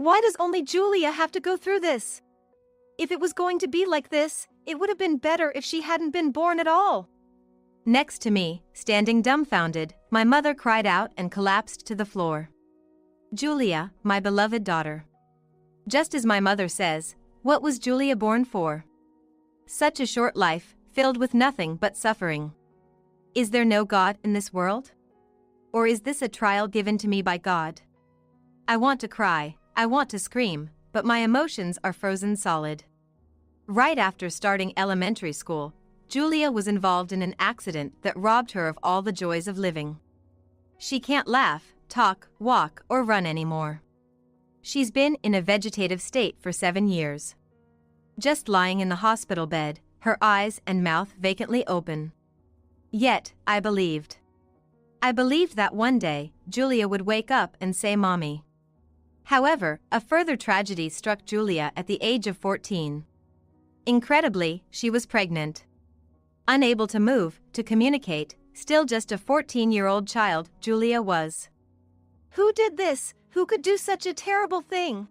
Why does only Julia have to go through this? If it was going to be like this, it would have been better if she hadn't been born at all. Next to me, standing dumbfounded, my mother cried out and collapsed to the floor. Julia, my beloved daughter. Just as my mother says, what was Julia born for? Such a short life, filled with nothing but suffering. Is there no God in this world? Or is this a trial given to me by God? I want to cry, I want to scream, but my emotions are frozen solid. Right after starting elementary school, Julia was involved in an accident that robbed her of all the joys of living. She can't laugh, talk, walk, or run anymore. She's been in a vegetative state for 7 years. Just lying in the hospital bed, her eyes and mouth vacantly open. Yet, I believed. I believed that one day, Julia would wake up and say Mommy. However, a further tragedy struck Julia at the age of 14. Incredibly, she was pregnant. Unable to move, to communicate, still just a 14-year-old child, Julia was. Who did this? Who could do such a terrible thing?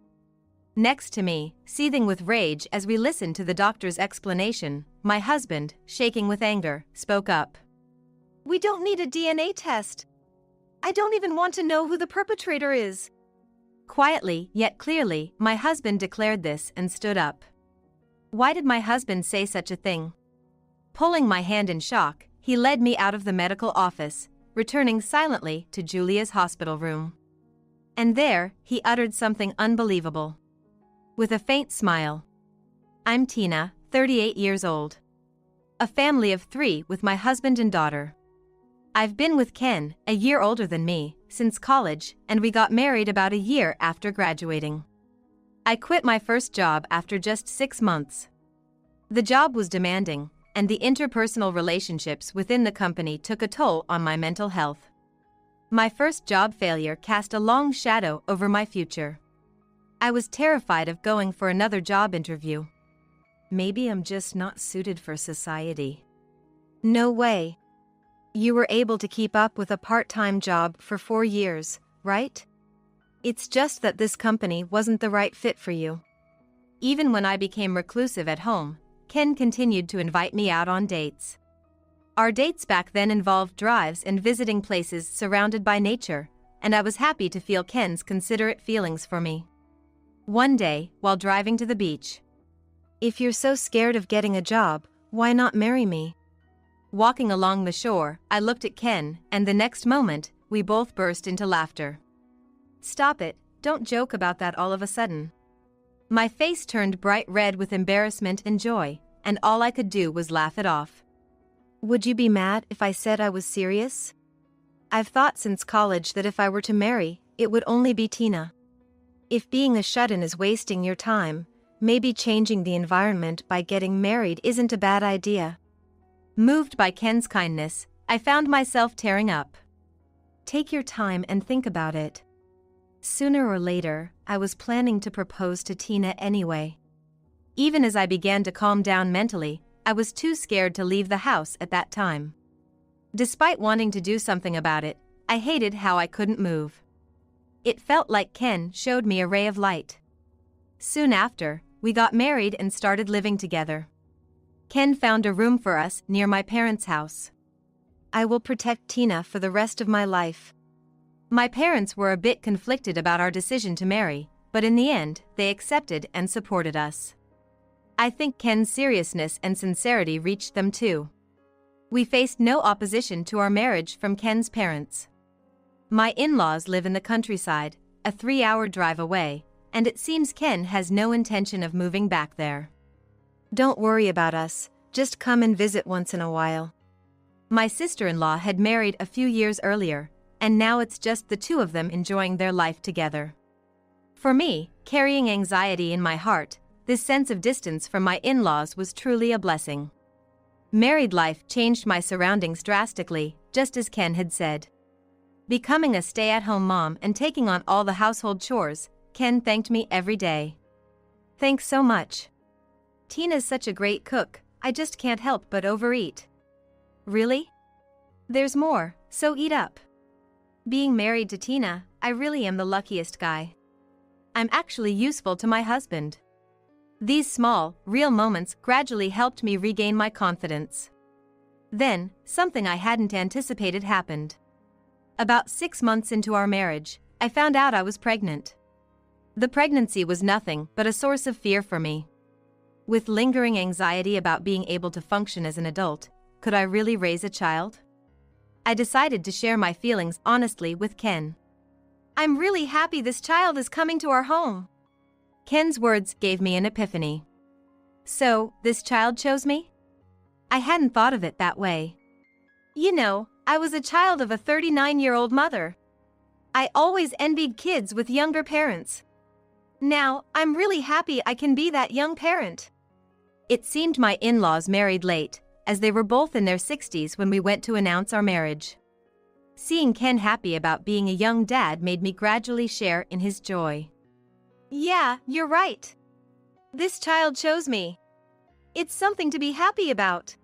Next to me, seething with rage as we listened to the doctor's explanation, my husband, shaking with anger, spoke up. We don't need a DNA test. I don't even want to know who the perpetrator is. Quietly, yet clearly, my husband declared this and stood up. Why did my husband say such a thing? Pulling my hand in shock, he led me out of the medical office, returning silently to Julia's hospital room. And there, he uttered something unbelievable. With a faint smile. I'm Tina, 38 years old. A family of 3 with my husband and daughter. I've been with Ken, a year older than me, since college, and we got married about a year after graduating. I quit my first job after just 6 months. The job was demanding, and the interpersonal relationships within the company took a toll on my mental health. My first job failure cast a long shadow over my future. I was terrified of going for another job interview. Maybe I'm just not suited for society. No way. You were able to keep up with a part-time job for 4 years, right? It's just that this company wasn't the right fit for you. Even when I became reclusive at home, Ken continued to invite me out on dates. Our dates back then involved drives and visiting places surrounded by nature, and I was happy to feel Ken's considerate feelings for me. One day, while driving to the beach. If you're so scared of getting a job, why not marry me? Walking along the shore, I looked at Ken, and the next moment, we both burst into laughter. Stop it, don't joke about that all of a sudden. My face turned bright red with embarrassment and joy, and all I could do was laugh it off. Would you be mad if I said I was serious? I've thought since college that if I were to marry, it would only be Tina. If being a shut-in is wasting your time, maybe changing the environment by getting married isn't a bad idea. Moved by Ken's kindness, I found myself tearing up. Take your time and think about it. Sooner or later, I was planning to propose to Tina anyway. Even as I began to calm down mentally, I was too scared to leave the house at that time. Despite wanting to do something about it, I hated how I couldn't move. It felt like Ken showed me a ray of light. Soon after, we got married and started living together. Ken found a room for us near my parents' house. I will protect Tina for the rest of my life. My parents were a bit conflicted about our decision to marry, but in the end, they accepted and supported us. I think Ken's seriousness and sincerity reached them too. We faced no opposition to our marriage from Ken's parents. My in-laws live in the countryside, a 3-hour drive away, and it seems Ken has no intention of moving back there. Don't worry about us, just come and visit once in a while. My sister-in-law had married a few years earlier, and now it's just the 2 of them enjoying their life together. For me, carrying anxiety in my heart, this sense of distance from my in-laws was truly a blessing. Married life changed my surroundings drastically, just as Ken had said. Becoming a stay-at-home mom and taking on all the household chores, Ken thanked me every day. Thanks so much. Tina's such a great cook, I just can't help but overeat. Really? There's more, so eat up. Being married to Tina, I really am the luckiest guy. I'm actually useful to my husband. These small, real moments gradually helped me regain my confidence. Then, something I hadn't anticipated happened. About 6 months into our marriage, I found out I was pregnant. The pregnancy was nothing but a source of fear for me. With lingering anxiety about being able to function as an adult, could I really raise a child? I decided to share my feelings honestly with Ken. I'm really happy this child is coming to our home. Ken's words gave me an epiphany. So, this child chose me? I hadn't thought of it that way. You know, I was a child of a 39-year-old mother. I always envied kids with younger parents. Now, I'm really happy I can be that young parent. It seemed my in-laws married late, as they were both in their 60s when we went to announce our marriage. Seeing Ken happy about being a young dad made me gradually share in his joy. Yeah, you're right. This child chose me. It's something to be happy about.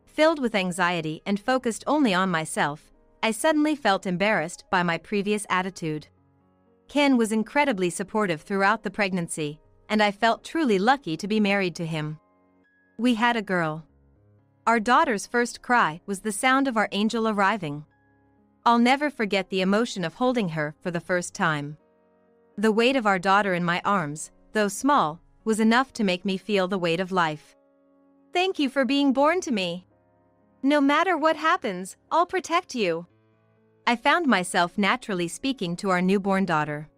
Filled with anxiety and focused only on myself, I suddenly felt embarrassed by my previous attitude. Ken was incredibly supportive throughout the pregnancy, and I felt truly lucky to be married to him. We had a girl. Our daughter's first cry was the sound of our angel arriving. I'll never forget the emotion of holding her for the first time. The weight of our daughter in my arms, though small, was enough to make me feel the weight of life. Thank you for being born to me. No matter what happens, I'll protect you. I found myself naturally speaking to our newborn daughter.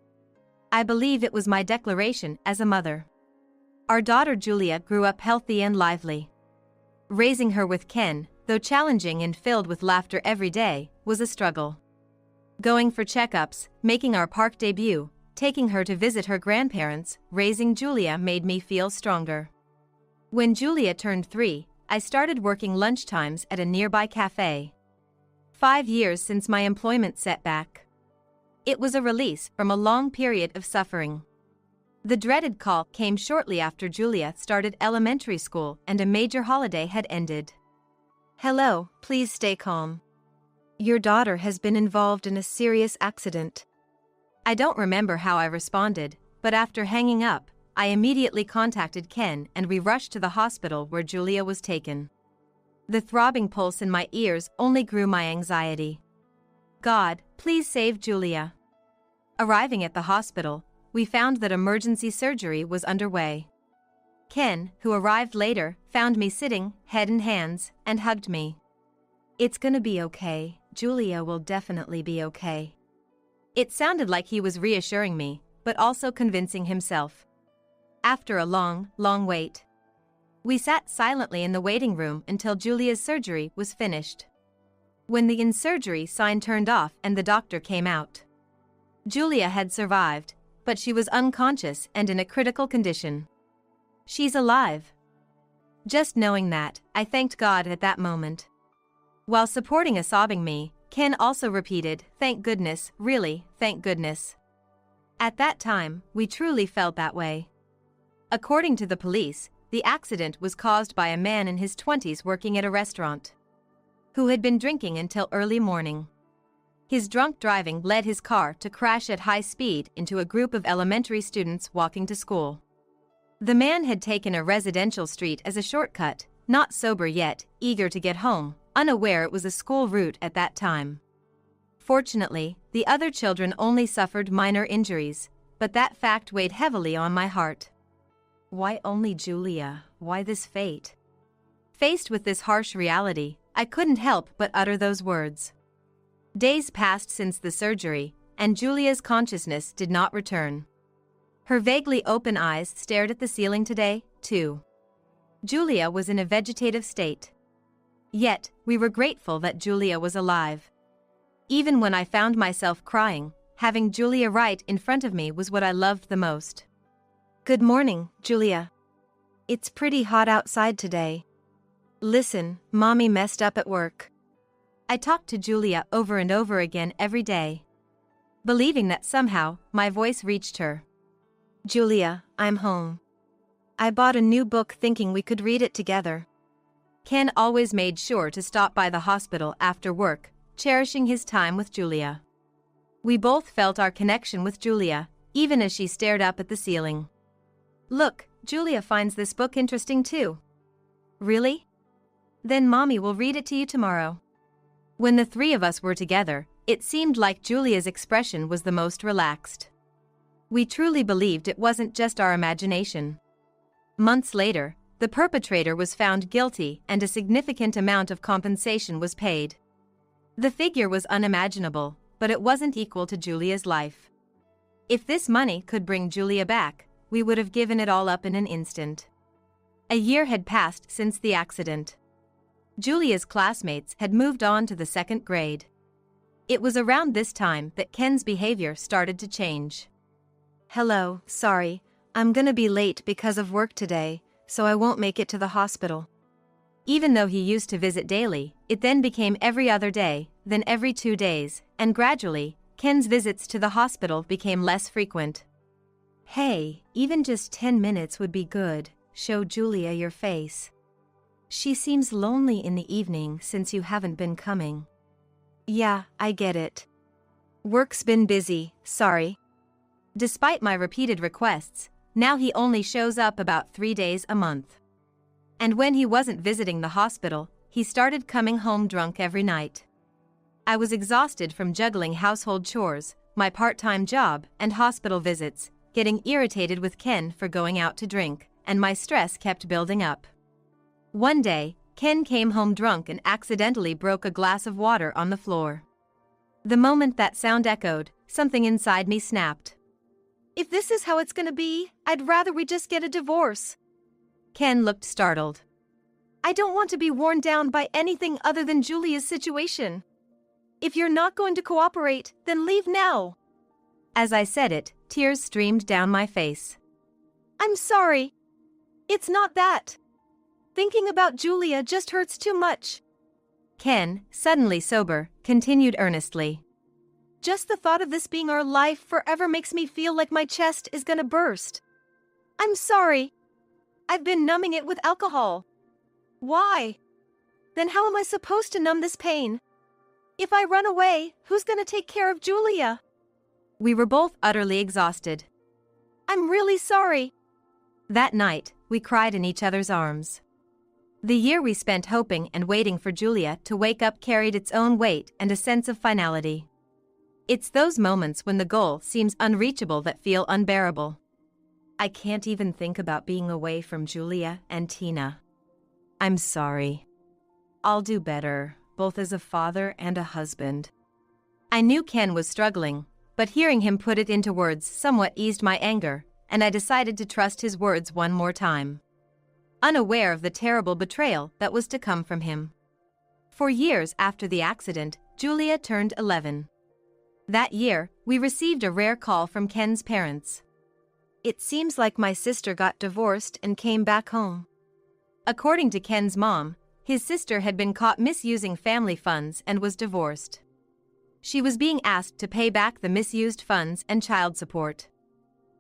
I believe it was my declaration as a mother. Our daughter Julia grew up healthy and lively. Raising her with Ken, though challenging and filled with laughter every day, was a struggle. Going for checkups, making our park debut, taking her to visit her grandparents, raising Julia made me feel stronger. When Julia turned 3, I started working lunchtimes at a nearby cafe. 5 years since my employment setback. It was a release from a long period of suffering. The dreaded call came shortly after Julia started elementary school and a major holiday had ended. Hello, please stay calm. Your daughter has been involved in a serious accident. I don't remember how I responded, but after hanging up, I immediately contacted Ken and we rushed to the hospital where Julia was taken. The throbbing pulse in my ears only grew my anxiety. God, please save Julia. Arriving at the hospital, we found that emergency surgery was underway. Ken, who arrived later, found me sitting, head in hands, and hugged me. It's gonna be okay, Julia will definitely be okay. It sounded like he was reassuring me, but also convincing himself. After a long, long wait, we sat silently in the waiting room until Julia's surgery was finished. When the in-surgery sign turned off and the doctor came out, Julia had survived, but she was unconscious and in a critical condition. She's alive. Just knowing that, I thanked God at that moment. While supporting a sobbing me, Ken also repeated, "Thank goodness, really, thank goodness." At that time, we truly felt that way. According to the police, the accident was caused by a man in his 20s working at a restaurant, who had been drinking until early morning. His drunk driving led his car to crash at high speed into a group of elementary students walking to school. The man had taken a residential street as a shortcut, not sober yet, eager to get home, unaware it was a school route at that time. Fortunately, the other children only suffered minor injuries, but that fact weighed heavily on my heart. Why only Julia? Why this fate? Faced with this harsh reality, I couldn't help but utter those words. Days passed since the surgery, and Julia's consciousness did not return. Her vaguely open eyes stared at the ceiling today, too. Julia was in a vegetative state. Yet, we were grateful that Julia was alive. Even when I found myself crying, having Julia right in front of me was what I loved the most. Good morning, Julia. It's pretty hot outside today. Listen, Mommy messed up at work. I talked to Julia over and over again every day, believing that somehow my voice reached her. Julia, I'm home. I bought a new book thinking we could read it together. Ken always made sure to stop by the hospital after work, cherishing his time with Julia. We both felt our connection with Julia, even as she stared up at the ceiling. "Look, Julia finds this book interesting too." "Really? Then Mommy will read it to you tomorrow." When the three of us were together, it seemed like Julia's expression was the most relaxed. We truly believed it wasn't just our imagination. Months later, the perpetrator was found guilty and a significant amount of compensation was paid. The figure was unimaginable, but it wasn't equal to Julia's life. If this money could bring Julia back, we would have given it all up in an instant. A year had passed since the accident. Julia's classmates had moved on to the second grade. It was around this time that Ken's behavior started to change. "Hello, sorry, I'm gonna be late because of work today, so I won't make it to the hospital." Even though he used to visit daily, it then became every other day, then every 2 days, and gradually, Ken's visits to the hospital became less frequent. "Hey, even just 10 minutes would be good. Show Julia your face. She seems lonely in the evening since you haven't been coming." "Yeah, I get it. Work's been busy, sorry." Despite my repeated requests, now he only shows up about 3 days a month. And when he wasn't visiting the hospital, he started coming home drunk every night. I was exhausted from juggling household chores, my part-time job, and hospital visits, getting irritated with Ken for going out to drink, and my stress kept building up. One day, Ken came home drunk and accidentally broke a glass of water on the floor. The moment that sound echoed, something inside me snapped. "If this is how it's gonna be, I'd rather we just get a divorce." Ken looked startled. "I don't want to be worn down by anything other than Julia's situation. If you're not going to cooperate, then leave now." As I said it, tears streamed down my face. "I'm sorry. It's not that. Thinking about Julia just hurts too much." Ken, suddenly sober, continued earnestly. "Just the thought of this being our life forever makes me feel like my chest is gonna burst. I'm sorry. I've been numbing it with alcohol." "Why? Then how am I supposed to numb this pain? If I run away, who's gonna take care of Julia?" We were both utterly exhausted. "I'm really sorry." That night, we cried in each other's arms. The year we spent hoping and waiting for Julia to wake up carried its own weight and a sense of finality. It's those moments when the goal seems unreachable that feel unbearable. I can't even think about being away from Julia and Tina. I'm sorry. I'll do better, both as a father and a husband. I knew Ken was struggling, but hearing him put it into words somewhat eased my anger, and I decided to trust his words one more time, unaware of the terrible betrayal that was to come from him. For years after the accident, Julia turned 11. That year, we received a rare call from Ken's parents. "It seems like my sister got divorced and came back home." According to Ken's mom, his sister had been caught misusing family funds and was divorced. She was being asked to pay back the misused funds and child support.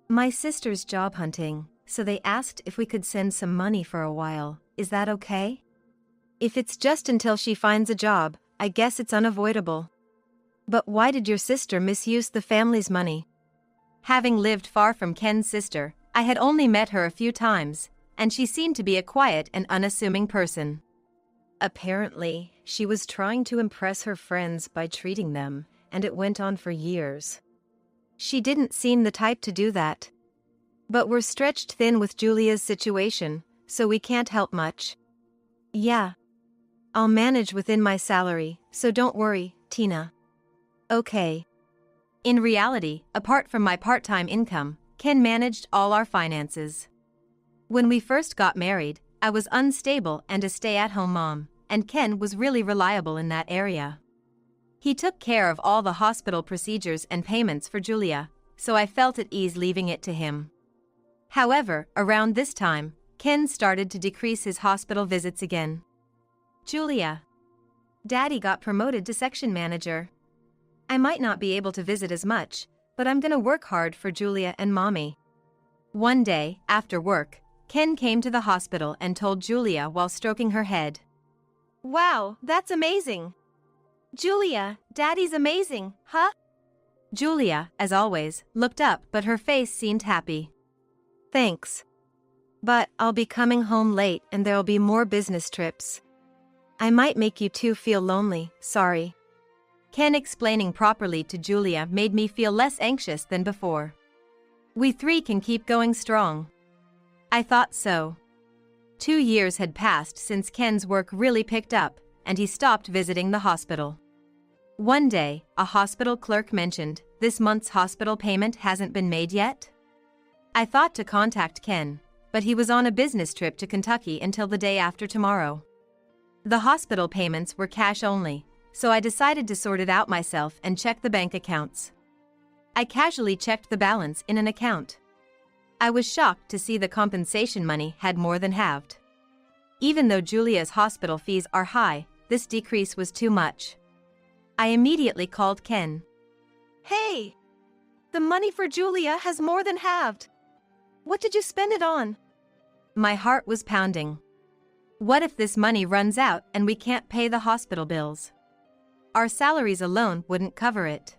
"My sister's job hunting, so they asked if we could send some money for a while. Is that okay?" "If it's just until she finds a job, I guess it's unavoidable." "But why did your sister misuse the family's money?" Having lived far from Ken's sister, I had only met her a few times, and she seemed to be a quiet and unassuming person. "Apparently, she was trying to impress her friends by treating them, and it went on for years. She didn't seem the type to do that. But we're stretched thin with Julia's situation, so we can't help much." "Yeah. I'll manage within my salary, so don't worry, Tina." "Okay." In reality, apart from my part-time income, Ken managed all our finances. When we first got married, I was unstable and a stay-at-home mom, and Ken was really reliable in that area. He took care of all the hospital procedures and payments for Julia, so I felt at ease leaving it to him. However, around this time, Ken started to decrease his hospital visits again. "Julia. Daddy got promoted to section manager. I might not be able to visit as much, but I'm gonna work hard for Julia and Mommy." One day, after work, Ken came to the hospital and told Julia while stroking her head, "Wow, that's amazing. Julia, Daddy's amazing, huh?" Julia, as always, looked up, but her face seemed happy. Thanks. But I'll be coming home late and there'll be more business trips. I might make you two feel lonely, sorry. Ken explaining properly to Julia made me feel less anxious than before. We three can keep going strong. I thought so. 2 years had passed since Ken's work really picked up, and he stopped visiting the hospital. One day, a hospital clerk mentioned, "This month's hospital payment hasn't been made yet?" I thought to contact Ken, but he was on a business trip to Kentucky until the day after tomorrow. The hospital payments were cash only, so I decided to sort it out myself and check the bank accounts. I casually checked the balance in an account. I was shocked to see the compensation money had more than halved. Even though Julia's hospital fees are high, this decrease was too much. I immediately called Ken. Hey! The money for Julia has more than halved. What did you spend it on? My heart was pounding. What if this money runs out and we can't pay the hospital bills? Our salaries alone wouldn't cover it.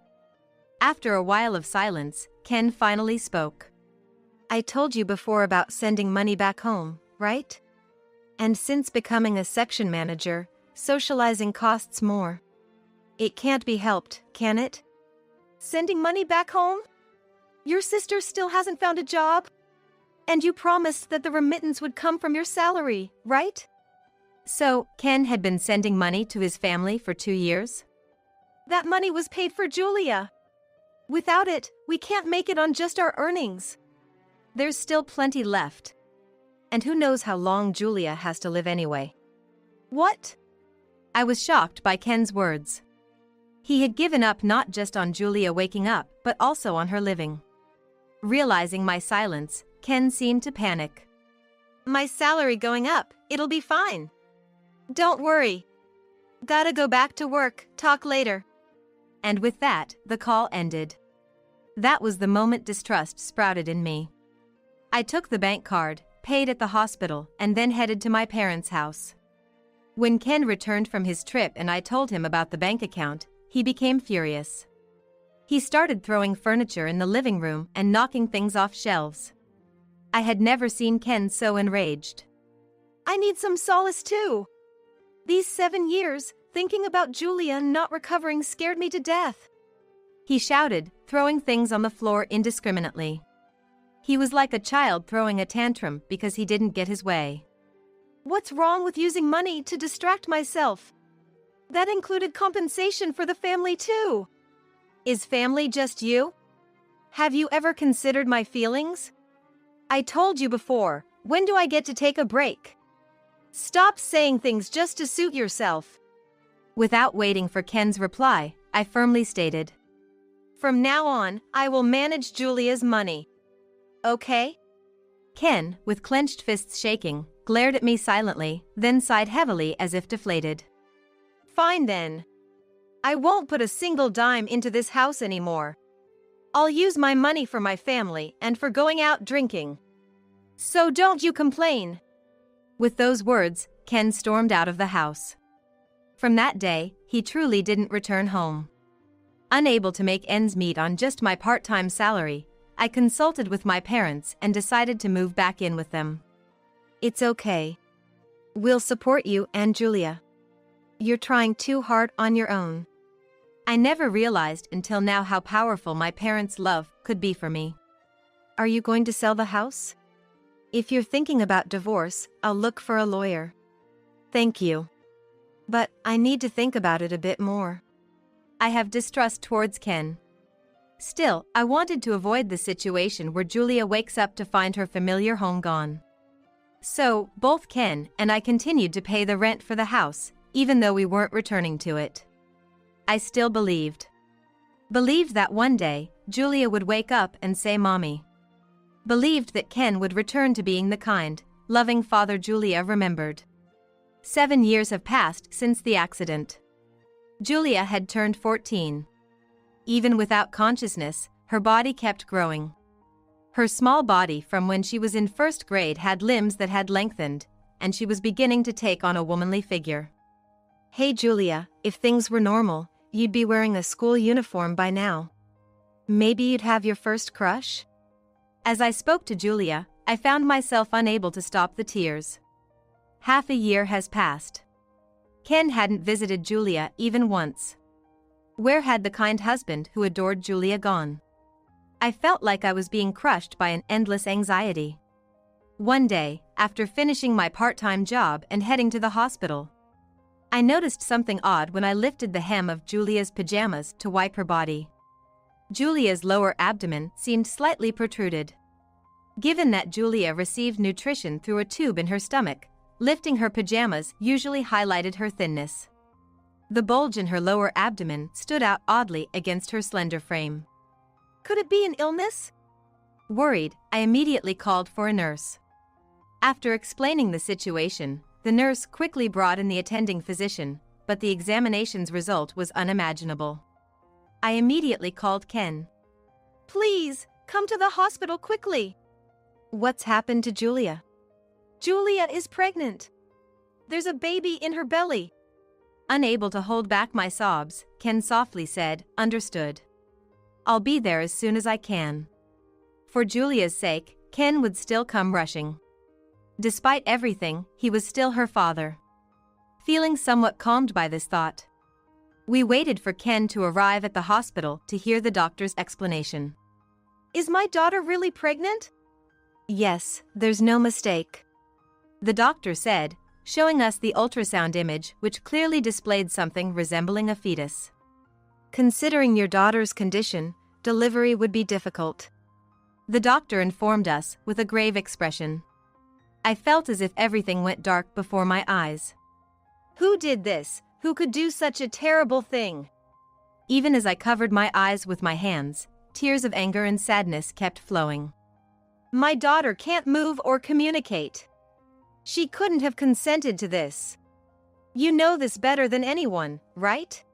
After a while of silence, Ken finally spoke. I told you before about sending money back home, right? And since becoming a section manager, socializing costs more. It can't be helped, can it? Sending money back home? Your sister still hasn't found a job? And you promised that the remittance would come from your salary, right? So, Ken had been sending money to his family for 2 years? That money was paid for Julia. Without it, we can't make it on just our earnings. There's still plenty left. And who knows how long Julia has to live anyway. What? I was shocked by Ken's words. He had given up not just on Julia waking up, but also on her living. Realizing my silence, Ken seemed to panic. My salary going up, it'll be fine. Don't worry. Gotta go back to work, talk later. And with that, the call ended. That was the moment distrust sprouted in me. I took the bank card, paid at the hospital, and then headed to my parents' house. When Ken returned from his trip and I told him about the bank account, he became furious. He started throwing furniture in the living room and knocking things off shelves. I had never seen Ken so enraged. I need some solace too. These 7 years, thinking about Julia not recovering scared me to death. He shouted, throwing things on the floor indiscriminately. He was like a child throwing a tantrum because he didn't get his way. What's wrong with using money to distract myself? That included compensation for the family too. Is family just you? Have you ever considered my feelings? I told you before, when do I get to take a break? Stop saying things just to suit yourself. Without waiting for Ken's reply, I firmly stated. From now on, I will manage Julia's money. Okay? Ken, with clenched fists shaking, glared at me silently, then sighed heavily as if deflated. Fine then. I won't put a single dime into this house anymore. I'll use my money for my family and for going out drinking. So don't you complain. With those words, Ken stormed out of the house. From that day, he truly didn't return home. Unable to make ends meet on just my part-time salary, I consulted with my parents and decided to move back in with them. It's okay. We'll support you and Julia. You're trying too hard on your own. I never realized until now how powerful my parents' love could be for me. Are you going to sell the house? If you're thinking about divorce, I'll look for a lawyer. Thank you. But I need to think about it a bit more. I have distrust towards Ken. Still, I wanted to avoid the situation where Julia wakes up to find her familiar home gone. So, both Ken and I continued to pay the rent for the house, even though we weren't returning to it. I still believed. Believed that one day, Julia would wake up and say Mommy. Believed that Ken would return to being the kind, loving father Julia remembered. 7 years have passed since the accident. Julia had turned 14. Even without consciousness, her body kept growing. Her small body from when she was in first grade had limbs that had lengthened, and she was beginning to take on a womanly figure. Hey Julia, if things were normal, you'd be wearing a school uniform by now. Maybe you'd have your first crush? As I spoke to Julia, I found myself unable to stop the tears. Half a year has passed. Ken hadn't visited Julia even once. Where had the kind husband who adored Julia gone? I felt like I was being crushed by an endless anxiety. One day, after finishing my part-time job and heading to the hospital, I noticed something odd when I lifted the hem of Julia's pajamas to wipe her body. Julia's lower abdomen seemed slightly protruded. Given that Julia received nutrition through a tube in her stomach, lifting her pajamas usually highlighted her thinness. The bulge in her lower abdomen stood out oddly against her slender frame. Could it be an illness? Worried, I immediately called for a nurse. After explaining the situation, the nurse quickly brought in the attending physician, but the examination's result was unimaginable. I immediately called Ken. Please, come to the hospital quickly. What's happened to Julia? Julia is pregnant. There's a baby in her belly. Unable to hold back my sobs, Ken softly said, "Understood. I'll be there as soon as I can." For Julia's sake, Ken would still come rushing. Despite everything, he was still her father. Feeling somewhat calmed by this thought, we waited for Ken to arrive at the hospital to hear the doctor's explanation. Is my daughter really pregnant? Yes, there's no mistake. The doctor said, showing us the ultrasound image which clearly displayed something resembling a fetus. Considering your daughter's condition, delivery would be difficult. The doctor informed us with a grave expression. I felt as if everything went dark before my eyes. Who did this? Who could do such a terrible thing? Even as I covered my eyes with my hands, tears of anger and sadness kept flowing. My daughter can't move or communicate. She couldn't have consented to this. You know this better than anyone, right?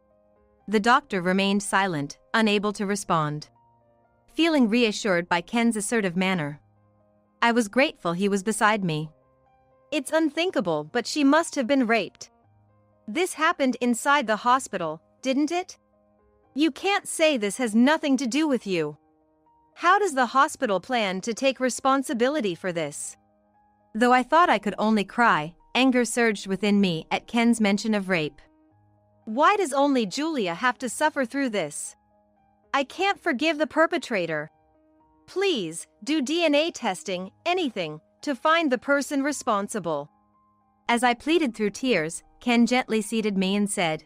The doctor remained silent, unable to respond. Feeling reassured by Ken's assertive manner, I was grateful he was beside me. It's unthinkable, but she must have been raped. This happened inside the hospital, didn't it? You can't say this has nothing to do with you. How does the hospital plan to take responsibility for this? Though I thought I could only cry, anger surged within me at Ken's mention of rape. Why does only Julia have to suffer through this? I can't forgive the perpetrator. Please, do DNA testing, anything, to find the person responsible. As I pleaded through tears, Ken gently seated me and said,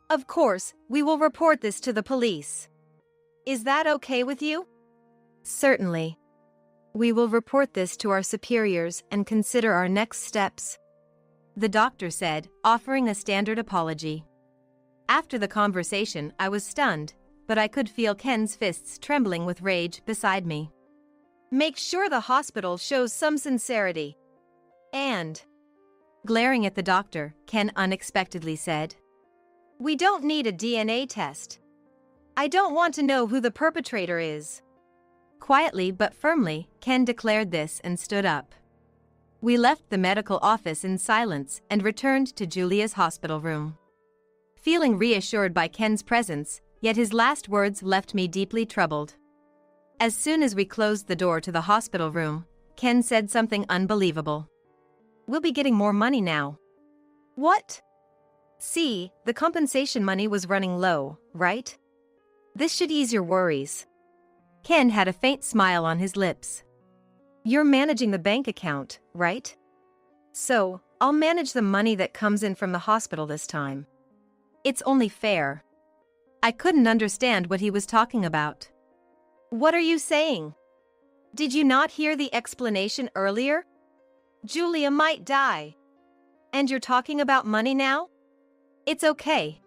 Of course, we will report this to the police. Is that okay with you? Certainly. We will report this to our superiors and consider our next steps, the doctor said, offering a standard apology. After the conversation, I was stunned, but I could feel Ken's fists trembling with rage beside me. Make sure the hospital shows some sincerity. And, glaring at the doctor, Ken unexpectedly said, We don't need a DNA test. I don't want to know who the perpetrator is. Quietly but firmly, Ken declared this and stood up. We left the medical office in silence and returned to Julia's hospital room. Feeling reassured by Ken's presence, yet his last words left me deeply troubled. As soon as we closed the door to the hospital room, Ken said something unbelievable. We'll be getting more money now. What? See, the compensation money was running low, right? This should ease your worries. Ken had a faint smile on his lips. You're managing the bank account, right? So, I'll manage the money that comes in from the hospital this time. It's only fair. I couldn't understand what he was talking about. What are you saying? Did you not hear the explanation earlier? Julia might die. And you're talking about money now? It's okay.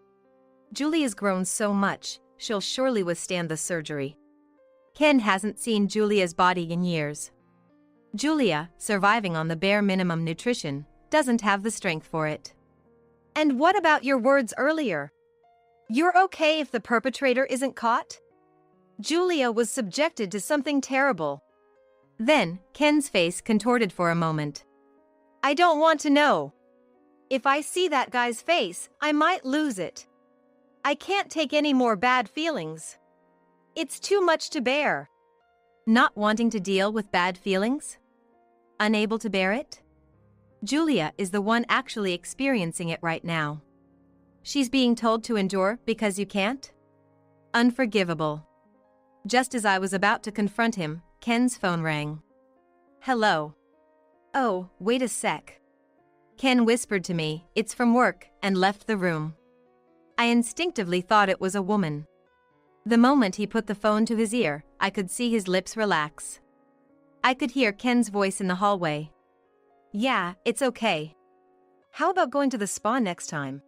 Julia's grown so much, she'll surely withstand the surgery. Ken hasn't seen Julia's body in years. Julia, surviving on the bare minimum nutrition, doesn't have the strength for it. And what about your words earlier? You're okay if the perpetrator isn't caught? Julia was subjected to something terrible. Then, Ken's face contorted for a moment. I don't want to know. If I see that guy's face, I might lose it. I can't take any more bad feelings. It's too much to bear. Not wanting to deal with bad feelings? Unable to bear it? Julia is the one actually experiencing it right now. She's being told to endure because you can't? Unforgivable. Just as I was about to confront him, Ken's phone rang. Hello. Oh, wait a sec. Ken whispered to me, it's from work, and left the room. I instinctively thought it was a woman. The moment he put the phone to his ear, I could see his lips relax. I could hear Ken's voice in the hallway. Yeah, it's okay. How about going to the spa next time?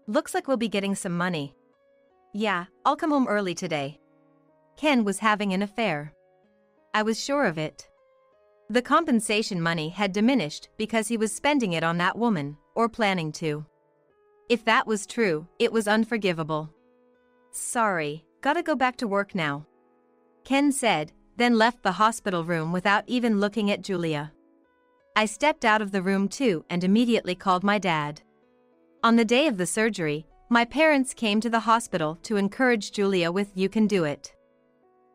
Looks like we'll be getting some money. Yeah, I'll come home early today. Ken was having an affair. I was sure of it. The compensation money had diminished because he was spending it on that woman, or planning to. If that was true, it was unforgivable. Sorry, gotta go back to work now. Ken said, then left the hospital room without even looking at Julia. I stepped out of the room too and immediately called my dad. On the day of the surgery, my parents came to the hospital to encourage Julia with "You can do it."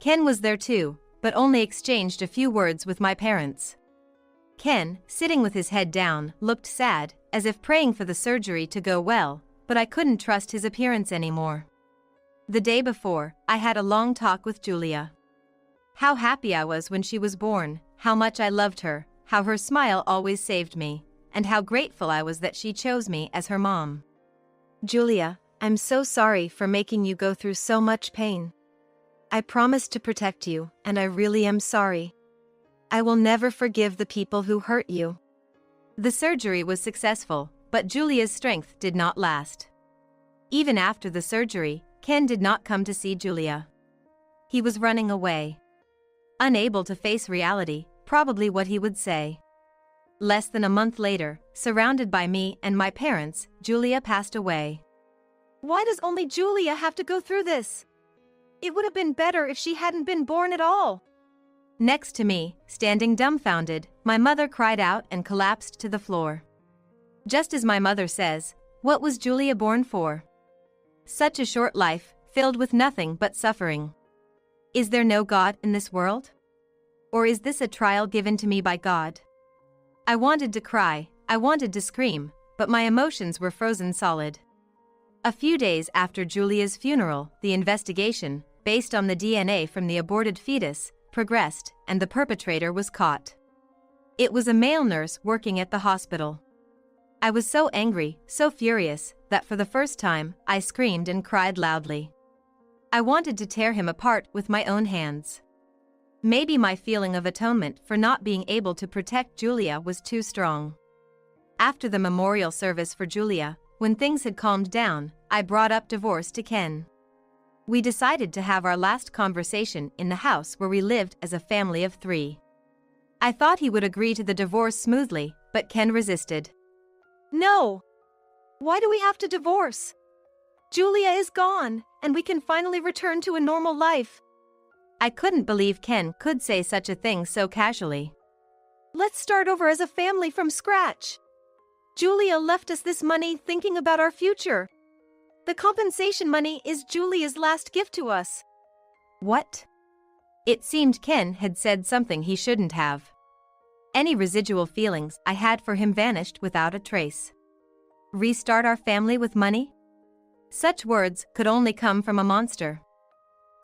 Ken was there too, but only exchanged a few words with my parents. Ken, sitting with his head down, looked sad, as if praying for the surgery to go well, but I couldn't trust his appearance anymore. The day before, I had a long talk with Julia. How happy I was when she was born, how much I loved her, how her smile always saved me, and how grateful I was that she chose me as her mom. Julia, I'm so sorry for making you go through so much pain. I promised to protect you, and I really am sorry. I will never forgive the people who hurt you. The surgery was successful, but Julia's strength did not last. Even after the surgery, Ken did not come to see Julia. He was running away. Unable to face reality, probably what he would say. Less than a month later, surrounded by me and my parents, Julia passed away. Why does only Julia have to go through this? It would have been better if she hadn't been born at all. Next to me, standing dumbfounded, my mother cried out and collapsed to the floor. Just as my mother says, what was Julia born for? Such a short life, filled with nothing but suffering. Is there no God in this world? Or is this a trial given to me by God? I wanted to cry, I wanted to scream, but my emotions were frozen solid. A few days after Julia's funeral, the investigation, based on the DNA from the aborted fetus, progressed, and the perpetrator was caught. It was a male nurse working at the hospital. I was so angry, so furious, that for the first time, I screamed and cried loudly. I wanted to tear him apart with my own hands. Maybe my feeling of atonement for not being able to protect Julia was too strong. After the memorial service for Julia, when things had calmed down, I brought up divorce to Ken. We decided to have our last conversation in the house where we lived as a family of 3. I thought he would agree to the divorce smoothly, but Ken resisted. No! Why do we have to divorce? Julia is gone, and we can finally return to a normal life. I couldn't believe Ken could say such a thing so casually. Let's start over as a family from scratch. Julia left us this money thinking about our future. The compensation money is Julia's last gift to us. What? It seemed Ken had said something he shouldn't have. Any residual feelings I had for him vanished without a trace. Restart our family with money? Such words could only come from a monster.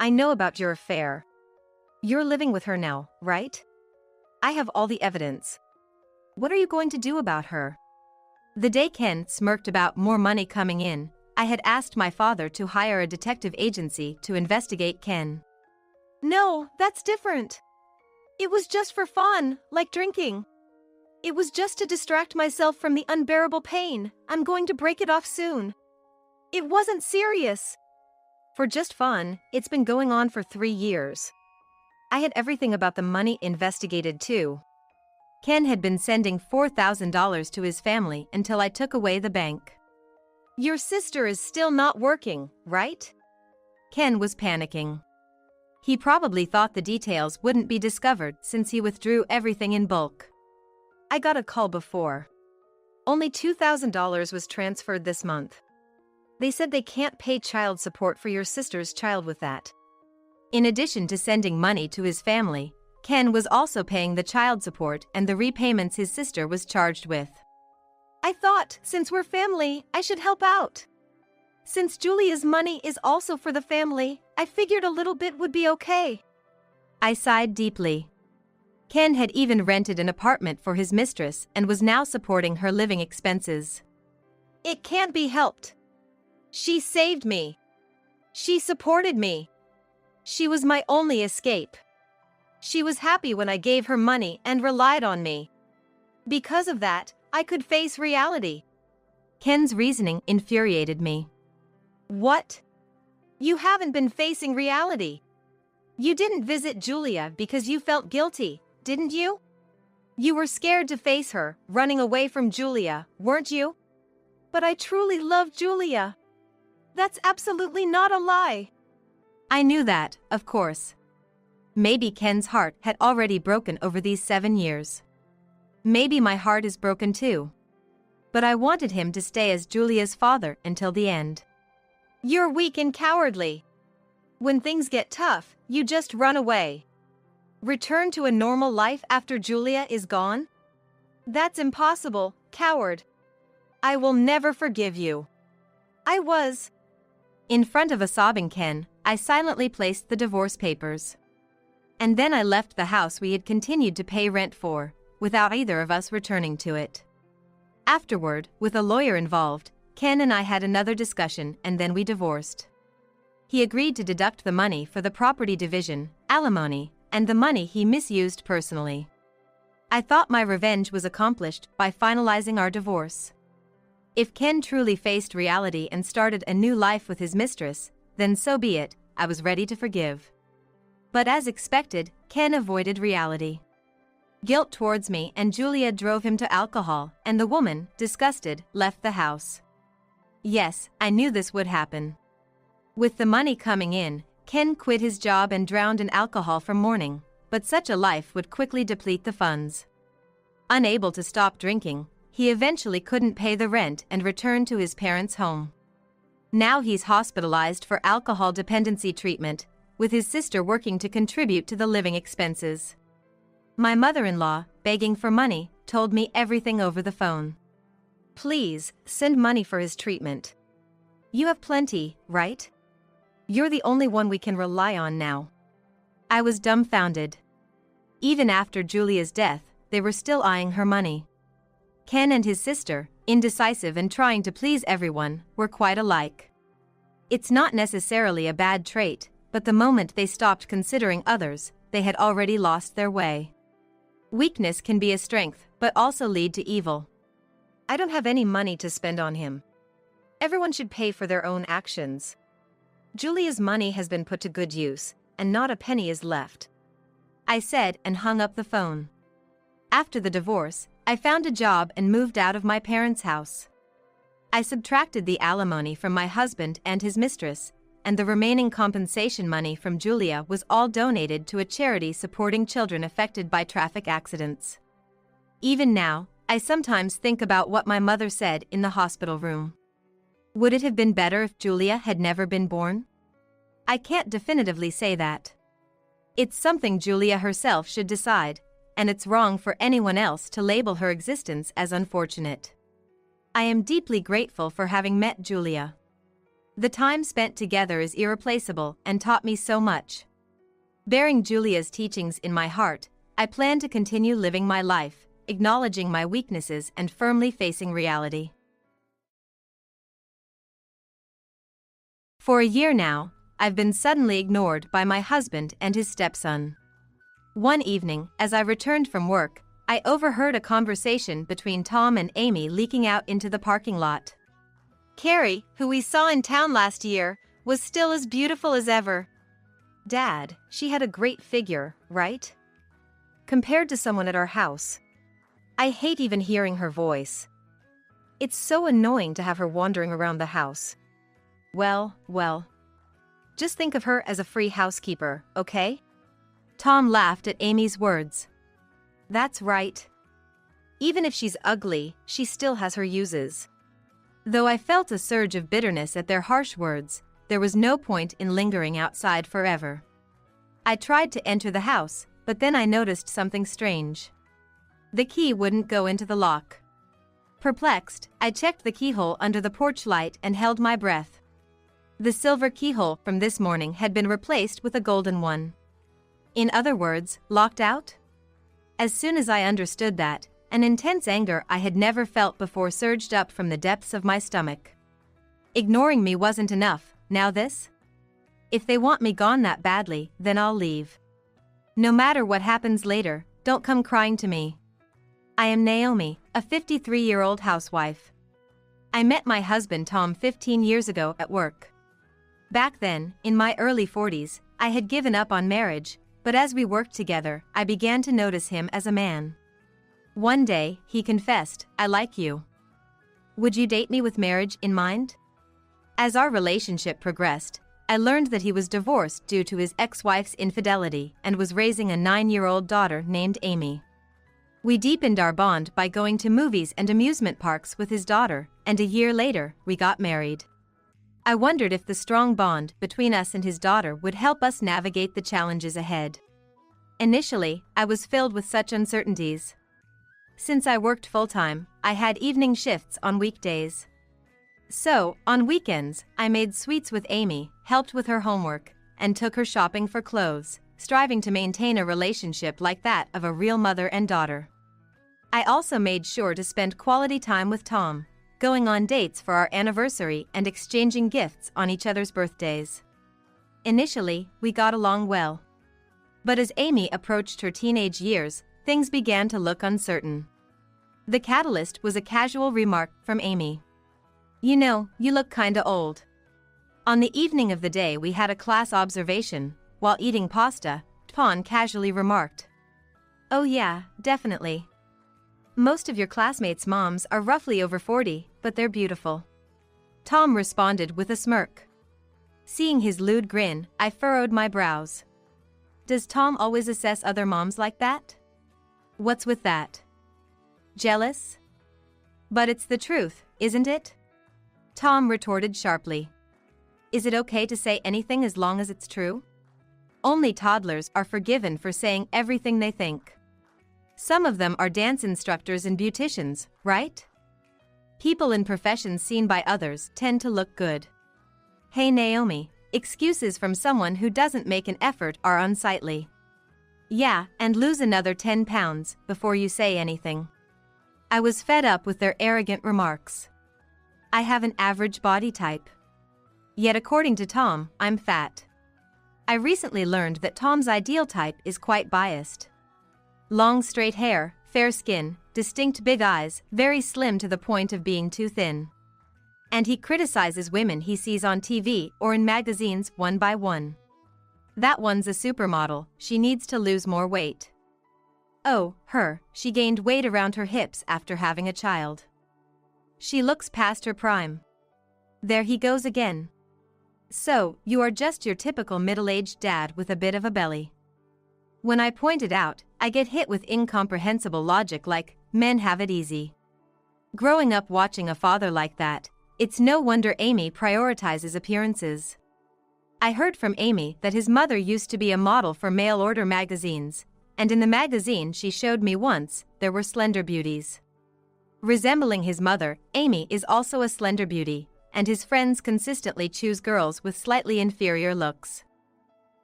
I know about your affair. You're living with her now, right? I have all the evidence. What are you going to do about her? The day Ken smirked about more money coming in, I had asked my father to hire a detective agency to investigate Ken. No, that's different. It was just for fun, like drinking. It was just to distract myself from the unbearable pain. I'm going to break it off soon. It wasn't serious. For just fun, it's been going on for 3 years. I had everything about the money investigated too. Ken had been sending $4,000 to his family until I took away the bank. Your sister is still not working, right? Ken was panicking. He probably thought the details wouldn't be discovered since he withdrew everything in bulk. I got a call before. Only $2,000 was transferred this month. They said they can't pay child support for your sister's child with that. In addition to sending money to his family, Ken was also paying the child support and the repayments his sister was charged with. I thought, since we're family, I should help out. Since Julia's money is also for the family, I figured a little bit would be okay. I sighed deeply. Ken had even rented an apartment for his mistress and was now supporting her living expenses. It can't be helped. She saved me. She supported me. She was my only escape. She was happy when I gave her money and relied on me. Because of that, I could face reality. Ken's reasoning infuriated me. What? You haven't been facing reality. You didn't visit Julia because you felt guilty, didn't you? You were scared to face her, running away from Julia, weren't you? But I truly love Julia. That's absolutely not a lie. I knew that, of course. Maybe Ken's heart had already broken over these 7 years. Maybe my heart is broken too. But I wanted him to stay as Julia's father until the end. You're weak and cowardly. When things get tough, you just run away. Return to a normal life after Julia is gone? That's impossible, coward. I will never forgive you. I was. In front of a sobbing Ken, I silently placed the divorce papers. And then I left the house we had continued to pay rent for, without either of us returning to it. Afterward, with a lawyer involved, Ken and I had another discussion and then we divorced. He agreed to deduct the money for the property division, alimony, and the money he misused personally. I thought my revenge was accomplished by finalizing our divorce. If Ken truly faced reality and started a new life with his mistress, then so be it, I was ready to forgive. But as expected, Ken avoided reality. Guilt towards me and Julia drove him to alcohol, and the woman, disgusted, left the house. Yes, I knew this would happen. With the money coming in, Ken quit his job and drowned in alcohol from morning, but such a life would quickly deplete the funds. Unable to stop drinking, he eventually couldn't pay the rent and returned to his parents' home. Now he's hospitalized for alcohol dependency treatment, with his sister working to contribute to the living expenses. My mother-in-law, begging for money, told me everything over the phone. Please, send money for his treatment. You have plenty, right? You're the only one we can rely on now. I was dumbfounded. Even after Julia's death, they were still eyeing her money. Ken and his sister, indecisive and trying to please everyone, were quite alike. It's not necessarily a bad trait, but the moment they stopped considering others, they had already lost their way. Weakness can be a strength, but also lead to evil. I don't have any money to spend on him. Everyone should pay for their own actions. Julia's money has been put to good use, and not a penny is left. I said and hung up the phone. After the divorce, I found a job and moved out of my parents' house. I subtracted the alimony from my husband and his mistress, and the remaining compensation money from Julia was all donated to a charity supporting children affected by traffic accidents. Even now, I sometimes think about what my mother said in the hospital room. Would it have been better if Julia had never been born? I can't definitively say that. It's something Julia herself should decide, and it's wrong for anyone else to label her existence as unfortunate. I am deeply grateful for having met Julia. The time spent together is irreplaceable and taught me so much. Bearing Julia's teachings in my heart, I plan to continue living my life, acknowledging my weaknesses and firmly facing reality. For a year now, I've been suddenly ignored by my husband and his stepson. One evening, as I returned from work, I overheard a conversation between Tom and Amy leaking out into the parking lot. Carrie, who we saw in town last year, was still as beautiful as ever. Dad, she had a great figure, right? Compared to someone at our house. I hate even hearing her voice. It's so annoying to have her wandering around the house. Well. Just think of her as a free housekeeper, okay? Tom laughed at Amy's words. That's right. Even if she's ugly, she still has her uses. Though I felt a surge of bitterness at their harsh words, there was no point in lingering outside forever. I tried to enter the house, but then I noticed something strange. The key wouldn't go into the lock. Perplexed, I checked the keyhole under the porch light and held my breath. The silver keyhole from this morning had been replaced with a golden one. In other words, locked out? As soon as I understood that, an intense anger I had never felt before surged up from the depths of my stomach. Ignoring me wasn't enough, now this? If they want me gone that badly, then I'll leave. No matter what happens later, don't come crying to me. I am Naomi, a 53-year-old housewife. I met my husband Tom 15 years ago at work. Back then, in my early 40s, I had given up on marriage, but as we worked together, I began to notice him as a man. One day, he confessed, "I like you. Would you date me with marriage in mind?" As our relationship progressed, I learned that he was divorced due to his ex-wife's infidelity and was raising a 9-year-old daughter named Amy. We deepened our bond by going to movies and amusement parks with his daughter, and a year later, we got married. I wondered if the strong bond between us and his daughter would help us navigate the challenges ahead. Initially, I was filled with such uncertainties. Since I worked full-time, I had evening shifts on weekdays. So, on weekends, I made sweets with Amy, helped with her homework, and took her shopping for clothes, striving to maintain a relationship like that of a real mother and daughter. I also made sure to spend quality time with Tom, going on dates for our anniversary and exchanging gifts on each other's birthdays. Initially, we got along well. But as Amy approached her teenage years, things began to look uncertain. The catalyst was a casual remark from Amy. "You know, you look kinda old." On the evening of the day we had a class observation, while eating pasta, Tom casually remarked, "Oh yeah, definitely. Most of your classmates' moms are roughly over 40, but they're beautiful." Tom responded with a smirk. Seeing his lewd grin, I furrowed my brows. Does Tom always assess other moms like that? What's with that? Jealous? But it's the truth, isn't it? Tom retorted sharply. Is it okay to say anything as long as it's true? Only toddlers are forgiven for saying everything they think. Some of them are dance instructors and beauticians, right? People in professions seen by others tend to look good. Hey Naomi, excuses from someone who doesn't make an effort are unsightly. Yeah, and lose another 10 pounds before you say anything. I was fed up with their arrogant remarks. I have an average body type. Yet according to Tom, I'm fat. I recently learned that Tom's ideal type is quite biased. Long straight hair, fair skin, distinct big eyes, very slim to the point of being too thin. And he criticizes women he sees on TV or in magazines one by one. That one's a supermodel, she needs to lose more weight. Oh, her, she gained weight around her hips after having a child. She looks past her prime. There he goes again. So, you are just your typical middle-aged dad with a bit of a belly. When I point it out, I get hit with incomprehensible logic like, men have it easy. Growing up watching a father like that, it's no wonder Amy prioritizes appearances. I heard from Amy that his mother used to be a model for mail-order magazines, and in the magazine she showed me once, there were slender beauties. Resembling his mother, Amy is also a slender beauty, and his friends consistently choose girls with slightly inferior looks.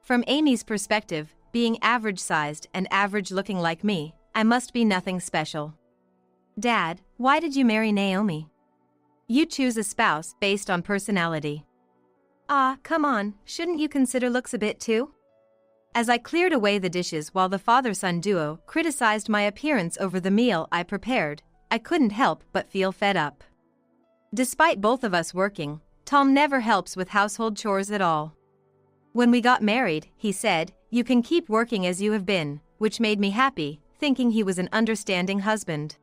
From Amy's perspective, being average-sized and average-looking like me, I must be nothing special. Dad, why did you marry Naomi? You choose a spouse based on personality. Ah, come on, shouldn't you consider looks a bit too? As I cleared away the dishes while the father-son duo criticized my appearance over the meal I prepared, I couldn't help but feel fed up. Despite both of us working, Tom never helps with household chores at all. When we got married, he said, "You can keep working as you have been," which made me happy, thinking he was an understanding husband.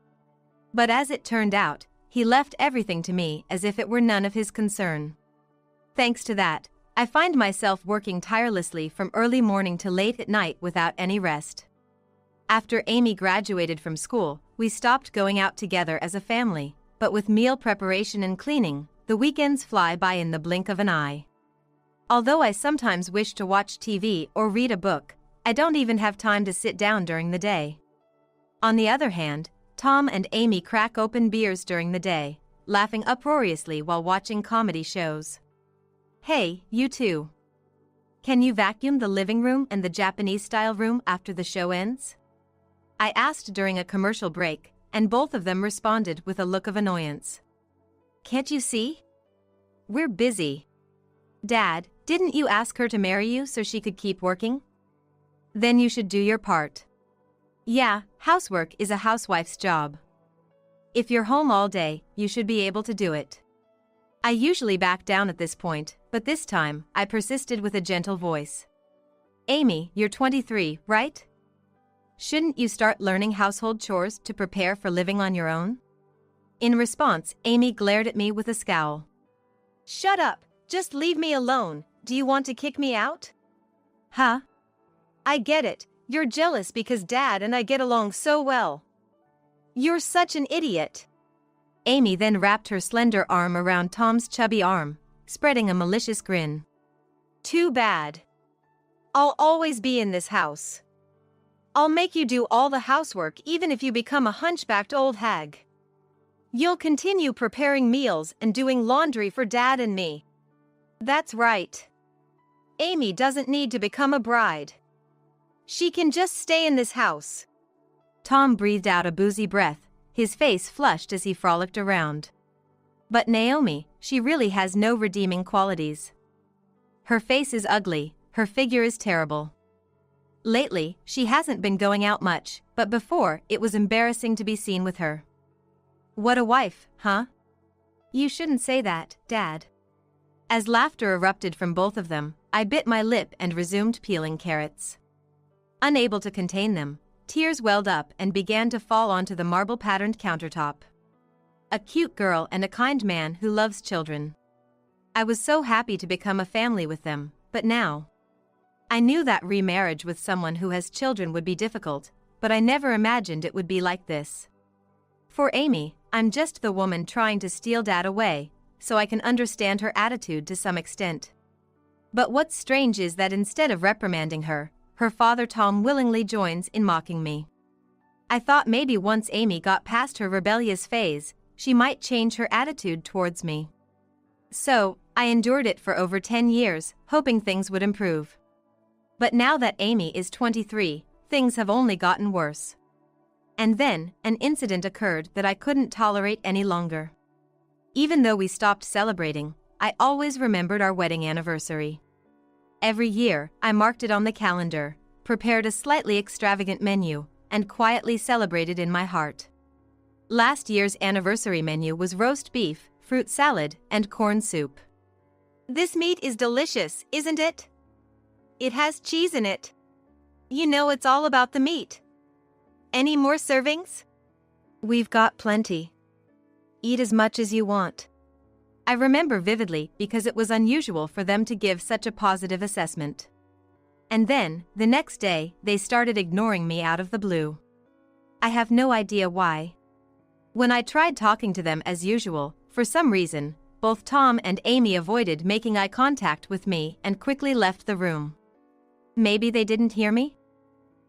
But as it turned out, he left everything to me as if it were none of his concern. Thanks to that, I find myself working tirelessly from early morning to late at night without any rest. After Amy graduated from school, we stopped going out together as a family, but with meal preparation and cleaning, the weekends fly by in the blink of an eye. Although I sometimes wish to watch TV or read a book, I don't even have time to sit down during the day. On the other hand, Tom and Amy crack open beers during the day, laughing uproariously while watching comedy shows. Hey, you two. Can you vacuum the living room and the Japanese-style room after the show ends? I asked during a commercial break, and both of them responded with a look of annoyance. Can't you see? We're busy. Dad, didn't you ask her to marry you so she could keep working? Then you should do your part. Yeah, housework is a housewife's job. If you're home all day, you should be able to do it. I usually back down at this point, but this time, I persisted with a gentle voice. Amy, you're 23, right? Shouldn't you start learning household chores to prepare for living on your own? In response, Amy glared at me with a scowl. Shut up, just leave me alone. Do you want to kick me out? Huh? I get it, you're jealous because Dad and I get along so well. You're such an idiot. Amy then wrapped her slender arm around Tom's chubby arm, spreading a malicious grin. Too bad. I'll always be in this house. I'll make you do all the housework even if you become a hunchbacked old hag. You'll continue preparing meals and doing laundry for Dad and me. That's right. Amy doesn't need to become a bride. She can just stay in this house. Tom breathed out a boozy breath, his face flushed as he frolicked around. But Naomi, she really has no redeeming qualities. Her face is ugly, her figure is terrible. Lately, she hasn't been going out much, but before, it was embarrassing to be seen with her. What a wife, huh? You shouldn't say that, Dad. As laughter erupted from both of them, I bit my lip and resumed peeling carrots. Unable to contain them, tears welled up and began to fall onto the marble-patterned countertop. A cute girl and a kind man who loves children. I was so happy to become a family with them, but now. I knew that remarriage with someone who has children would be difficult, but I never imagined it would be like this. For Amy, I'm just the woman trying to steal Dad away, so I can understand her attitude to some extent. But what's strange is that instead of reprimanding her, her father Tom willingly joins in mocking me. I thought maybe once Amy got past her rebellious phase, she might change her attitude towards me. So, I endured it for over 10 years, hoping things would improve. But now that Amy is 23, things have only gotten worse. And then, an incident occurred that I couldn't tolerate any longer. Even though we stopped celebrating, I always remembered our wedding anniversary. Every year, I marked it on the calendar, prepared a slightly extravagant menu, and quietly celebrated in my heart. Last year's anniversary menu was roast beef, fruit salad, and corn soup. This meat is delicious, isn't it? It has cheese in it. You know it's all about the meat. Any more servings? We've got plenty. Eat as much as you want. I remember vividly because it was unusual for them to give such a positive assessment. And then, the next day, they started ignoring me out of the blue. I have no idea why. When I tried talking to them as usual, for some reason, both Tom and Amy avoided making eye contact with me and quickly left the room. Maybe they didn't hear me?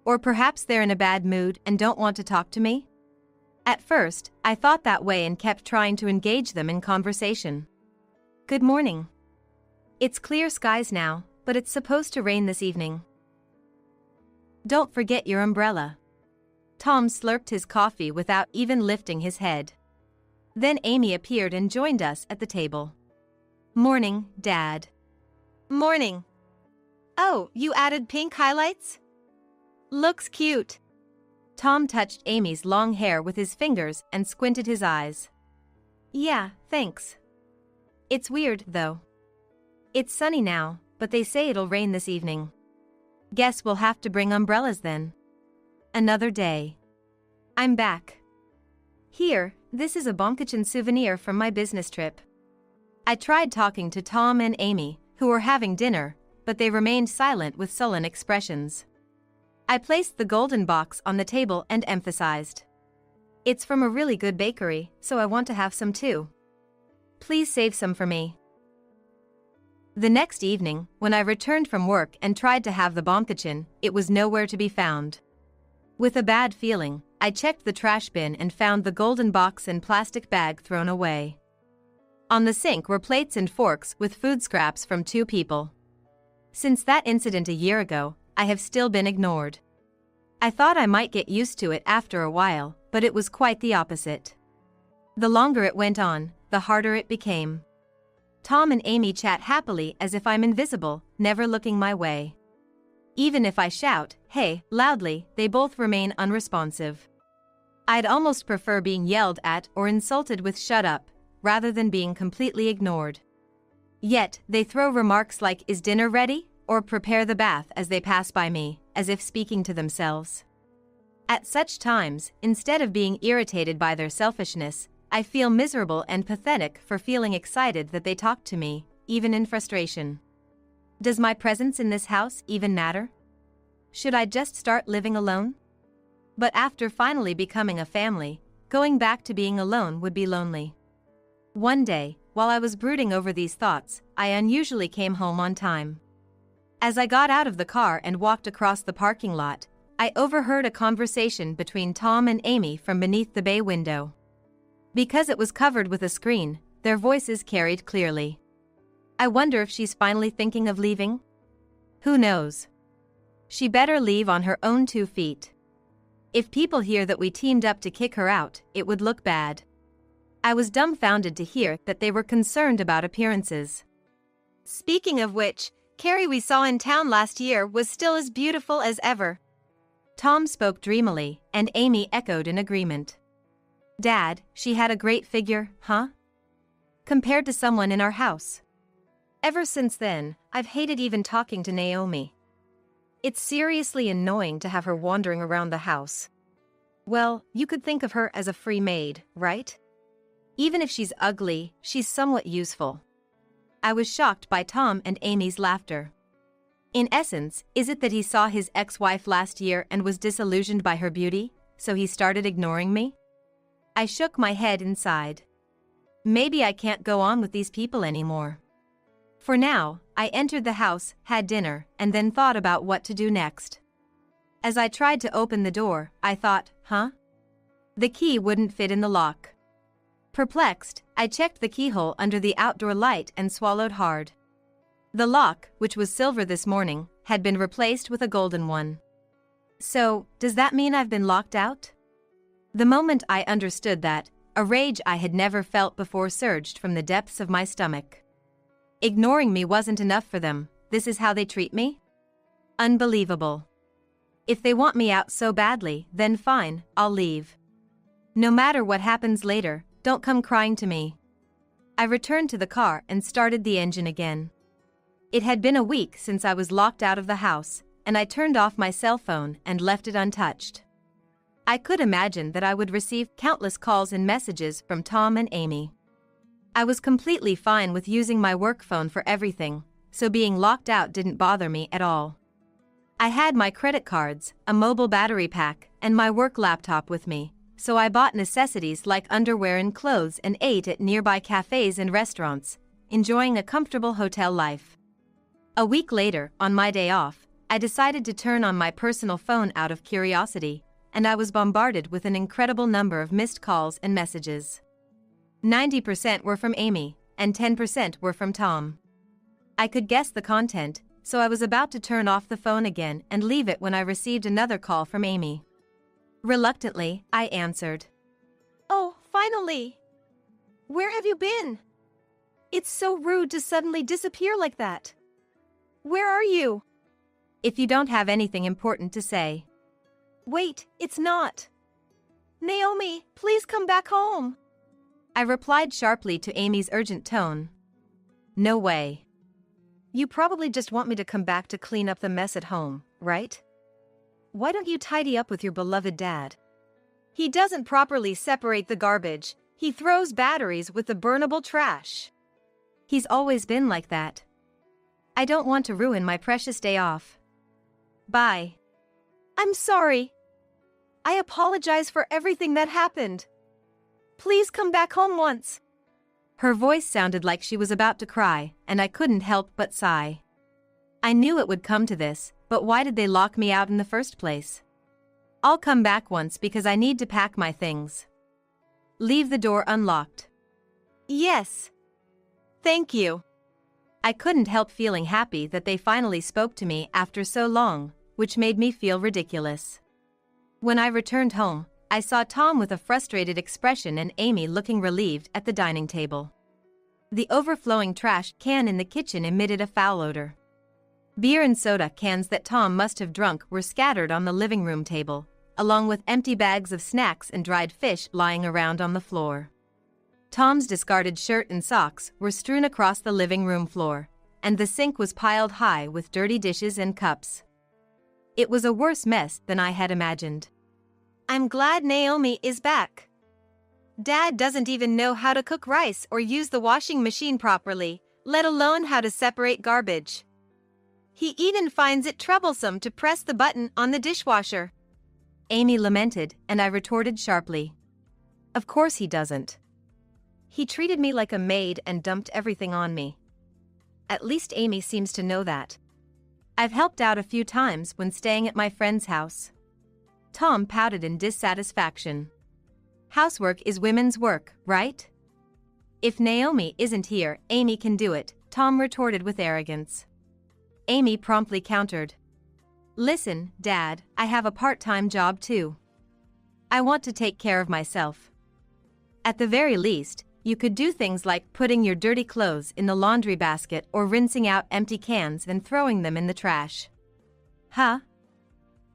Or perhaps they're in a bad mood and don't want to talk to me? At first, I thought that way and kept trying to engage them in conversation. Good morning. It's clear skies now, but it's supposed to rain this evening. Don't forget your umbrella. Tom slurped his coffee without even lifting his head. Then Amy appeared and joined us at the table. Morning, Dad. Morning. Oh, you added pink highlights? Looks cute. Tom touched Amy's long hair with his fingers and squinted his eyes. Yeah, thanks. It's weird, though. It's sunny now, but they say it'll rain this evening. Guess we'll have to bring umbrellas then. Another day. I'm back. Here, this is a Bonkachin souvenir from my business trip. I tried talking to Tom and Amy, who were having dinner, but they remained silent with sullen expressions. I placed the golden box on the table and emphasized. It's from a really good bakery, so I want to have some too. Please save some for me. The next evening, when I returned from work and tried to have the bomb kitchen, it was nowhere to be found. With a bad feeling, I checked the trash bin and found the golden box and plastic bag thrown away. On the sink were plates and forks with food scraps from 2 people. Since that incident a year ago, I have still been ignored. I thought I might get used to it after a while, but it was quite the opposite. The longer it went on, the harder it became. Tom and Amy chat happily as if I'm invisible, never looking my way. Even if I shout, "Hey," loudly, they both remain unresponsive. I'd almost prefer being yelled at or insulted with "shut up," rather than being completely ignored. Yet, they throw remarks like "is dinner ready?" or "prepare the bath" as they pass by me, as if speaking to themselves. At such times, instead of being irritated by their selfishness, I feel miserable and pathetic for feeling excited that they talk to me, even in frustration. Does my presence in this house even matter? Should I just start living alone? But after finally becoming a family, going back to being alone would be lonely. One day, while I was brooding over these thoughts, I unusually came home on time. As I got out of the car and walked across the parking lot, I overheard a conversation between Tom and Amy from beneath the bay window. Because it was covered with a screen, their voices carried clearly. I wonder if she's finally thinking of leaving? Who knows? She better leave on her own 2 feet. If people hear that we teamed up to kick her out, it would look bad. I was dumbfounded to hear that they were concerned about appearances. Speaking of which, Carrie we saw in town last year was still as beautiful as ever. Tom spoke dreamily, and Amy echoed in agreement. Dad, she had a great figure, huh? Compared to someone in our house. Ever since then, I've hated even talking to Naomi. It's seriously annoying to have her wandering around the house. Well, you could think of her as a free maid, right? Even if she's ugly, she's somewhat useful. I was shocked by Tom and Amy's laughter. In essence, is it that he saw his ex-wife last year and was disillusioned by her beauty, so he started ignoring me? I shook my head inside. Maybe I can't go on with these people anymore. For now, I entered the house, had dinner, and then thought about what to do next. As I tried to open the door, I thought, the key wouldn't fit in the lock. Perplexed, I checked the keyhole under the outdoor light and swallowed hard. The lock, which was silver this morning, had been replaced with a golden one. So, does that mean I've been locked out? The moment I understood that, a rage I had never felt before surged from the depths of my stomach. Ignoring me wasn't enough for them. This is how they treat me? Unbelievable. If they want me out so badly, then fine, I'll leave. No matter what happens later, don't come crying to me. I returned to the car and started the engine again. It had been a week since I was locked out of the house, and I turned off my cell phone and left it untouched. I could imagine that I would receive countless calls and messages from Tom and Amy. I was completely fine with using my work phone for everything, so being locked out didn't bother me at all. I had my credit cards, a mobile battery pack, and my work laptop with me, so I bought necessities like underwear and clothes and ate at nearby cafes and restaurants, enjoying a comfortable hotel life. A week later, on my day off, I decided to turn on my personal phone out of curiosity, and I was bombarded with an incredible number of missed calls and messages. 90% were from Amy, and 10% were from Tom. I could guess the content, so I was about to turn off the phone again and leave it when I received another call from Amy. Reluctantly, I answered. "Oh, finally! Where have you been? It's so rude to suddenly disappear like that. Where are you?" "If you don't have anything important to say." "Wait, it's not. Naomi, please come back home." I replied sharply to Amy's urgent tone. "No way. You probably just want me to come back to clean up the mess at home, right? Why don't you tidy up with your beloved dad? He doesn't properly separate the garbage. He throws batteries with the burnable trash. He's always been like that. I don't want to ruin my precious day off. Bye." "I'm sorry. I apologize for everything that happened. Please come back home once." Her voice sounded like she was about to cry, and I couldn't help but sigh. I knew it would come to this, but why did they lock me out in the first place? I'll come back once because I need to pack my things. Leave the door unlocked. Yes. Thank you. I couldn't help feeling happy that they finally spoke to me after so long, which made me feel ridiculous. When I returned home, I saw Tom with a frustrated expression and Amy looking relieved at the dining table. The overflowing trash can in the kitchen emitted a foul odor. Beer and soda cans that Tom must have drunk were scattered on the living room table, along with empty bags of snacks and dried fish lying around on the floor. Tom's discarded shirt and socks were strewn across the living room floor, and the sink was piled high with dirty dishes and cups. It was a worse mess than I had imagined. I'm glad Naomi is back. Dad doesn't even know how to cook rice or use the washing machine properly, let alone how to separate garbage. He even finds it troublesome to press the button on the dishwasher. Amy lamented, and I retorted sharply. Of course he doesn't. He treated me like a maid and dumped everything on me. At least Amy seems to know that. I've helped out a few times when staying at my friend's house. Tom pouted in dissatisfaction. Housework is women's work, right? If Naomi isn't here, Amy can do it, Tom retorted with arrogance. Amy promptly countered. Listen, Dad, I have a part-time job too. I want to take care of myself. At the very least, you could do things like putting your dirty clothes in the laundry basket or rinsing out empty cans and throwing them in the trash. Huh?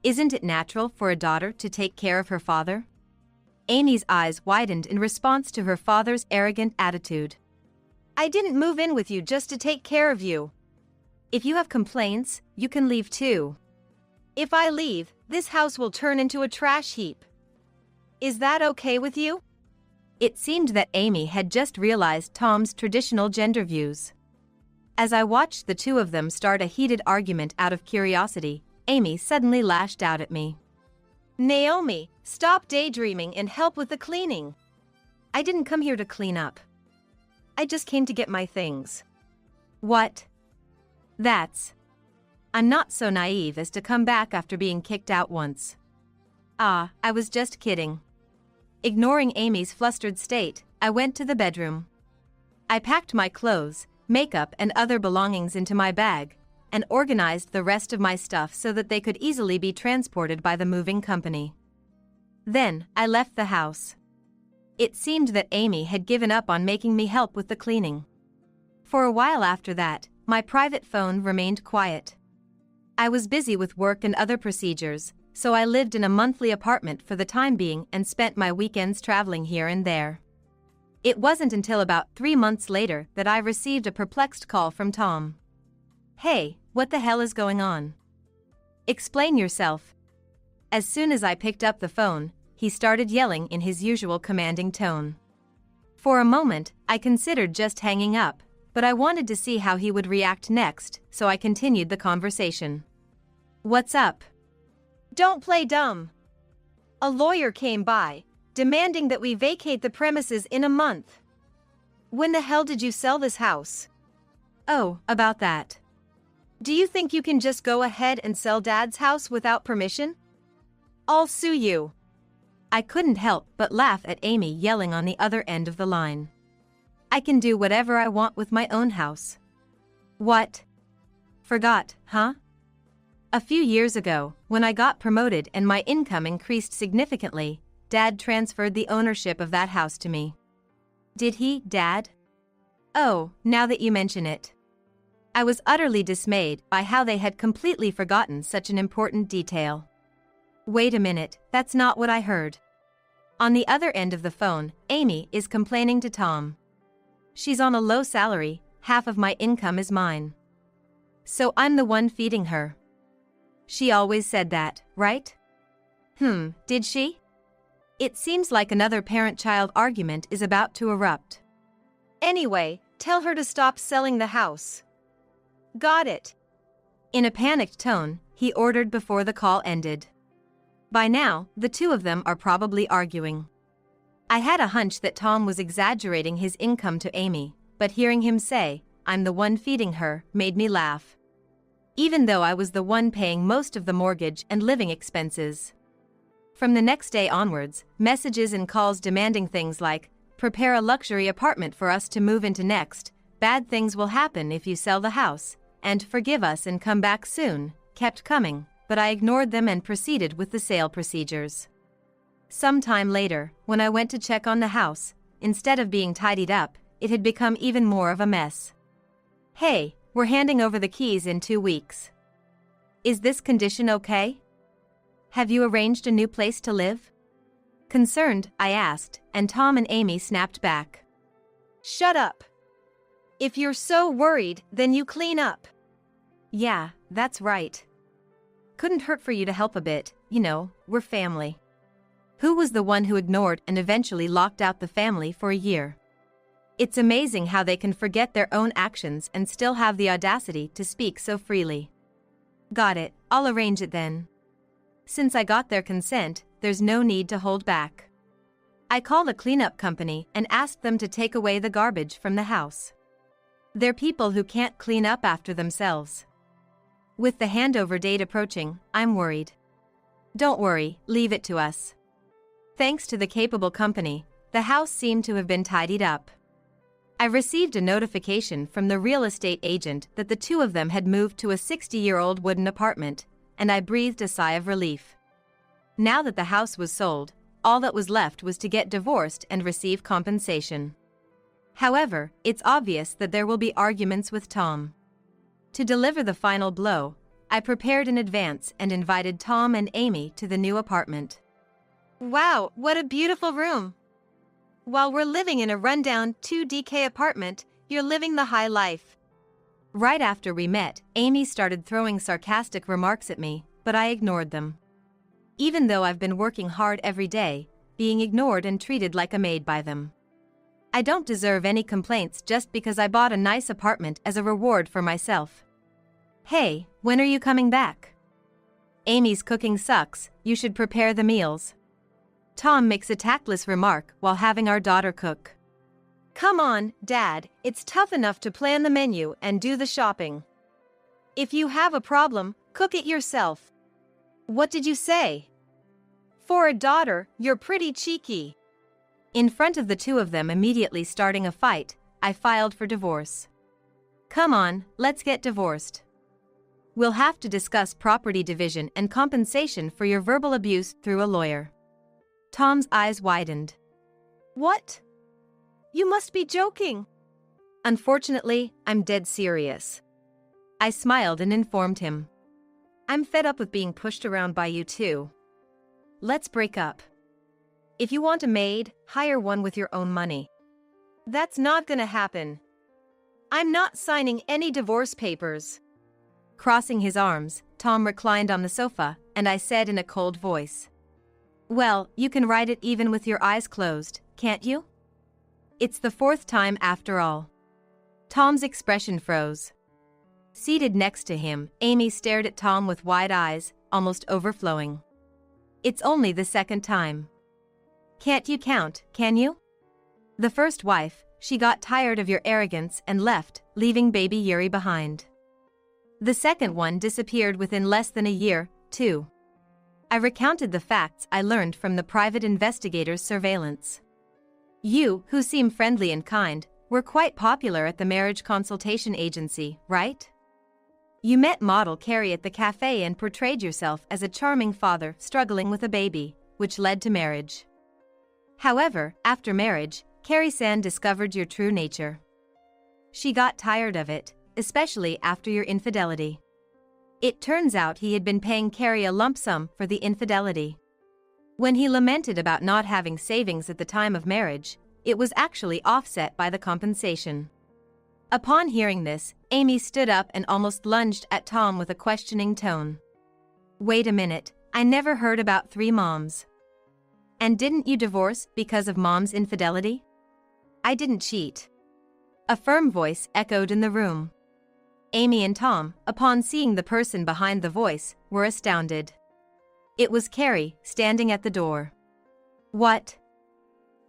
Isn't it natural for a daughter to take care of her father? Amy's eyes widened in response to her father's arrogant attitude. I didn't move in with you just to take care of you. If you have complaints, you can leave too. If I leave, this house will turn into a trash heap. Is that okay with you? It seemed that Amy had just realized Tom's traditional gender views. As I watched the two of them start a heated argument out of curiosity, Amy suddenly lashed out at me. Naomi, stop daydreaming and help with the cleaning. I didn't come here to clean up. I just came to get my things. What? I'm not so naive as to come back after being kicked out once. I was just kidding. Ignoring Amy's flustered state, I went to the bedroom. I packed my clothes, makeup and other belongings into my bag, and organized the rest of my stuff so that they could easily be transported by the moving company. Then, I left the house. It seemed that Amy had given up on making me help with the cleaning. For a while after that, my private phone remained quiet. I was busy with work and other procedures, so I lived in a monthly apartment for the time being and spent my weekends traveling here and there. It wasn't until about 3 months later that I received a perplexed call from Tom. Hey, what the hell is going on? Explain yourself. As soon as I picked up the phone, he started yelling in his usual commanding tone. For a moment, I considered just hanging up, but I wanted to see how he would react next, so I continued the conversation. What's up? Don't play dumb. A lawyer came by, demanding that we vacate the premises in a month. When the hell did you sell this house? Oh, about that. Do you think you can just go ahead and sell Dad's house without permission? I'll sue you. I couldn't help but laugh at Amy yelling on the other end of the line. I can do whatever I want with my own house. What? Forgot, huh? A few years ago, when I got promoted and my income increased significantly, Dad transferred the ownership of that house to me. Did he, Dad? Oh, now that you mention it. I was utterly dismayed by how they had completely forgotten such an important detail. Wait a minute, that's not what I heard. On the other end of the phone, Amy is complaining to Tom. She's on a low salary, half of my income is mine. So I'm the one feeding her. She always said that, right? Did she? It seems like another parent-child argument is about to erupt. Anyway, tell her to stop selling the house. Got it. In a panicked tone, he ordered before the call ended. By now, the two of them are probably arguing. I had a hunch that Tom was exaggerating his income to Amy, but hearing him say, "I'm the one feeding her," made me laugh. Even though I was the one paying most of the mortgage and living expenses. From the next day onwards, messages and calls demanding things like, "Prepare a luxury apartment for us to move into next," "Bad things will happen if you sell the house," and "Forgive us and come back soon," kept coming, but I ignored them and proceeded with the sale procedures. Some time later, when I went to check on the house, instead of being tidied up, it had become even more of a mess. "Hey, we're handing over the keys in 2 weeks. Is this condition okay? Have you arranged a new place to live?" Concerned, I asked, and Tom and Amy snapped back. "Shut up. If you're so worried, then you clean up." "Yeah, that's right. Couldn't hurt for you to help a bit, we're family." Who was the one who ignored and eventually locked out the family for a year? It's amazing how they can forget their own actions and still have the audacity to speak so freely. "Got it, I'll arrange it then." Since I got their consent, there's no need to hold back. I called a cleanup company and asked them to take away the garbage from the house. They're people who can't clean up after themselves. With the handover date approaching, I'm worried. "Don't worry, leave it to us." Thanks to the capable company, the house seemed to have been tidied up. I received a notification from the real estate agent that the two of them had moved to a 60-year-old wooden apartment, and I breathed a sigh of relief. Now that the house was sold, all that was left was to get divorced and receive compensation. However, it's obvious that there will be arguments with Tom. To deliver the final blow, I prepared in advance and invited Tom and Amy to the new apartment. "Wow, what a beautiful room. While we're living in a rundown 2DK apartment, you're living the high life." Right after we met, Amy started throwing sarcastic remarks at me, but I ignored them. Even though I've been working hard every day, being ignored and treated like a maid by them. I don't deserve any complaints just because I bought a nice apartment as a reward for myself. "Hey, when are you coming back?" "Amy's cooking sucks, you should prepare the meals." Tom makes a tactless remark while having our daughter cook. "Come on, Dad, it's tough enough to plan the menu and do the shopping. If you have a problem, cook it yourself." "What did you say?" "For a daughter, you're pretty cheeky." In front of the two of them immediately starting a fight, I filed for divorce. "Come on, let's get divorced. We'll have to discuss property division and compensation for your verbal abuse through a lawyer." Tom's eyes widened. "What? You must be joking." "Unfortunately, I'm dead serious." I smiled and informed him. "I'm fed up with being pushed around by you too. Let's break up. If you want a maid, hire one with your own money." "That's not gonna happen. I'm not signing any divorce papers." Crossing his arms, Tom reclined on the sofa, and I said in a cold voice, "Well, you can write it even with your eyes closed, can't you? It's the 4th time after all." Tom's expression froze. Seated next to him, Amy stared at Tom with wide eyes, almost overflowing. "It's only the 2nd time. Can't you count, can you? The first wife, she got tired of your arrogance and left, leaving baby Yuri behind. The second one disappeared within less than a year, too." I recounted the facts I learned from the private investigator's surveillance. "You, who seem friendly and kind, were quite popular at the marriage consultation agency, right? You met model Carrie at the cafe and portrayed yourself as a charming father struggling with a baby, which led to marriage. However, after marriage, Carrie-san discovered your true nature. She got tired of it, especially after your infidelity. It turns out he had been paying Carrie a lump sum for the infidelity. When he lamented about not having savings at the time of marriage, it was actually offset by the compensation." Upon hearing this, Amy stood up and almost lunged at Tom with a questioning tone. "Wait a minute, I never heard about 3 moms. And didn't you divorce because of mom's infidelity?" "I didn't cheat." A firm voice echoed in the room. Amy and Tom, upon seeing the person behind the voice, were astounded. It was Carrie, standing at the door. "What?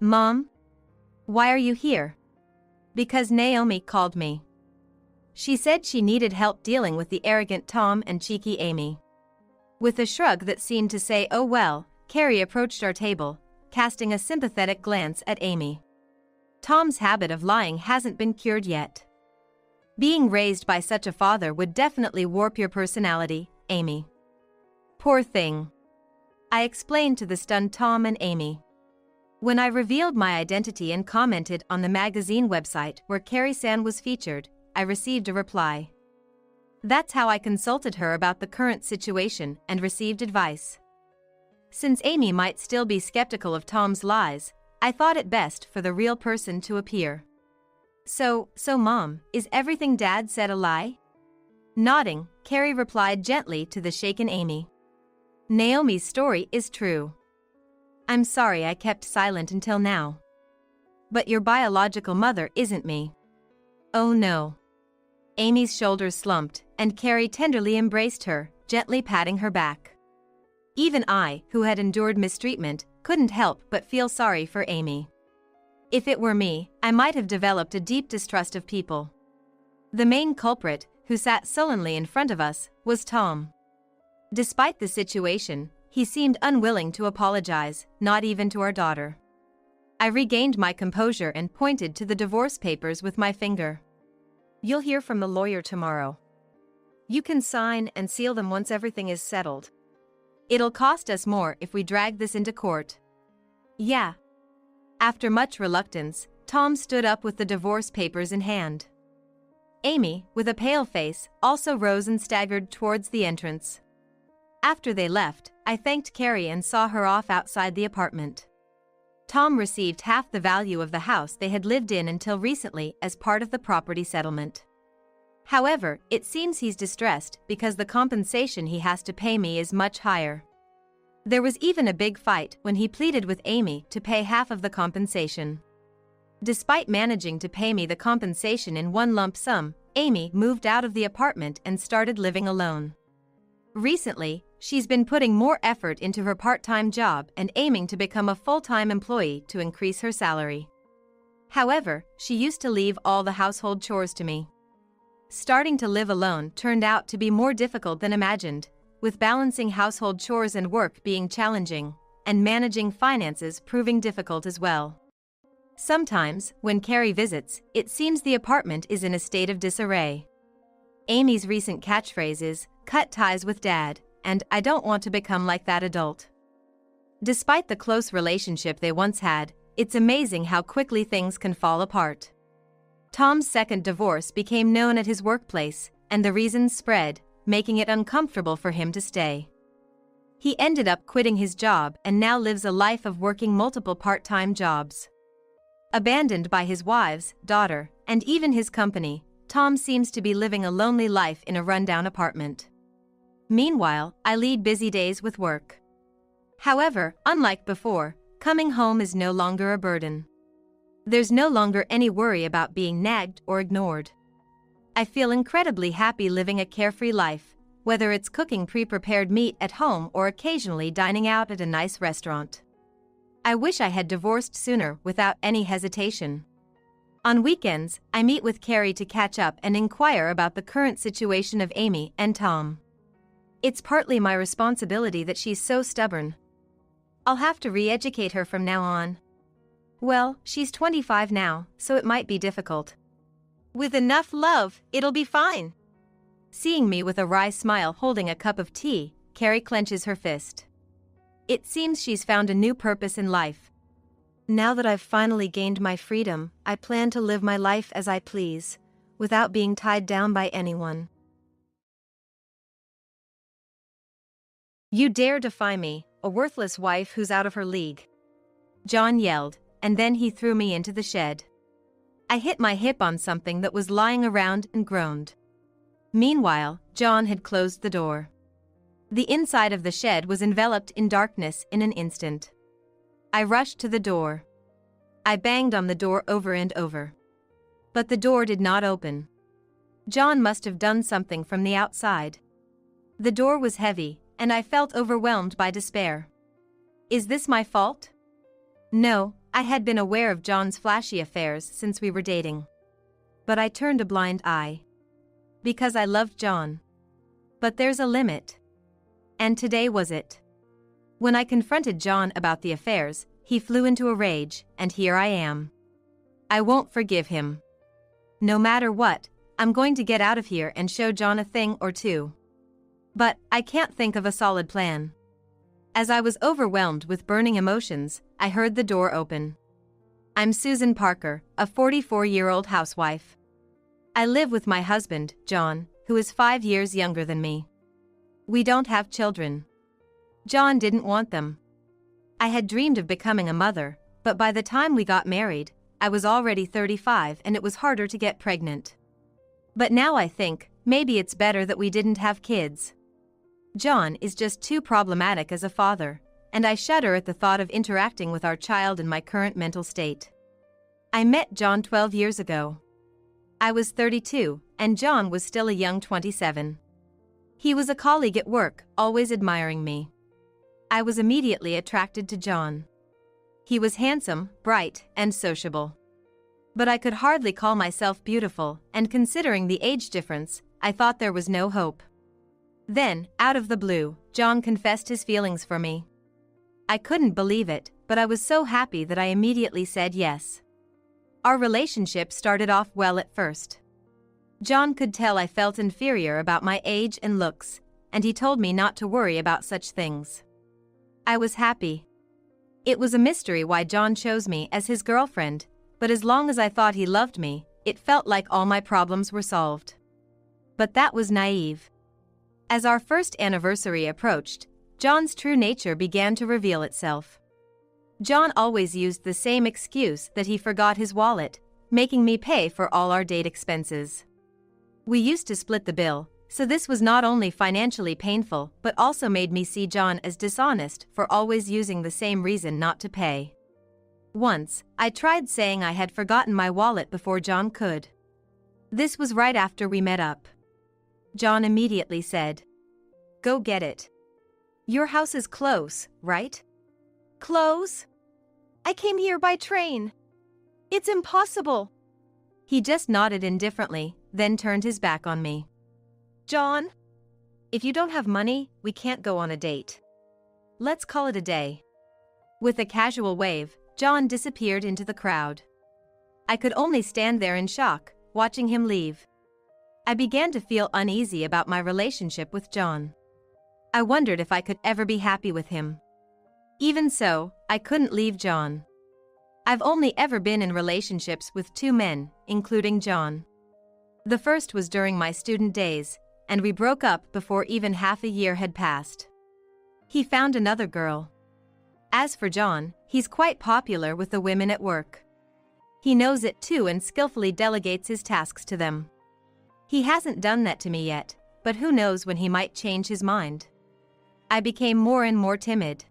Mom? Why are you here? Because Naomi called me. She said she needed help dealing with the arrogant Tom and cheeky Amy. With a shrug that seemed to say, "Oh well," Carrie approached our table, casting a sympathetic glance at Amy. Tom's habit of lying hasn't been cured yet. Being raised by such a father would definitely warp your personality, Amy. Poor thing. I explained to the stunned Tom and Amy. When I revealed my identity and commented on the magazine website where Carrie-san was featured, I received a reply. That's how I consulted her about the current situation and received advice. Since Amy might still be skeptical of Tom's lies, I thought it best for the real person to appear. So Mom, is everything Dad said a lie? Nodding, Carrie replied gently to the shaken Amy. Naomi's story is true. I'm sorry I kept silent until now. But your biological mother isn't me. Oh no. Amy's shoulders slumped, and Carrie tenderly embraced her, gently patting her back. Even I, who had endured mistreatment, couldn't help but feel sorry for Amy. If it were me, I might have developed a deep distrust of people. The main culprit, who sat sullenly in front of us, was Tom. Despite the situation, he seemed unwilling to apologize, not even to our daughter. I regained my composure and pointed to the divorce papers with my finger. You'll hear from the lawyer tomorrow. You can sign and seal them once everything is settled. It'll cost us more if we drag this into court. Yeah. After much reluctance, Tom stood up with the divorce papers in hand. Amy, with a pale face, also rose and staggered towards the entrance. After they left, I thanked Carrie and saw her off outside the apartment. Tom received half the value of the house they had lived in until recently as part of the property settlement. However, it seems he's distressed because the compensation he has to pay me is much higher. There was even a big fight when he pleaded with Amy to pay half of the compensation. Despite managing to pay me the compensation in one lump sum, Amy moved out of the apartment and started living alone. Recently, she's been putting more effort into her part-time job and aiming to become a full-time employee to increase her salary. However, she used to leave all the household chores to me. Starting to live alone turned out to be more difficult than imagined, with balancing household chores and work being challenging, and managing finances proving difficult as well. Sometimes, when Carrie visits, it seems the apartment is in a state of disarray. Amy's recent catchphrase is, "Cut ties with Dad," and "I don't want to become like that adult." Despite the close relationship they once had, it's amazing how quickly things can fall apart. Tom's second divorce became known at his workplace, and the reasons spread, making it uncomfortable for him to stay. He ended up quitting his job and now lives a life of working multiple part-time jobs. Abandoned by his wives, daughter, and even his company, Tom seems to be living a lonely life in a rundown apartment. Meanwhile, I lead busy days with work. However, unlike before, coming home is no longer a burden. There's no longer any worry about being nagged or ignored. I feel incredibly happy living a carefree life, whether it's cooking pre-prepared meat at home or occasionally dining out at a nice restaurant. I wish I had divorced sooner without any hesitation. On weekends, I meet with Carrie to catch up and inquire about the current situation of Amy and Tom. It's partly my responsibility that she's so stubborn. I'll have to re-educate her from now on. Well, she's 25 now, so it might be difficult. With enough love, it'll be fine. Seeing me with a wry smile holding a cup of tea, Carrie clenches her fist. It seems she's found a new purpose in life. Now that I've finally gained my freedom, I plan to live my life as I please, without being tied down by anyone. You dare defy me, a worthless wife who's out of her league. John yelled, and then he threw me into the shed. I hit my hip on something that was lying around and groaned. Meanwhile, John had closed the door. The inside of the shed was enveloped in darkness in an instant. I rushed to the door. I banged on the door over and over. But the door did not open. John must have done something from the outside. The door was heavy, and I felt overwhelmed by despair. Is this my fault? No, I had been aware of John's flashy affairs since we were dating. But I turned a blind eye. Because I loved John. But there's a limit. And today was it. When I confronted John about the affairs, he flew into a rage, and here I am. I won't forgive him. No matter what, I'm going to get out of here and show John a thing or two. But I can't think of a solid plan. As I was overwhelmed with burning emotions, I heard the door open. I'm Susan Parker, a 44-year-old housewife. I live with my husband, John, who is 5 years younger than me. We don't have children. John didn't want them. I had dreamed of becoming a mother, but by the time we got married, I was already 35 and it was harder to get pregnant. But now I think, maybe it's better that we didn't have kids. John is just too problematic as a father, and I shudder at the thought of interacting with our child in my current mental state. I met John 12 years ago. I was 32, and John was still a young 27. He was a colleague at work, always admiring me. I was immediately attracted to John. He was handsome, bright, and sociable. But I could hardly call myself beautiful, and considering the age difference, I thought there was no hope. Then, out of the blue, John confessed his feelings for me. I couldn't believe it, but I was so happy that I immediately said yes. Our relationship started off well at first. John could tell I felt inferior about my age and looks, and he told me not to worry about such things. I was happy. It was a mystery why John chose me as his girlfriend, but as long as I thought he loved me, it felt like all my problems were solved. But that was naive. As our first anniversary approached, John's true nature began to reveal itself. John always used the same excuse that he forgot his wallet, making me pay for all our date expenses. We used to split the bill, so this was not only financially painful but also made me see John as dishonest for always using the same reason not to pay. Once, I tried saying I had forgotten my wallet before John could. This was right after we met up. John immediately said, "Go get it. Your house is close, right?" "Close? I came here by train. It's impossible." He just nodded indifferently, then turned his back on me. "John, if you don't have money, we can't go on a date. Let's call it a day." With a casual wave, John disappeared into the crowd. I could only stand there in shock, watching him leave. I began to feel uneasy about my relationship with John. I wondered if I could ever be happy with him. Even so, I couldn't leave John. I've only ever been in relationships with 2 men, including John. The first was during my student days, and we broke up before even half a year had passed. He found another girl. As for John, he's quite popular with the women at work. He knows it too and skillfully delegates his tasks to them. He hasn't done that to me yet, but who knows when he might change his mind. I became more and more timid.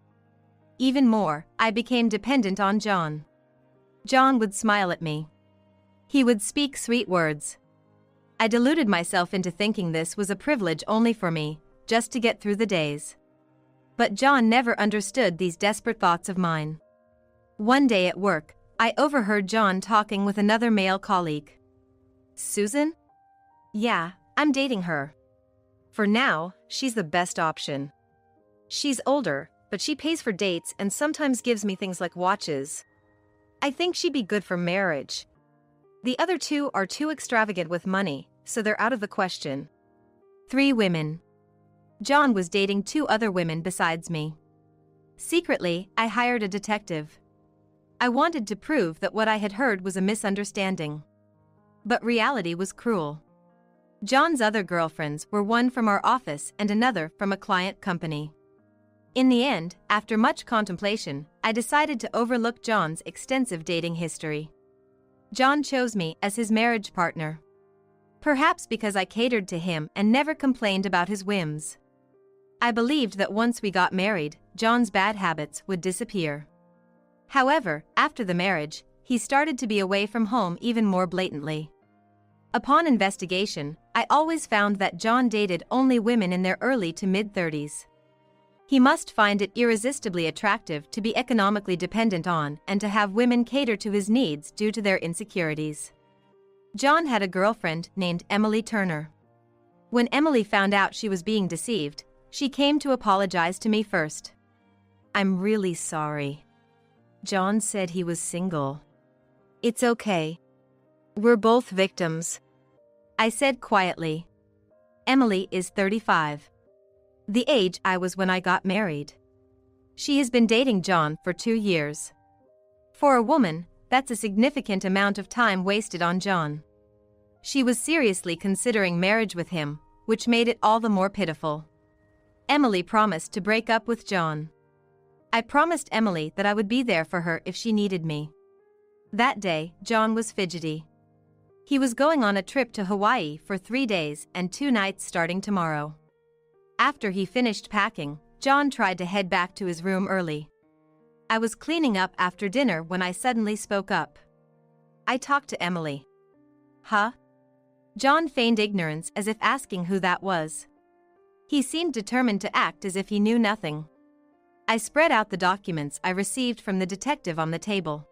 Even more, I became dependent on John. John would smile at me. He would speak sweet words. I deluded myself into thinking this was a privilege only for me, just to get through the days. But John never understood these desperate thoughts of mine. One day at work, I overheard John talking with another male colleague. "Susan? Yeah, I'm dating her. For now, she's the best option. She's older, but she pays for dates and sometimes gives me things like watches. I think she'd be good for marriage. The other 2 are too extravagant with money, so they're out of the question." 3 women. John was dating 2 other women besides me. Secretly, I hired a detective. I wanted to prove that what I had heard was a misunderstanding. But reality was cruel. John's other girlfriends were one from our office and another from a client company. In the end, after much contemplation, I decided to overlook John's extensive dating history. John chose me as his marriage partner. Perhaps because I catered to him and never complained about his whims. I believed that once we got married, John's bad habits would disappear. However, after the marriage, he started to be away from home even more blatantly. Upon investigation, I always found that John dated only women in their early to mid-30s. He must find it irresistibly attractive to be economically dependent on and to have women cater to his needs due to their insecurities. John had a girlfriend named Emily Turner. When Emily found out she was being deceived, she came to apologize to me first. "I'm really sorry. John said he was single." "It's okay. We're both victims," I said quietly. Emily is 35. The age I was when I got married. She has been dating John for 2 years. For a woman, that's a significant amount of time wasted on John. She was seriously considering marriage with him, which made it all the more pitiful. Emily promised to break up with John. I promised Emily that I would be there for her if she needed me. That day, John was fidgety. He was going on a trip to Hawaii for 3 days and 2 nights starting tomorrow. After he finished packing, John tried to head back to his room early. I was cleaning up after dinner when I suddenly spoke up. I talked to Emily. "Huh?" John feigned ignorance as if asking who that was. He seemed determined to act as if he knew nothing. I spread out the documents I received from the detective on the table.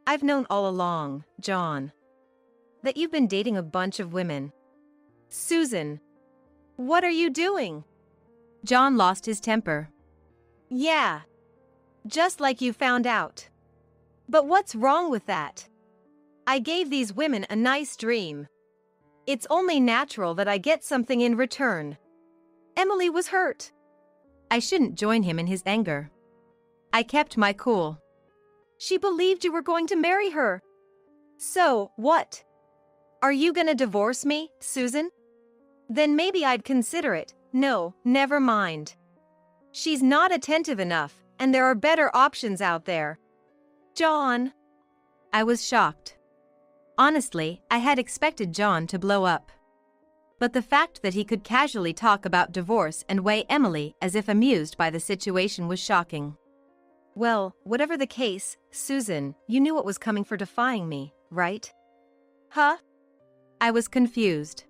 "I've known all along, John, that you've been dating a bunch of women." "Susan, what are you doing?" John lost his temper. "Yeah, just like you found out. But what's wrong with that? I gave these women a nice dream. It's only natural that I get something in return." Emily was hurt. I shouldn't join him in his anger. I kept my cool. "She believed you were going to marry her. So, what? Are you gonna divorce me, Susan? Then maybe I'd consider it." "No, never mind. She's not attentive enough, and there are better options out there." "John." I was shocked. Honestly, I had expected John to blow up. But the fact that he could casually talk about divorce and weigh Emily as if amused by the situation was shocking. "Well, whatever the case, Susan, you knew what was coming for defying me, right?" "Huh?" I was confused.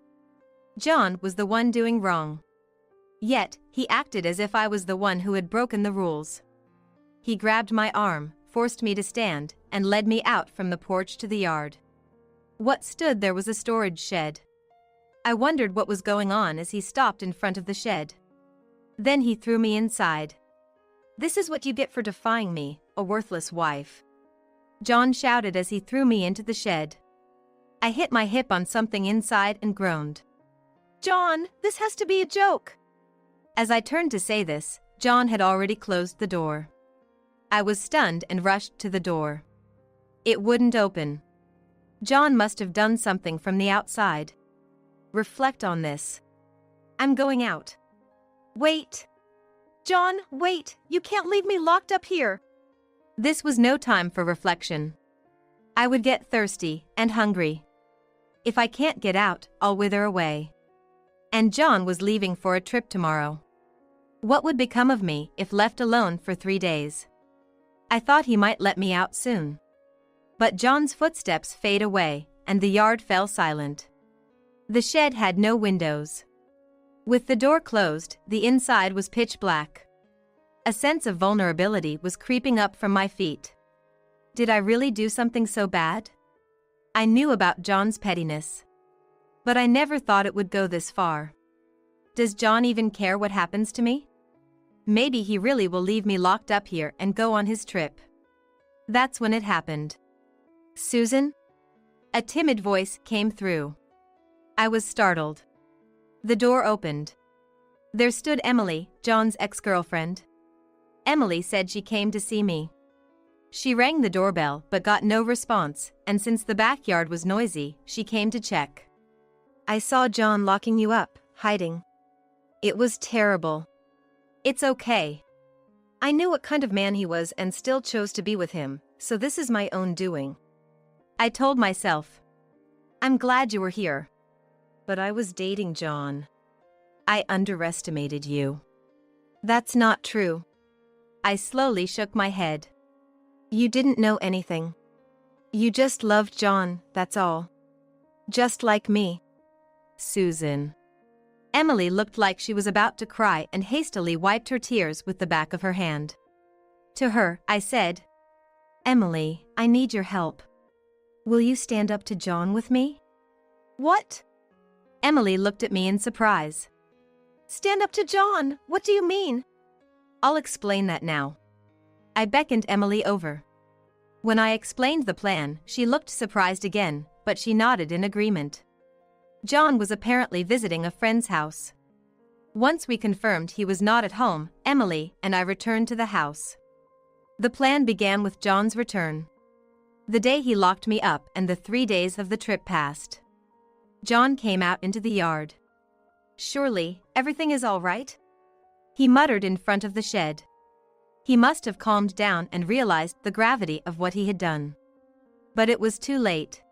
John was the one doing wrong. Yet, he acted as if I was the one who had broken the rules. He grabbed my arm, forced me to stand, and led me out from the porch to the yard. What stood there was a storage shed. I wondered what was going on as he stopped in front of the shed. Then he threw me inside. "This is what you get for defying me, a worthless wife," John shouted as he threw me into the shed. I hit my hip on something inside and groaned. "John, this has to be a joke." As I turned to say this, John had already closed the door. I was stunned and rushed to the door. It wouldn't open. John must have done something from the outside. Reflect on this. "I'm going out." "Wait. John, wait, you can't leave me locked up here." This was no time for reflection. I would get thirsty and hungry. If I can't get out, I'll wither away. And John was leaving for a trip tomorrow. What would become of me if left alone for 3 days? I thought he might let me out soon. But John's footsteps fade away, and the yard fell silent. The shed had no windows. With the door closed, the inside was pitch black. A sense of vulnerability was creeping up from my feet. Did I really do something so bad? I knew about John's pettiness. But I never thought it would go this far. Does John even care what happens to me? Maybe he really will leave me locked up here and go on his trip. That's when it happened. "Susan?" A timid voice came through. I was startled. The door opened. There stood Emily, John's ex-girlfriend. Emily said she came to see me. She rang the doorbell but got no response, and since the backyard was noisy, she came to check. "I saw John locking you up, hiding. It was terrible." "It's okay. I knew what kind of man he was and still chose to be with him, so this is my own doing," I told myself. "I'm glad you were here." "But I was dating John. I underestimated you." "That's not true." I slowly shook my head. "You didn't know anything. You just loved John, that's all. Just like me." "Susan." Emily looked like she was about to cry and hastily wiped her tears with the back of her hand. To her, I said, "Emily, I need your help. Will you stand up to John with me?" "What?" Emily looked at me in surprise. "Stand up to John? What do you mean?" "I'll explain that now." I beckoned Emily over. When I explained the plan, she looked surprised again, but she nodded in agreement. John was apparently visiting a friend's house. Once we confirmed he was not at home, Emily and I returned to the house. The plan began with John's return. The day he locked me up and the 3 days of the trip passed. John came out into the yard. "Surely, everything is all right?" he muttered in front of the shed. He must have calmed down and realized the gravity of what he had done. But it was too late.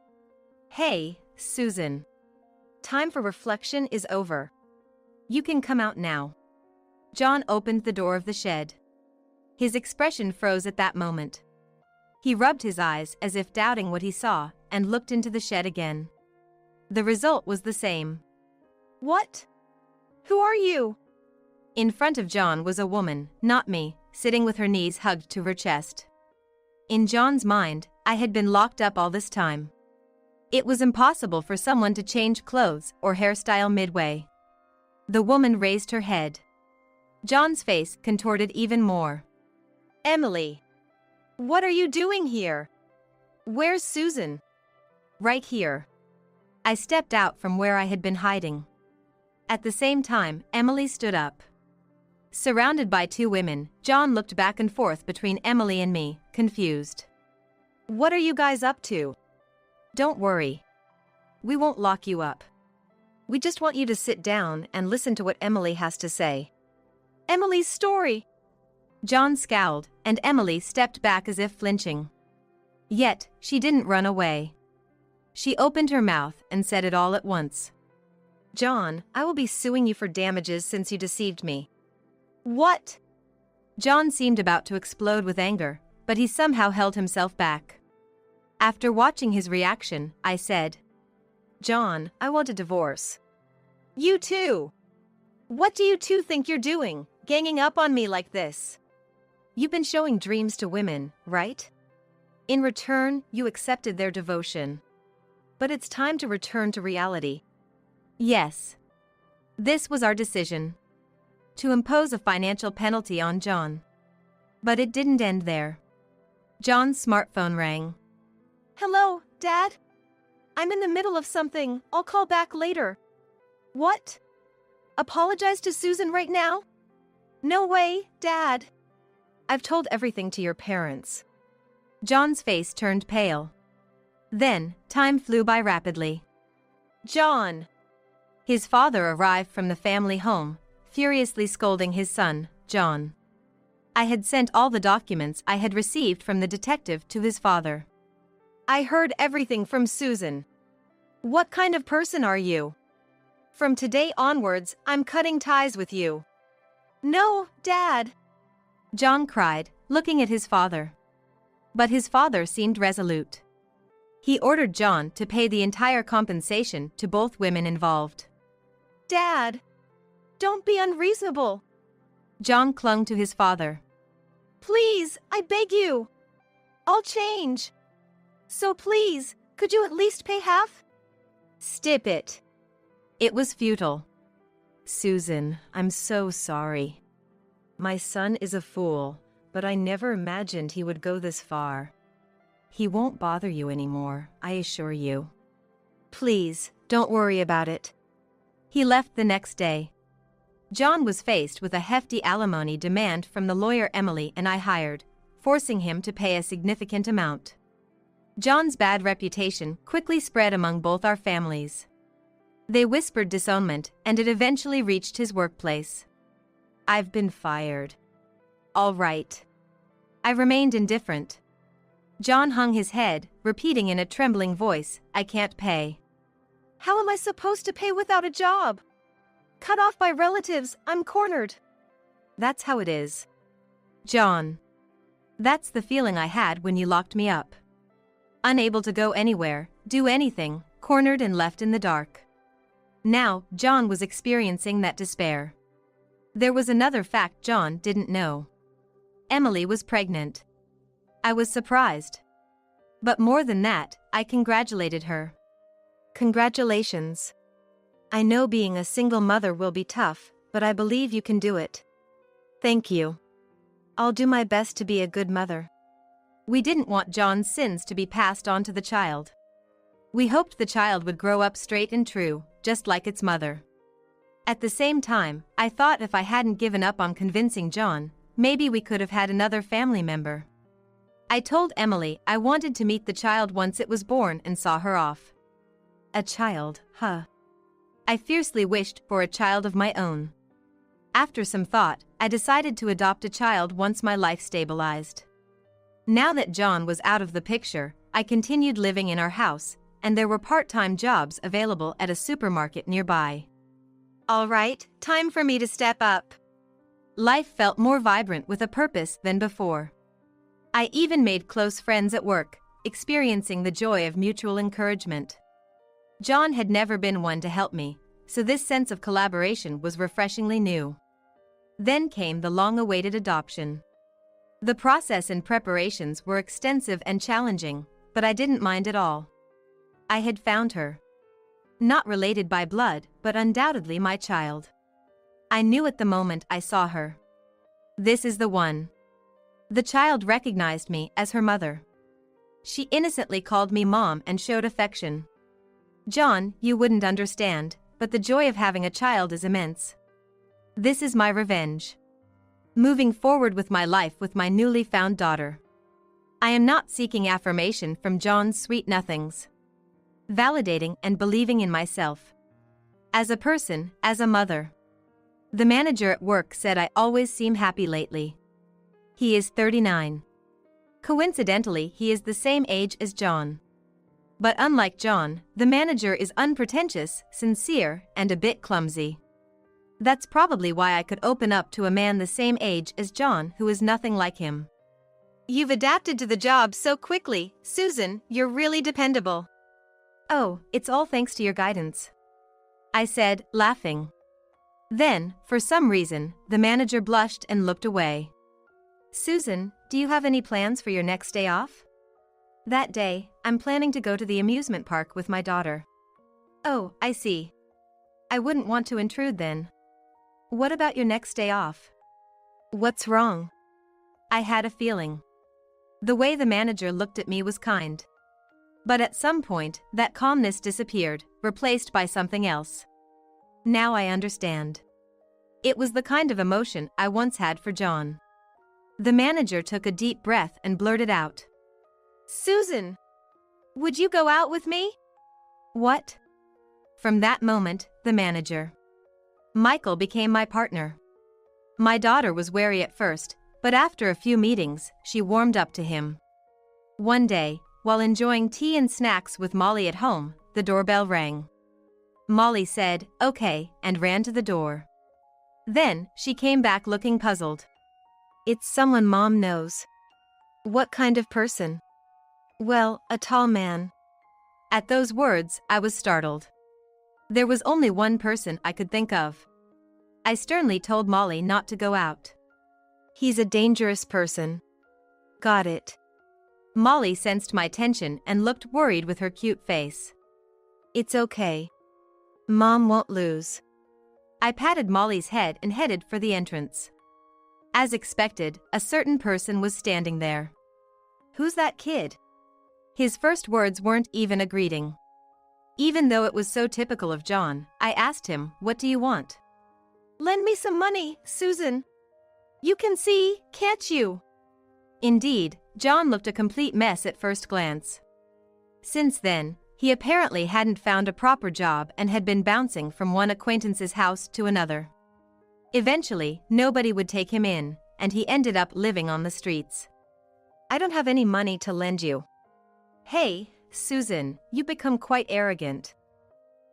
"Hey, Susan. Time for reflection is over. You can come out now." John opened the door of the shed. His expression froze at that moment. He rubbed his eyes as if doubting what he saw and looked into the shed again. The result was the same. "What? Who are you?" In front of John was a woman, not me, sitting with her knees hugged to her chest. In John's mind, I had been locked up all this time. It was impossible for someone to change clothes or hairstyle midway. The woman raised her head. John's face contorted even more. "Emily, what are you doing here? Where's Susan?" "Right here." I stepped out from where I had been hiding. At the same time, Emily stood up. Surrounded by 2 women, John looked back and forth between Emily and me, confused. "What are you guys up to?" "Don't worry. We won't lock you up. We just want you to sit down and listen to what Emily has to say." "Emily's story." John scowled, and Emily stepped back as if flinching. Yet, she didn't run away. She opened her mouth and said it all at once. "John, I will be suing you for damages since you deceived me." "What?" John seemed about to explode with anger, but he somehow held himself back. After watching his reaction, I said, "John, I want a divorce." "You too? What do you two think you're doing, ganging up on me like this?" "You've been showing dreams to women, right? In return, you accepted their devotion. But it's time to return to reality." Yes. This was our decision. To impose a financial penalty on John. But it didn't end there. John's smartphone rang. "Hello, Dad? I'm in the middle of something. I'll call back later." "What? Apologize to Susan right now?" "No way, Dad. I've told everything to your parents." John's face turned pale. Then, time flew by rapidly. "John!" His father arrived from the family home, furiously scolding his son, John. I had sent all the documents I had received from the detective to his father. "I heard everything from Susan. What kind of person are you? From today onwards, I'm cutting ties with you." "No, Dad!" John cried, looking at his father. But his father seemed resolute. He ordered John to pay the entire compensation to both women involved. "Dad! Don't be unreasonable." John clung to his father. "Please, I beg you. I'll change. So please, could you at least pay half?" "Stop it." It was futile. "Susan, I'm so sorry. My son is a fool, but I never imagined he would go this far. He won't bother you anymore, I assure you. Please, don't worry about it." He left the next day. John was faced with a hefty alimony demand from the lawyer Emily and I hired, forcing him to pay a significant amount. John's bad reputation quickly spread among both our families. They whispered disownment, and it eventually reached his workplace. "I've been fired." "All right." I remained indifferent. John hung his head, repeating in a trembling voice, "I can't pay." "How am I supposed to pay without a job? Cut off by relatives, I'm cornered." "That's how it is, John. That's the feeling I had when you locked me up. Unable to go anywhere, do anything, cornered and left in the dark." Now, John was experiencing that despair. There was another fact John didn't know. Emily was pregnant. I was surprised. But more than that, I congratulated her. Congratulations. I know being a single mother will be tough, but I believe you can do it. Thank you. I'll do my best to be a good mother. We didn't want John's sins to be passed on to the child. We hoped the child would grow up straight and true, just like its mother. At the same time, I thought if I hadn't given up on convincing John, maybe we could have had another family member. I told Emily I wanted to meet the child once it was born and saw her off. A child, huh? I fiercely wished for a child of my own. After some thought, I decided to adopt a child once my life stabilized. Now that John was out of the picture, I continued living in our house, and there were part-time jobs available at a supermarket nearby. All right, time for me to step up. Life felt more vibrant with a purpose than before. I even made close friends at work, experiencing the joy of mutual encouragement. John had never been one to help me, so this sense of collaboration was refreshingly new. Then came the long-awaited adoption. The process and preparations were extensive and challenging, but I didn't mind at all. I had found her. Not related by blood, but undoubtedly my child. I knew at the moment I saw her. This is the one. The child recognized me as her mother. She innocently called me mom and showed affection. John, you wouldn't understand, but the joy of having a child is immense. This is my revenge. Moving forward with my life with my newly found daughter. I am not seeking affirmation from John's sweet nothings. Validating and believing in myself. As a person, as a mother. The manager at work said I always seem happy lately. He is 39. Coincidentally, he is the same age as John. But unlike John, the manager is unpretentious, sincere, and a bit clumsy. That's probably why I could open up to a man the same age as John who is nothing like him. You've adapted to the job so quickly, Susan, you're really dependable. Oh, it's all thanks to your guidance. I said, laughing. Then, for some reason, the manager blushed and looked away. Susan, do you have any plans for your next day off? That day, I'm planning to go to the amusement park with my daughter. Oh, I see. I wouldn't want to intrude then. What about your next day off? What's wrong? I had a feeling. The way the manager looked at me was kind. But at some point, that calmness disappeared, replaced by something else. Now I understand. It was the kind of emotion I once had for John. The manager took a deep breath and blurted out. Susan! Would you go out with me? What? From that moment, the manager. Michael became my partner. My daughter was wary at first, but after a few meetings, she warmed up to him. One day, while enjoying tea and snacks with Molly at home, the doorbell rang. Molly said, "Okay," and ran to the door. Then, she came back looking puzzled. It's someone Mom knows. What kind of person? Well, a tall man. At those words, I was startled. There was only one person I could think of. I sternly told Molly not to go out. He's a dangerous person. Got it. Molly sensed my tension and looked worried with her cute face. It's okay. Mom won't lose. I patted Molly's head and headed for the entrance. As expected, a certain person was standing there. Who's that kid? His first words weren't even a greeting. Even though it was so typical of John, I asked him, "What do you want?" "Lend me some money, Susan. You can see, can't you?" Indeed, John looked a complete mess at first glance. Since then, he apparently hadn't found a proper job and had been bouncing from one acquaintance's house to another. Eventually, nobody would take him in, and he ended up living on the streets. I don't have any money to lend you. Hey, Susan, you've become quite arrogant.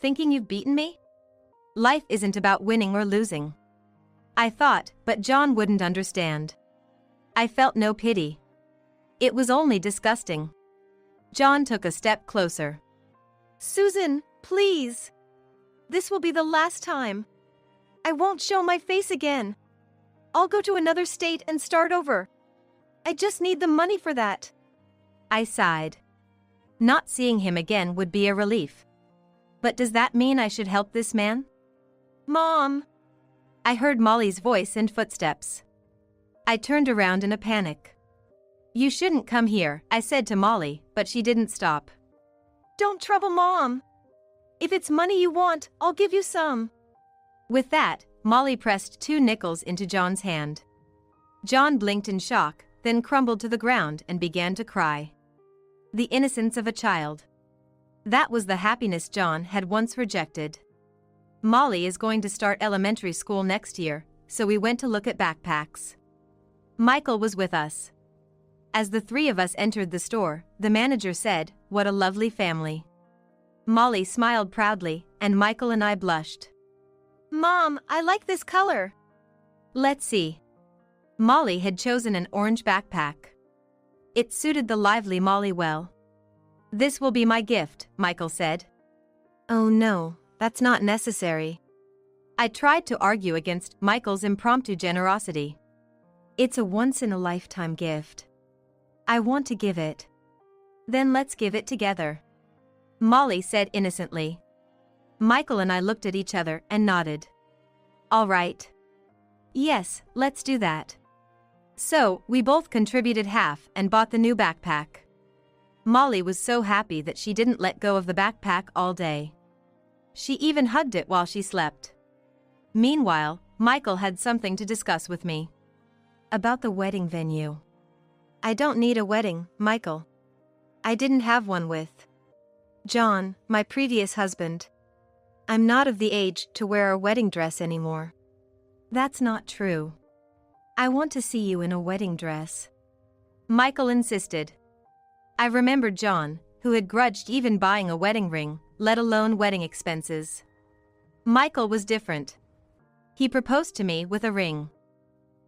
Thinking you've beaten me? Life isn't about winning or losing. I thought, but John wouldn't understand. I felt no pity. It was only disgusting. John took a step closer. Susan, please. This will be the last time. I won't show my face again. I'll go to another state and start over. I just need the money for that. I sighed. Not seeing him again would be a relief. But does that mean I should help this man? Mom! I heard Molly's voice and footsteps. I turned around in a panic. You shouldn't come here, I said to Molly, but she didn't stop. Don't trouble Mom. If it's money you want, I'll give you some. With that, Molly pressed 2 nickels into John's hand. John blinked in shock, then crumbled to the ground and began to cry. The innocence of a child. That was the happiness John had once rejected. Molly is going to start elementary school next year, so we went to look at backpacks. Michael was with us. As the 3 of us entered the store, the manager said, "What a lovely family." Molly smiled proudly, and Michael and I blushed. Mom, I like this color. Let's see. Molly had chosen an orange backpack. It suited the lively Molly well. This will be my gift, Michael said. Oh no, that's not necessary. I tried to argue against Michael's impromptu generosity. It's a once-in-a-lifetime gift. I want to give it. Then let's give it together. Molly said innocently. Michael and I looked at each other and nodded. All right. Yes, let's do that. So, we both contributed half and bought the new backpack. Molly was so happy that she didn't let go of the backpack all day. She even hugged it while she slept. Meanwhile, Michael had something to discuss with me. About the wedding venue. I don't need a wedding, Michael. I didn't have one with John, my previous husband. I'm not of the age to wear a wedding dress anymore. That's not true. I want to see you in a wedding dress. Michael insisted. I remembered John, who had grudged even buying a wedding ring, let alone wedding expenses. Michael was different. He proposed to me with a ring.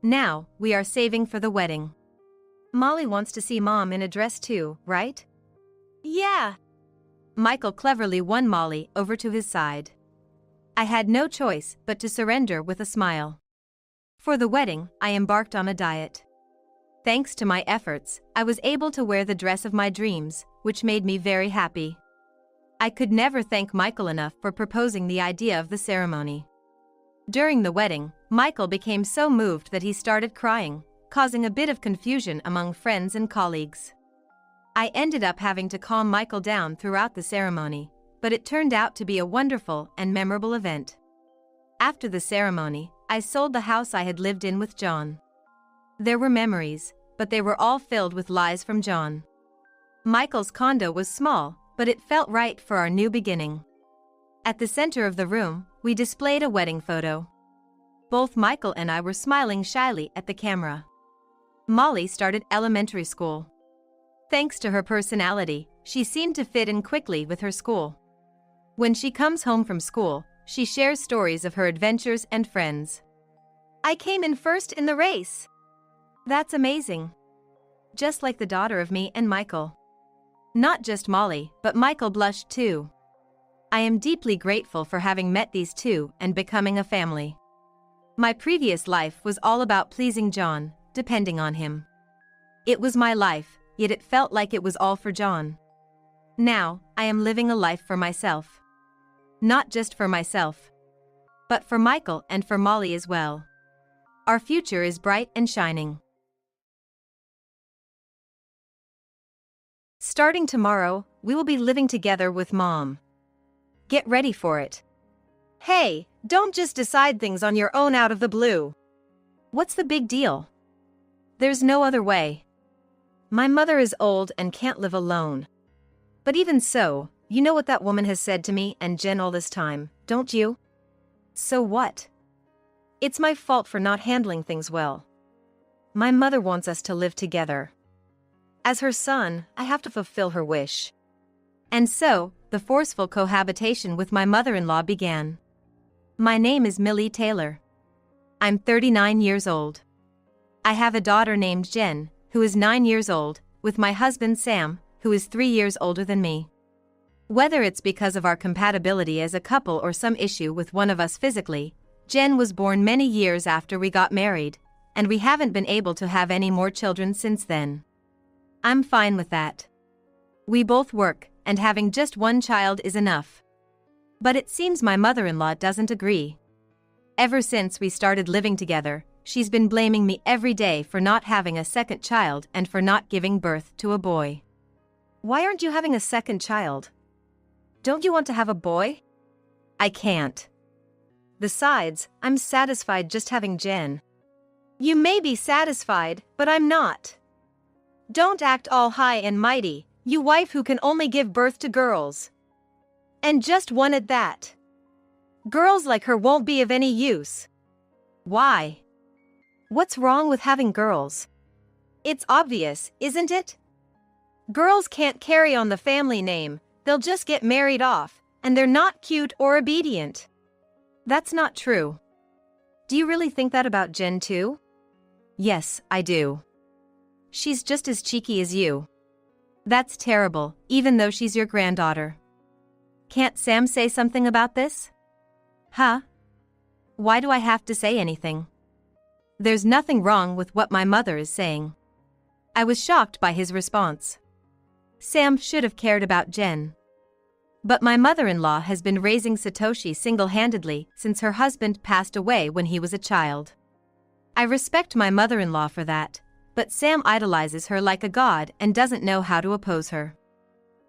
Now, we are saving for the wedding. Molly wants to see Mom in a dress too, right? Yeah. Michael cleverly won Molly over to his side. I had no choice but to surrender with a smile. For the wedding, I embarked on a diet. Thanks to my efforts, I was able to wear the dress of my dreams, which made me very happy. I could never thank Michael enough for proposing the idea of the ceremony. During the wedding, Michael became so moved that he started crying, causing a bit of confusion among friends and colleagues. I ended up having to calm Michael down throughout the ceremony, but it turned out to be a wonderful and memorable event. After the ceremony, I sold the house I had lived in with John. There were memories, but they were all filled with lies from John. Michael's condo was small, but it felt right for our new beginning. At the center of the room, we displayed a wedding photo. Both Michael and I were smiling shyly at the camera. Molly started elementary school. Thanks to her personality, she seemed to fit in quickly with her school. When she comes home from school, she shares stories of her adventures and friends. I came in first in the race. That's amazing. Just like the daughter of me and Michael. Not just Molly, but Michael blushed too. I am deeply grateful for having met these two and becoming a family. My previous life was all about pleasing John, depending on him. It was my life, yet it felt like it was all for John. Now, I am living a life for myself. Not just for myself, but for Michael and for Molly as well. Our future is bright and shining. Starting tomorrow, we will be living together with Mom. Get ready for it. Hey, don't just decide things on your own out of the blue. What's the big deal? There's no other way. My mother is old and can't live alone. But even so, you know what that woman has said to me and Jen all this time, don't you? So what? It's my fault for not handling things well. My mother wants us to live together. As her son, I have to fulfill her wish. And so, the forceful cohabitation with my mother-in-law began. My name is Millie Taylor. I'm 39 years old. I have a daughter named Jen, who is 9 years old, with my husband Sam, who is 3 years older than me. Whether it's because of our compatibility as a couple or some issue with one of us physically, Jen was born many years after we got married, and we haven't been able to have any more children since then. I'm fine with that. We both work, and having just one child is enough. But it seems my mother-in-law doesn't agree. Ever since we started living together, she's been blaming me every day for not having a second child and for not giving birth to a boy. Why aren't you having a second child? Don't you want to have a boy? I can't. Besides, I'm satisfied just having Jen. You may be satisfied, but I'm not. Don't act all high and mighty, you wife who can only give birth to girls. And just one at that. Girls like her won't be of any use. Why? What's wrong with having girls? It's obvious, isn't it? Girls can't carry on the family name, they'll just get married off, and they're not cute or obedient. That's not true. Do you really think that about Jen too? Yes, I do. She's just as cheeky as you. That's terrible, even though she's your granddaughter. Can't Sam say something about this? Huh? Why do I have to say anything? There's nothing wrong with what my mother is saying. I was shocked by his response. Sam should have cared about Jen. But my mother-in-law has been raising Satoshi single-handedly since her husband passed away when he was a child. I respect my mother-in-law for that, but Sam idolizes her like a god and doesn't know how to oppose her.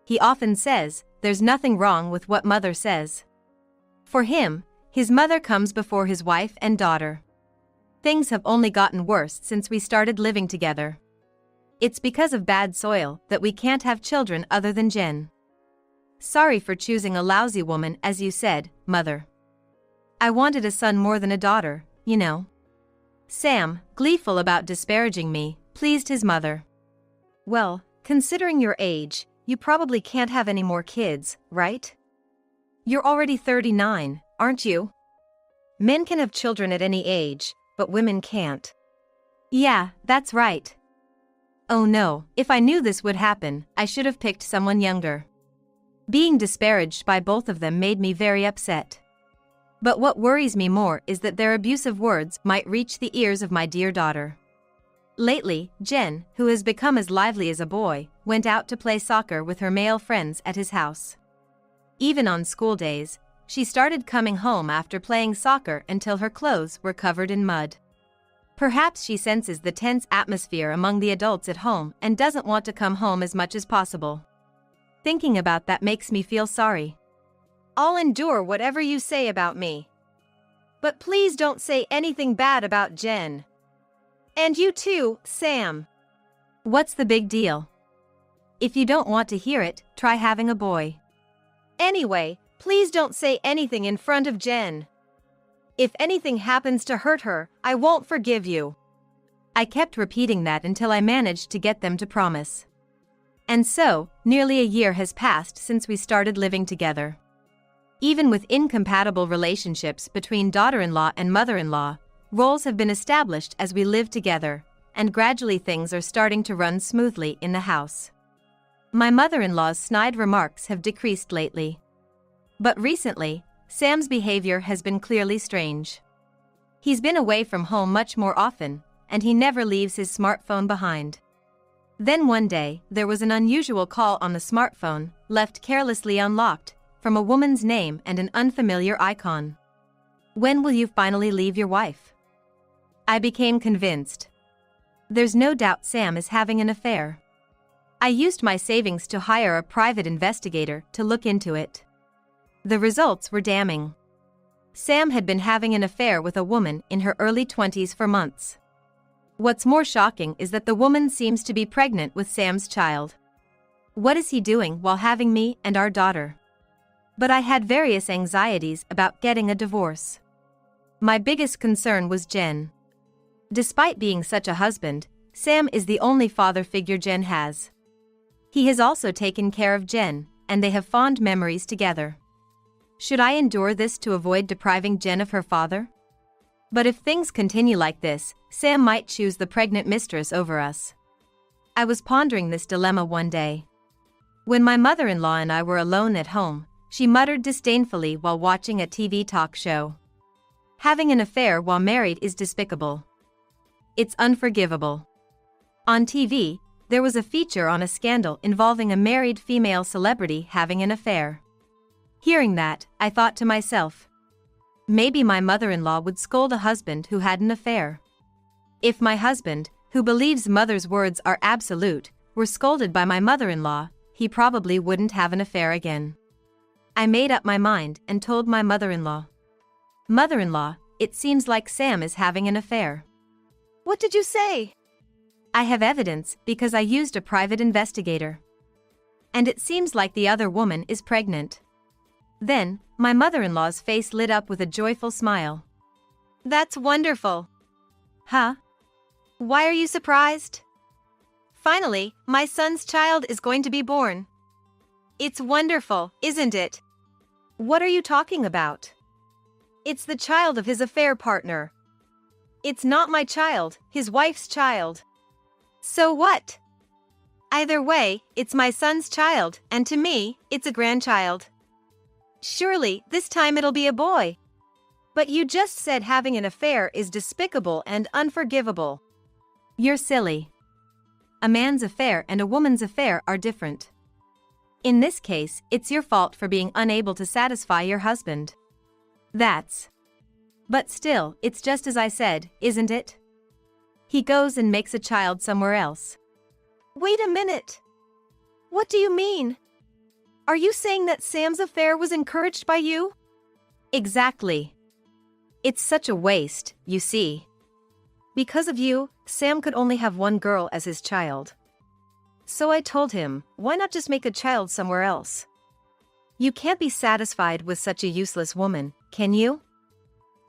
He often says, there's nothing wrong with what mother says. For him, his mother comes before his wife and daughter. Things have only gotten worse since we started living together. It's because of bad soil that we can't have children other than Jen. Sorry for choosing a lousy woman, as you said, Mother. I wanted a son more than a daughter, you know. Sam, gleeful about disparaging me, pleased his mother. Well, considering your age, you probably can't have any more kids, right? You're already 39, aren't you? Men can have children at any age, but women can't. Yeah, that's right. Oh no, if I knew this would happen, I should have picked someone younger. Being disparaged by both of them made me very upset. But what worries me more is that their abusive words might reach the ears of my dear daughter. Lately, Jen, who has become as lively as a boy, went out to play soccer with her male friends at his house. Even on school days, she started coming home after playing soccer until her clothes were covered in mud. Perhaps she senses the tense atmosphere among the adults at home and doesn't want to come home as much as possible. Thinking about that makes me feel sorry. I'll endure whatever you say about me. But please don't say anything bad about Jen. And you too, Sam. What's the big deal? If you don't want to hear it, try having a boy. Anyway, please don't say anything in front of Jen. If anything happens to hurt her, I won't forgive you. I kept repeating that until I managed to get them to promise. And so, nearly a year has passed since we started living together. Even with incompatible relationships between daughter-in-law and mother-in-law, roles have been established as we live together, and gradually things are starting to run smoothly in the house. My mother-in-law's snide remarks have decreased lately. But recently, Sam's behavior has been clearly strange. He's been away from home much more often, and he never leaves his smartphone behind. Then one day, there was an unusual call on the smartphone, left carelessly unlocked, from a woman's name and an unfamiliar icon. When will you finally leave your wife? I became convinced. There's no doubt Sam is having an affair. I used my savings to hire a private investigator to look into it. The results were damning. Sam had been having an affair with a woman in her early 20s for months. What's more shocking is that the woman seems to be pregnant with Sam's child. What is he doing while having me and our daughter? But I had various anxieties about getting a divorce. My biggest concern was Jen. Despite being such a husband, Sam is the only father figure Jen has. He has also taken care of Jen, and they have fond memories together. Should I endure this to avoid depriving Jen of her father? But if things continue like this, Sam might choose the pregnant mistress over us. I was pondering this dilemma one day. When my mother-in-law and I were alone at home, she muttered disdainfully while watching a TV talk show. Having an affair while married is despicable. It's unforgivable. On TV, there was a feature on a scandal involving a married female celebrity having an affair. Hearing that, I thought to myself, maybe my mother-in-law would scold a husband who had an affair. If my husband, who believes mother's words are absolute, were scolded by my mother-in-law, he probably wouldn't have an affair again. I made up my mind and told my mother-in-law. Mother-in-law, it seems like Sam is having an affair. What did you say? I have evidence because I used a private investigator. And it seems like the other woman is pregnant. Then, my mother-in-law's face lit up with a joyful smile. That's wonderful. Huh? Why are you surprised? Finally, my son's child is going to be born. It's wonderful, isn't it? What are you talking about? It's the child of his affair partner. It's not my child, his wife's child. So what? Either way, it's my son's child, and to me, it's a grandchild. Surely, this time it'll be a boy. But you just said having an affair is despicable and unforgivable. You're silly. A man's affair and a woman's affair are different. In this case, it's your fault for being unable to satisfy your husband. But still, it's just as I said, isn't it? He goes and makes a child somewhere else. Wait a minute. What do you mean? Are you saying that Sam's affair was encouraged by you? Exactly. It's such a waste, you see. Because of you, Sam could only have one girl as his child. So I told him, why not just make a child somewhere else? You can't be satisfied with such a useless woman, can you?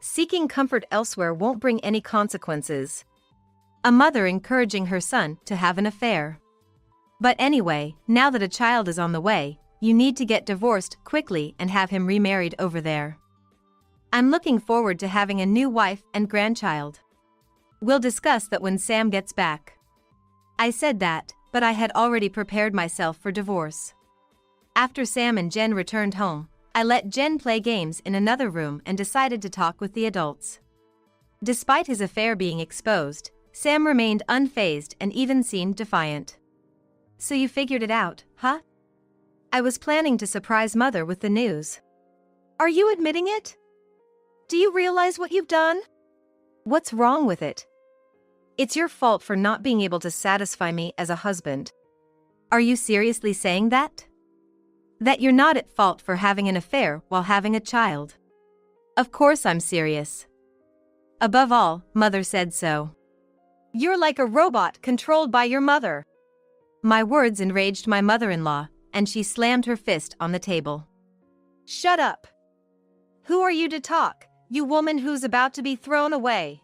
Seeking comfort elsewhere won't bring any consequences. A mother encouraging her son to have an affair. But anyway, now that a child is on the way, you need to get divorced quickly and have him remarried over there. I'm looking forward to having a new wife and grandchild. We'll discuss that when Sam gets back. I said that, but I had already prepared myself for divorce. After Sam and Jen returned home, I let Jen play games in another room and decided to talk with the adults. Despite his affair being exposed, Sam remained unfazed and even seemed defiant. So you figured it out, huh? I was planning to surprise Mother with the news. Are you admitting it? Do you realize what you've done? What's wrong with it? It's your fault for not being able to satisfy me as a husband. Are you seriously saying that? That you're not at fault for having an affair while having a child? Of course I'm serious. Above all, Mother said so. You're like a robot controlled by your mother. My words enraged my mother-in-law, and she slammed her fist on the table. Shut up. Who are you to talk, you woman who's about to be thrown away?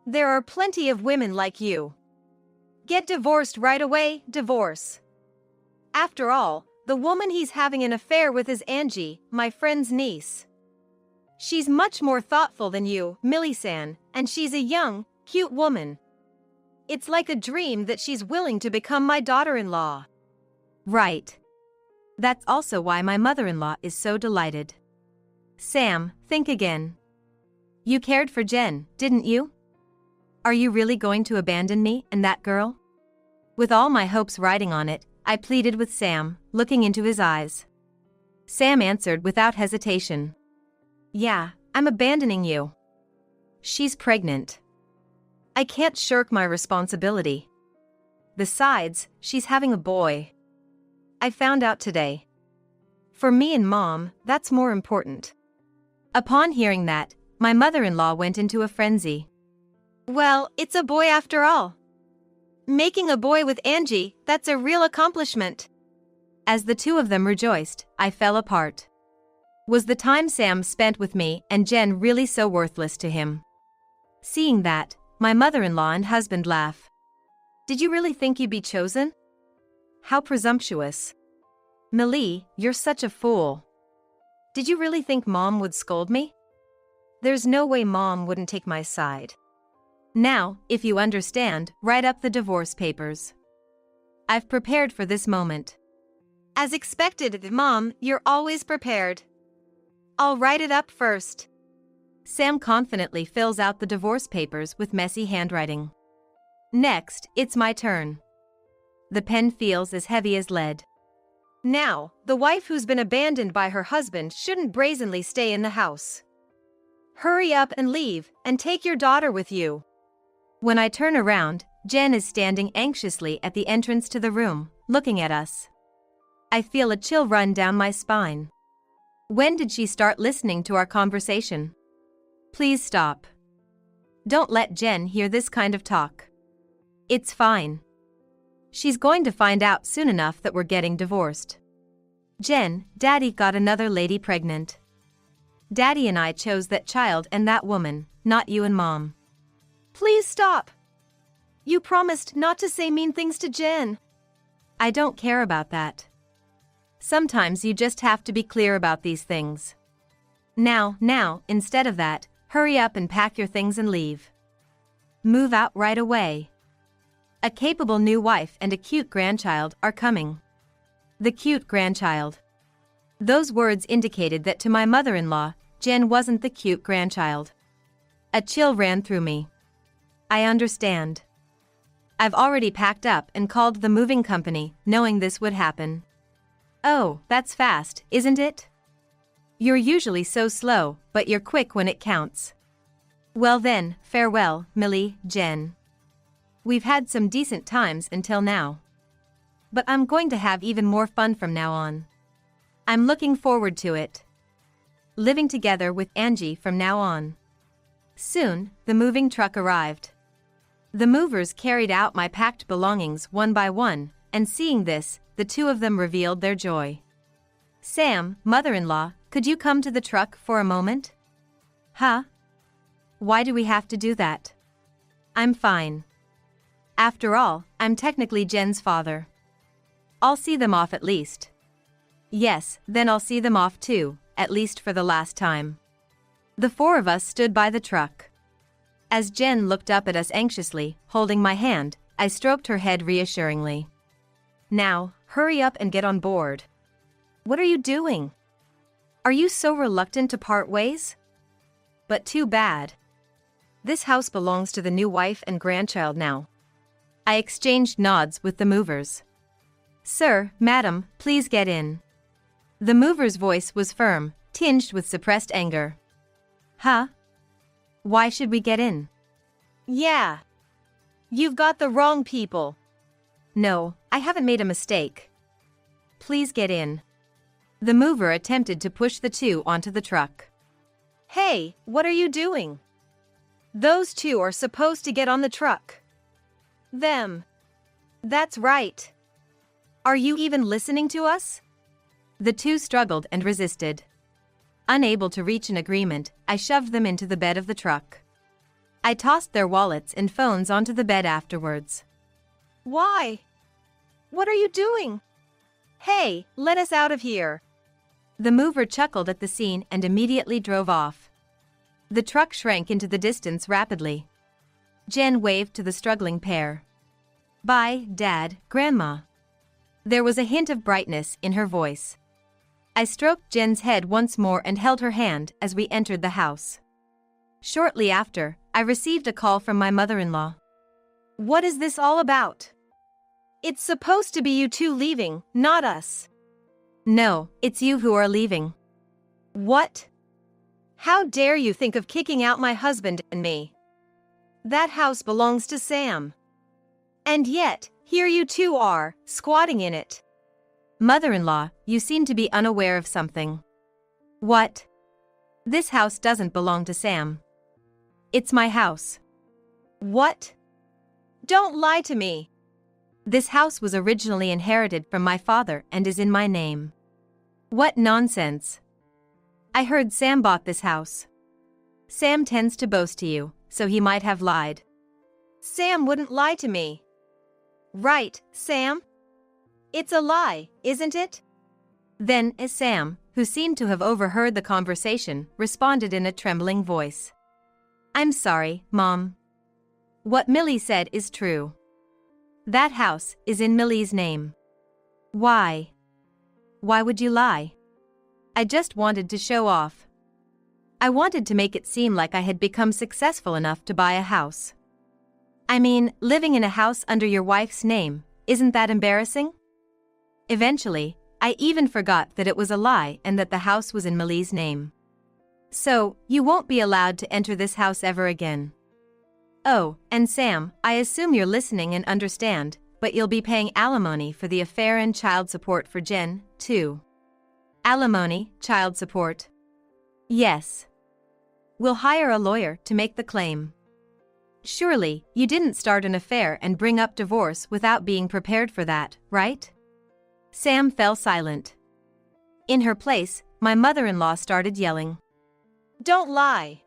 There are plenty of women like you. Get divorced right away, divorce. After all, the woman he's having an affair with is Angie, my friend's niece. She's much more thoughtful than you, Millie-san, and she's a young, cute woman. It's like a dream that she's willing to become my daughter-in-law. Right. That's also why my mother-in-law is so delighted. Sam, think again. You cared for Jen, didn't you? Are you really going to abandon me and that girl? With all my hopes riding on it, I pleaded with Sam, looking into his eyes. Sam answered without hesitation. Yeah, I'm abandoning you. She's pregnant. I can't shirk my responsibility. Besides, she's having a boy. I found out today. For me and Mom, that's more important. Upon hearing that, my mother-in-law went into a frenzy. Well, it's a boy after all. Making a boy with Angie, that's a real accomplishment. As the two of them rejoiced, I fell apart. Was the time Sam spent with me and Jen really so worthless to him? Seeing that, my mother-in-law and husband laugh. Did you really think you'd be chosen? How presumptuous. Millie, you're such a fool. Did you really think Mom would scold me? There's no way Mom wouldn't take my side. Now, if you understand, write up the divorce papers. I've prepared for this moment. As expected, Mom, you're always prepared. I'll write it up first. Sam confidently fills out the divorce papers with messy handwriting. Next, it's my turn. The pen feels as heavy as lead. Now, the wife who's been abandoned by her husband shouldn't brazenly stay in the house. Hurry up and leave, and take your daughter with you. When I turn around, Jen is standing anxiously at the entrance to the room, looking at us. I feel a chill run down my spine. When did she start listening to our conversation? Please stop. Don't let Jen hear this kind of talk. It's fine. She's going to find out soon enough that we're getting divorced. Jen, Daddy got another lady pregnant. Daddy and I chose that child and that woman, not you and Mom. Please stop. You promised not to say mean things to Jen. I don't care about that. Sometimes you just have to be clear about these things. Now, instead of that, hurry up and pack your things and leave. Move out right away. A capable new wife and a cute grandchild are coming. The cute grandchild. Those words indicated that to my mother-in-law, Jen wasn't the cute grandchild. A chill ran through me. I understand. I've already packed up and called the moving company, knowing this would happen. Oh, that's fast, isn't it? You're usually so slow, but you're quick when it counts. Well then, farewell, Millie, Jen. We've had some decent times until now. But I'm going to have even more fun from now on. I'm looking forward to it. Living together with Angie from now on. Soon, the moving truck arrived. The movers carried out my packed belongings one by one, and seeing this, the two of them revealed their joy. Sam, mother-in-law, could you come to the truck for a moment? Huh? Why do we have to do that? I'm fine. After all, I'm technically Jen's father. I'll see them off at least. Yes, then I'll see them off too, at least for the last time. The four of us stood by the truck. As Jen looked up at us anxiously, holding my hand, I stroked her head reassuringly. Now, hurry up and get on board. What are you doing? Are you so reluctant to part ways? But too bad. This house belongs to the new wife and grandchild now. I exchanged nods with the movers. Sir, madam, please get in. The mover's voice was firm, tinged with suppressed anger. Huh? Why should we get in? Yeah. You've got the wrong people. No, I haven't made a mistake. Please get in. The mover attempted to push the two onto the truck. Hey, what are you doing? Those two are supposed to get on the truck. Them. That's right. Are you even listening to us? The two struggled and resisted. Unable to reach an agreement, I shoved them into the bed of the truck. I tossed their wallets and phones onto the bed afterwards. Why? What are you doing? Hey, let us out of here. The mover chuckled at the scene and immediately drove off. The truck shrank into the distance rapidly. Jen waved to the struggling pair. Bye, Dad, Grandma. There was a hint of brightness in her voice. I stroked Jen's head once more and held her hand as we entered the house. Shortly after, I received a call from my mother-in-law. What is this all about? It's supposed to be you two leaving, not us. No, it's you who are leaving. What? How dare you think of kicking out my husband and me? That house belongs to Sam. And yet, here you two are, squatting in it. Mother-in-law, you seem to be unaware of something. What? This house doesn't belong to Sam. It's my house. What? Don't lie to me. This house was originally inherited from my father and is in my name. What nonsense. I heard Sam bought this house. Sam tends to boast to you, so he might have lied. Sam wouldn't lie to me. Right, Sam? It's a lie, isn't it? Then, Sam, who seemed to have overheard the conversation, responded in a trembling voice. I'm sorry, Mom. What Millie said is true. That house is in Millie's name. Why? Why would you lie? I just wanted to show off. I wanted to make it seem like I had become successful enough to buy a house. I mean, living in a house under your wife's name, isn't that embarrassing? Eventually, I even forgot that it was a lie and that the house was in Millie's name. So, you won't be allowed to enter this house ever again. Oh, and Sam, I assume you're listening and understand, but you'll be paying alimony for the affair and child support for Jen, too. Alimony, child support. Yes. We'll hire a lawyer to make the claim. Surely, you didn't start an affair and bring up divorce without being prepared for that, right? Sam fell silent. In her place, my mother-in-law started yelling. Don't lie.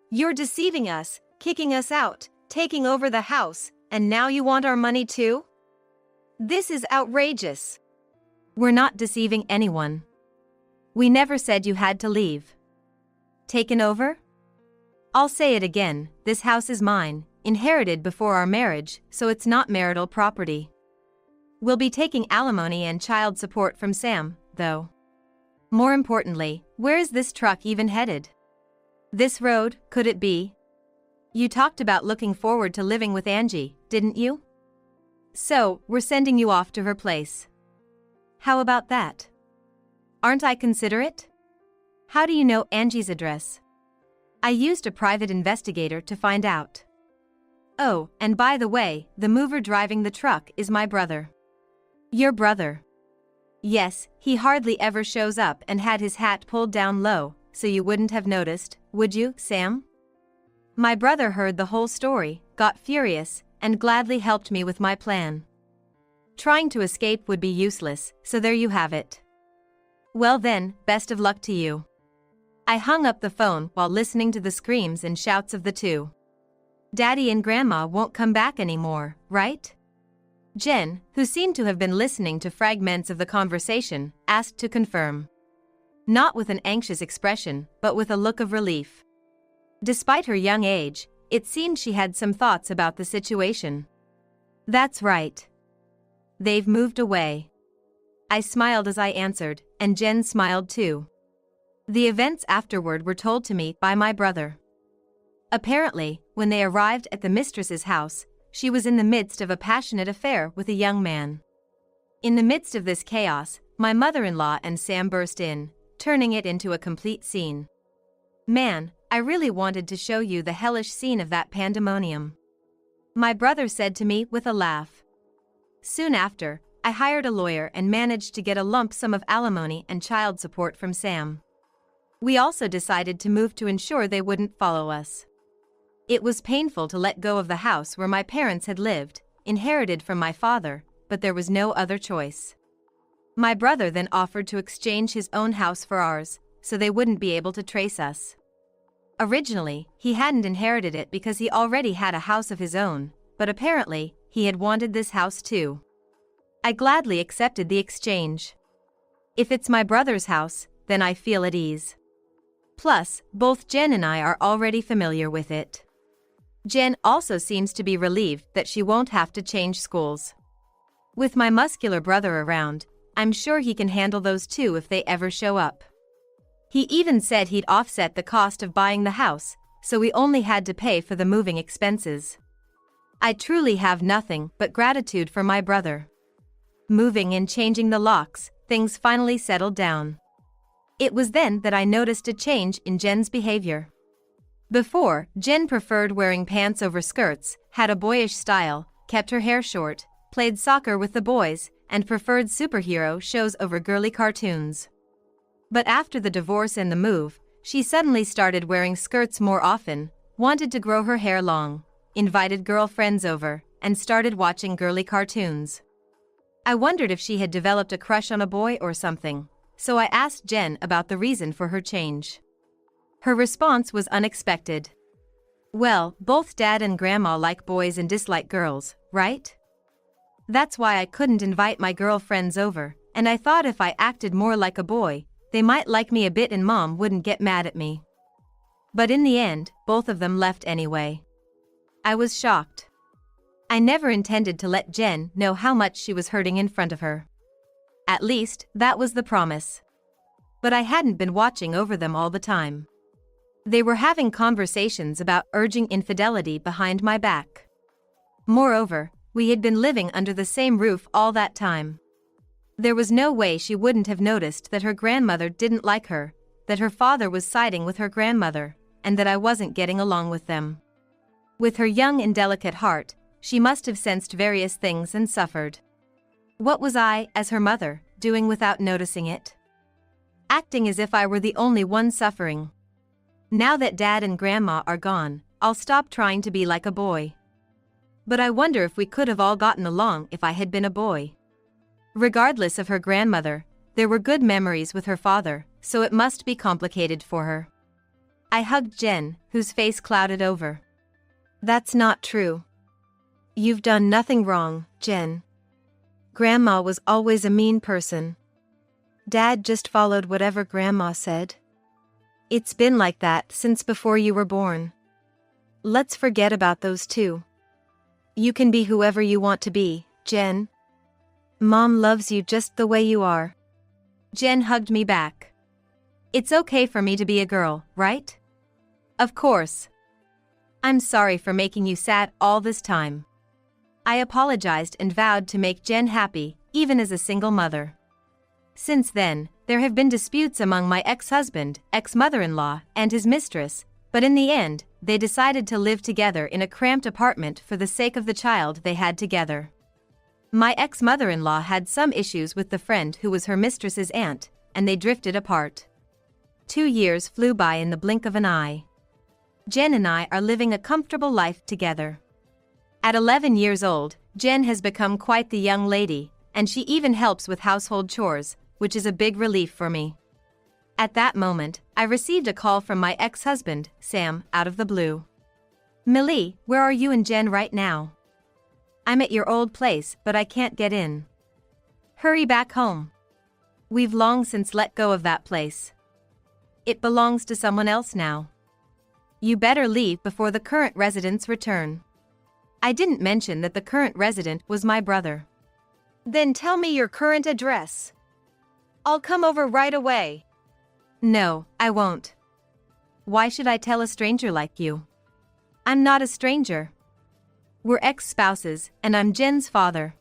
You're deceiving us, kicking us out, taking over the house, and now you want our money too? This is outrageous. We're not deceiving anyone. We never said you had to leave. Taken over? I'll say it again, this house is mine, inherited before our marriage, so it's not marital property. We'll be taking alimony and child support from Sam, though. More importantly, where is this truck even headed? This road, could it be? You talked about looking forward to living with Angie, didn't you? So, we're sending you off to her place. How about that? Aren't I considerate? How do you know Angie's address? I used a private investigator to find out. Oh, and by the way, the mover driving the truck is my brother. Your brother? Yes, he hardly ever shows up and had his hat pulled down low, so you wouldn't have noticed, would you, Sam? My brother heard the whole story, got furious, and gladly helped me with my plan. Trying to escape would be useless, so there you have it. Well then, best of luck to you. I hung up the phone while listening to the screams and shouts of the two. Daddy and Grandma won't come back anymore, right? Jen, who seemed to have been listening to fragments of the conversation, asked to confirm. Not with an anxious expression, but with a look of relief. Despite her young age, it seemed she had some thoughts about the situation. That's right. They've moved away. I smiled as I answered, and Jen smiled too. The events afterward were told to me by my brother. Apparently, when they arrived at the mistress's house, she was in the midst of a passionate affair with a young man. In the midst of this chaos, my mother-in-law and Sam burst in, turning it into a complete scene. Man, I really wanted to show you the hellish scene of that pandemonium. My brother said to me with a laugh. Soon after, I hired a lawyer and managed to get a lump sum of alimony and child support from Sam. We also decided to move to ensure they wouldn't follow us. It was painful to let go of the house where my parents had lived, inherited from my father, but there was no other choice. My brother then offered to exchange his own house for ours, so they wouldn't be able to trace us. Originally, he hadn't inherited it because he already had a house of his own, but apparently, he had wanted this house too. I gladly accepted the exchange. If it's my brother's house, then I feel at ease. Plus, both Jen and I are already familiar with it. Jen also seems to be relieved that she won't have to change schools. With my muscular brother around, I'm sure he can handle those two if they ever show up. He even said he'd offset the cost of buying the house, so we only had to pay for the moving expenses. I truly have nothing but gratitude for my brother. Moving and changing the locks, things finally settled down. It was then that I noticed a change in Jen's behavior. Before, Jen preferred wearing pants over skirts, had a boyish style, kept her hair short, played soccer with the boys, and preferred superhero shows over girly cartoons. But after the divorce and the move, she suddenly started wearing skirts more often, wanted to grow her hair long, invited girlfriends over, and started watching girly cartoons. I wondered if she had developed a crush on a boy or something, so I asked Jen about the reason for her change. Her response was unexpected. Well, both Dad and Grandma like boys and dislike girls, right? That's why I couldn't invite my girlfriends over, and I thought if I acted more like a boy, they might like me a bit and Mom wouldn't get mad at me. But in the end, both of them left anyway. I was shocked. I never intended to let Jen know how much she was hurting in front of her. At least, that was the promise. But I hadn't been watching over them all the time. They were having conversations about urging infidelity behind my back. Moreover, we had been living under the same roof all that time. There was no way she wouldn't have noticed that her grandmother didn't like her, that her father was siding with her grandmother, and that I wasn't getting along with them. With her young and delicate heart, she must have sensed various things and suffered. What was I, as her mother, doing without noticing it? Acting as if I were the only one suffering. Now that Dad and Grandma are gone, I'll stop trying to be like a boy. But I wonder if we could have all gotten along if I had been a boy. Regardless of her grandmother, there were good memories with her father, so it must be complicated for her. I hugged Jen, whose face clouded over. That's not true. You've done nothing wrong, Jen. Grandma was always a mean person. Dad just followed whatever Grandma said. It's been like that since before you were born. Let's forget about those two. You can be whoever you want to be, Jen. Mom loves you just the way you are. Jen hugged me back. It's okay for me to be a girl, right? Of course. I'm sorry for making you sad all this time. I apologized and vowed to make Jen happy, even as a single mother. Since then, there have been disputes among my ex-husband, ex-mother-in-law, and his mistress, but in the end, they decided to live together in a cramped apartment for the sake of the child they had together. My ex-mother-in-law had some issues with the friend who was her mistress's aunt, and they drifted apart. 2 years flew by in the blink of an eye. Jen and I are living a comfortable life together. At 11 years old, Jen has become quite the young lady, and she even helps with household chores, which is a big relief for me. At that moment, I received a call from my ex-husband, Sam, out of the blue. Millie, where are you and Jen right now? I'm at your old place, but I can't get in. Hurry back home. We've long since let go of that place. It belongs to someone else now. You better leave before the current residents return. I didn't mention that the current resident was my brother. Then tell me your current address. I'll come over right away. No, I won't. Why should I tell a stranger like you? I'm not a stranger. We're ex-spouses, and I'm Jen's father.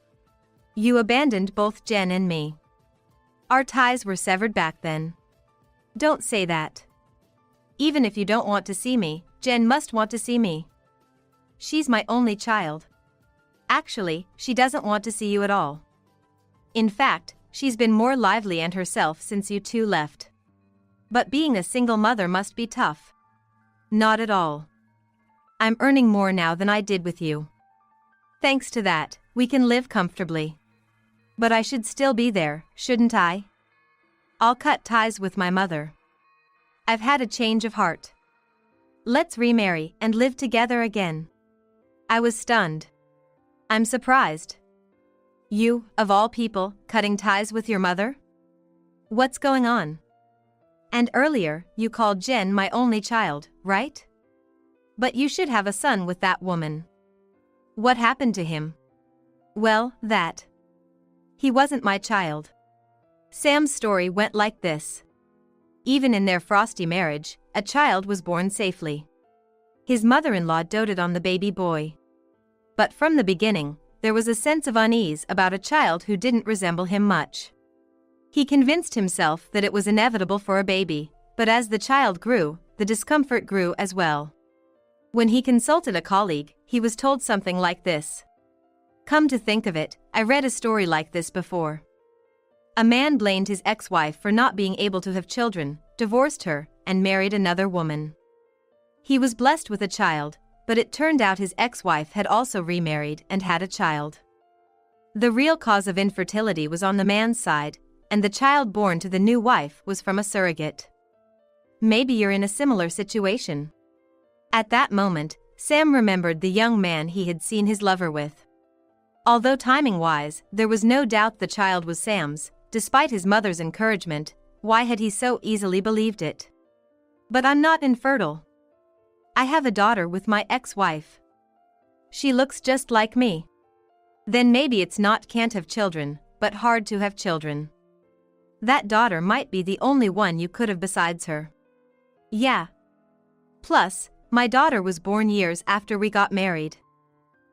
You abandoned both Jen and me. Our ties were severed back then. Don't say that. Even if you don't want to see me, Jen must want to see me. She's my only child. Actually, she doesn't want to see you at all. In fact, she's been more lively and herself since you two left. But being a single mother must be tough. Not at all. I'm earning more now than I did with you. Thanks to that, we can live comfortably. But I should still be there, shouldn't I? I'll cut ties with my mother. I've had a change of heart. Let's remarry and live together again. I was stunned. I'm surprised. You, of all people, cutting ties with your mother? What's going on? And earlier, you called Jen my only child, right? But you should have a son with that woman. What happened to him? Well, that. He wasn't my child. Sam's story went like this. Even in their frosty marriage, a child was born safely. His mother-in-law doted on the baby boy. But from the beginning, there was a sense of unease about a child who didn't resemble him much. He convinced himself that it was inevitable for a baby, but as the child grew, the discomfort grew as well. When he consulted a colleague, he was told something like this. Come to think of it, I read a story like this before. A man blamed his ex-wife for not being able to have children, divorced her, and married another woman. He was blessed with a child, but it turned out his ex-wife had also remarried and had a child. The real cause of infertility was on the man's side, and the child born to the new wife was from a surrogate. Maybe you're in a similar situation. At that moment, Sam remembered the young man he had seen his lover with. Although timing-wise, there was no doubt the child was Sam's, despite his mother's encouragement, why had he so easily believed it? But I'm not infertile. I have a daughter with my ex-wife. She looks just like me. Then maybe it's not can't have children, but hard to have children. That daughter might be the only one you could have besides her. Yeah. Plus, my daughter was born years after we got married.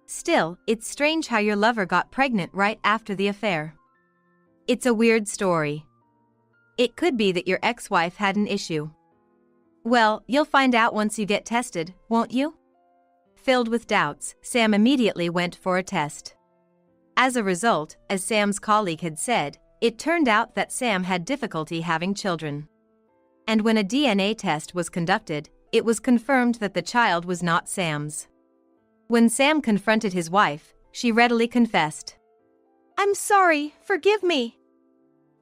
Still, it's strange how your lover got pregnant right after the affair. It's a weird story. It could be that your ex-wife had an issue. Well, you'll find out once you get tested, won't you? Filled with doubts, Sam immediately went for a test. As a result, as Sam's colleague had said, it turned out that Sam had difficulty having children. And when a DNA test was conducted, it was confirmed that the child was not Sam's. When Sam confronted his wife, she readily confessed. I'm sorry, forgive me.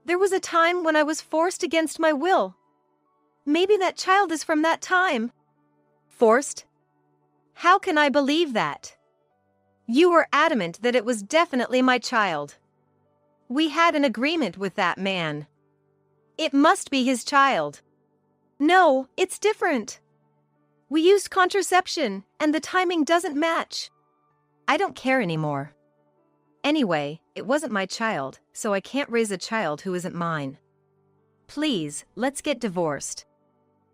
There was a time when I was forced against my will. Maybe that child is from that time. Forced? How can I believe that? You were adamant that it was definitely my child. We had an agreement with that man. It must be his child. No, it's different. We used contraception, and the timing doesn't match. I don't care anymore. Anyway, it wasn't my child, so I can't raise a child who isn't mine. Please, let's get divorced.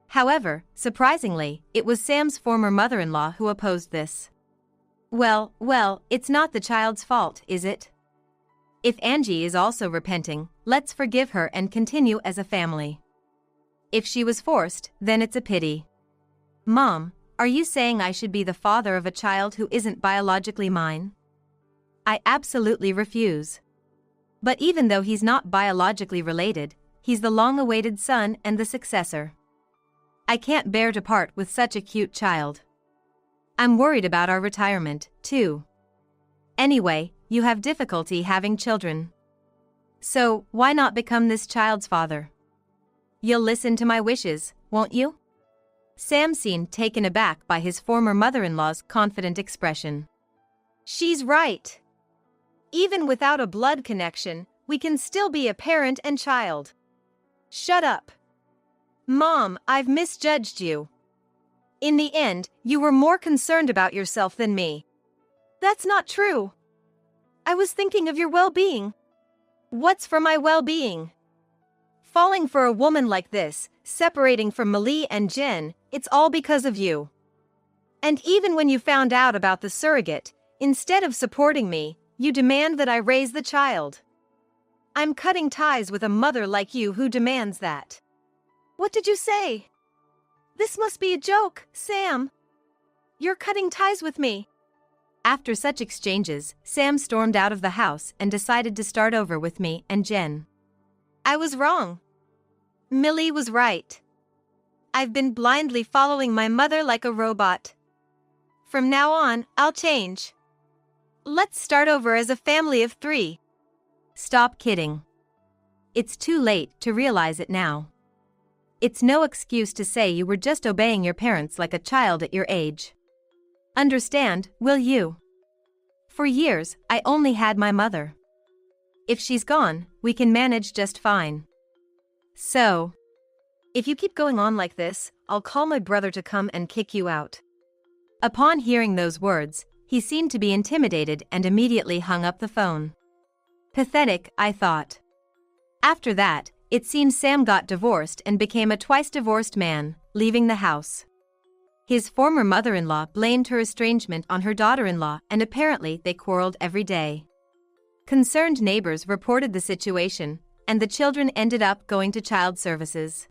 However, surprisingly, it was Sam's former mother-in-law who opposed this. Well, it's not the child's fault, is it? If Angie is also repenting, let's forgive her and continue as a family. If she was forced, then it's a pity. Mom, are you saying I should be the father of a child who isn't biologically mine? I absolutely refuse. But even though he's not biologically related, he's the long-awaited son and the successor. I can't bear to part with such a cute child. I'm worried about our retirement, too. Anyway, you have difficulty having children. So, why not become this child's father? You'll listen to my wishes, won't you? Sam seemed taken aback by his former mother-in-law's confident expression. She's right. Even without a blood connection, we can still be a parent and child. Shut up. Mom, I've misjudged you. In the end, you were more concerned about yourself than me. That's not true. I was thinking of your well-being. What's for my well-being? Falling for a woman like this, separating from Millie and Jen, it's all because of you. And even when you found out about the surrogate, instead of supporting me, you demand that I raise the child. I'm cutting ties with a mother like you who demands that. What did you say? This must be a joke, Sam. You're cutting ties with me. After such exchanges, Sam stormed out of the house and decided to start over with me and Jen. I was wrong. Millie was right. I've been blindly following my mother like a robot. From now on, I'll change. Let's start over as a family of 3. Stop kidding. It's too late to realize it now. It's no excuse to say you were just obeying your parents like a child at your age. Understand, will you? For years, I only had my mother. If she's gone, we can manage just fine. So, if you keep going on like this, I'll call my brother to come and kick you out. Upon hearing those words, he seemed to be intimidated and immediately hung up the phone. Pathetic, I thought. After that, it seems Sam got divorced and became a twice-divorced man, leaving the house. His former mother-in-law blamed her estrangement on her daughter-in-law, and apparently they quarreled every day. Concerned neighbors reported the situation, and the children ended up going to child services.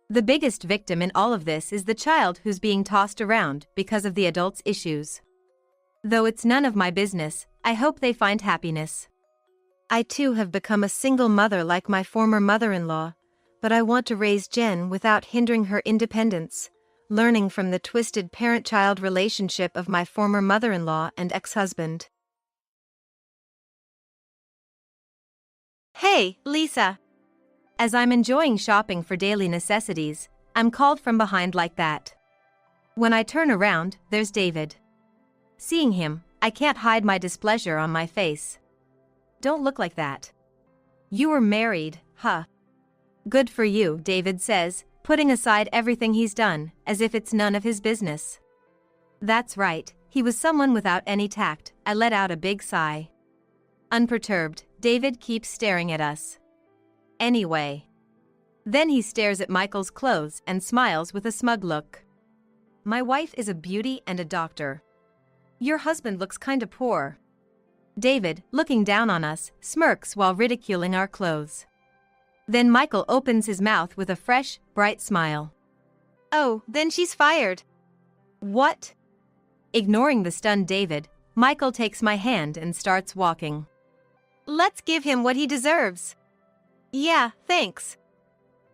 The biggest victim in all of this is the child who's being tossed around because of the adults' issues. Though it's none of my business, I hope they find happiness. I too have become a single mother like my former mother-in-law, but I want to raise Jen without hindering her independence, learning from the twisted parent-child relationship of my former mother-in-law and ex-husband. Hey, Lisa. As I'm enjoying shopping for daily necessities, I'm called from behind like that. When I turn around, there's David. Seeing him, I can't hide my displeasure on my face. Don't look like that. You were married, huh? Good for you, David says, putting aside everything he's done, as if it's none of his business. That's right, he was someone without any tact. I let out a big sigh. Unperturbed, David keeps staring at us. Anyway. Then he stares at Michael's clothes and smiles with a smug look. My wife is a beauty and a doctor. Your husband looks kinda poor. David, looking down on us, smirks while ridiculing our clothes. Then Michael opens his mouth with a fresh, bright smile. Oh, then she's fired. What? Ignoring the stunned David, Michael takes my hand and starts walking. Let's give him what he deserves. Yeah, thanks.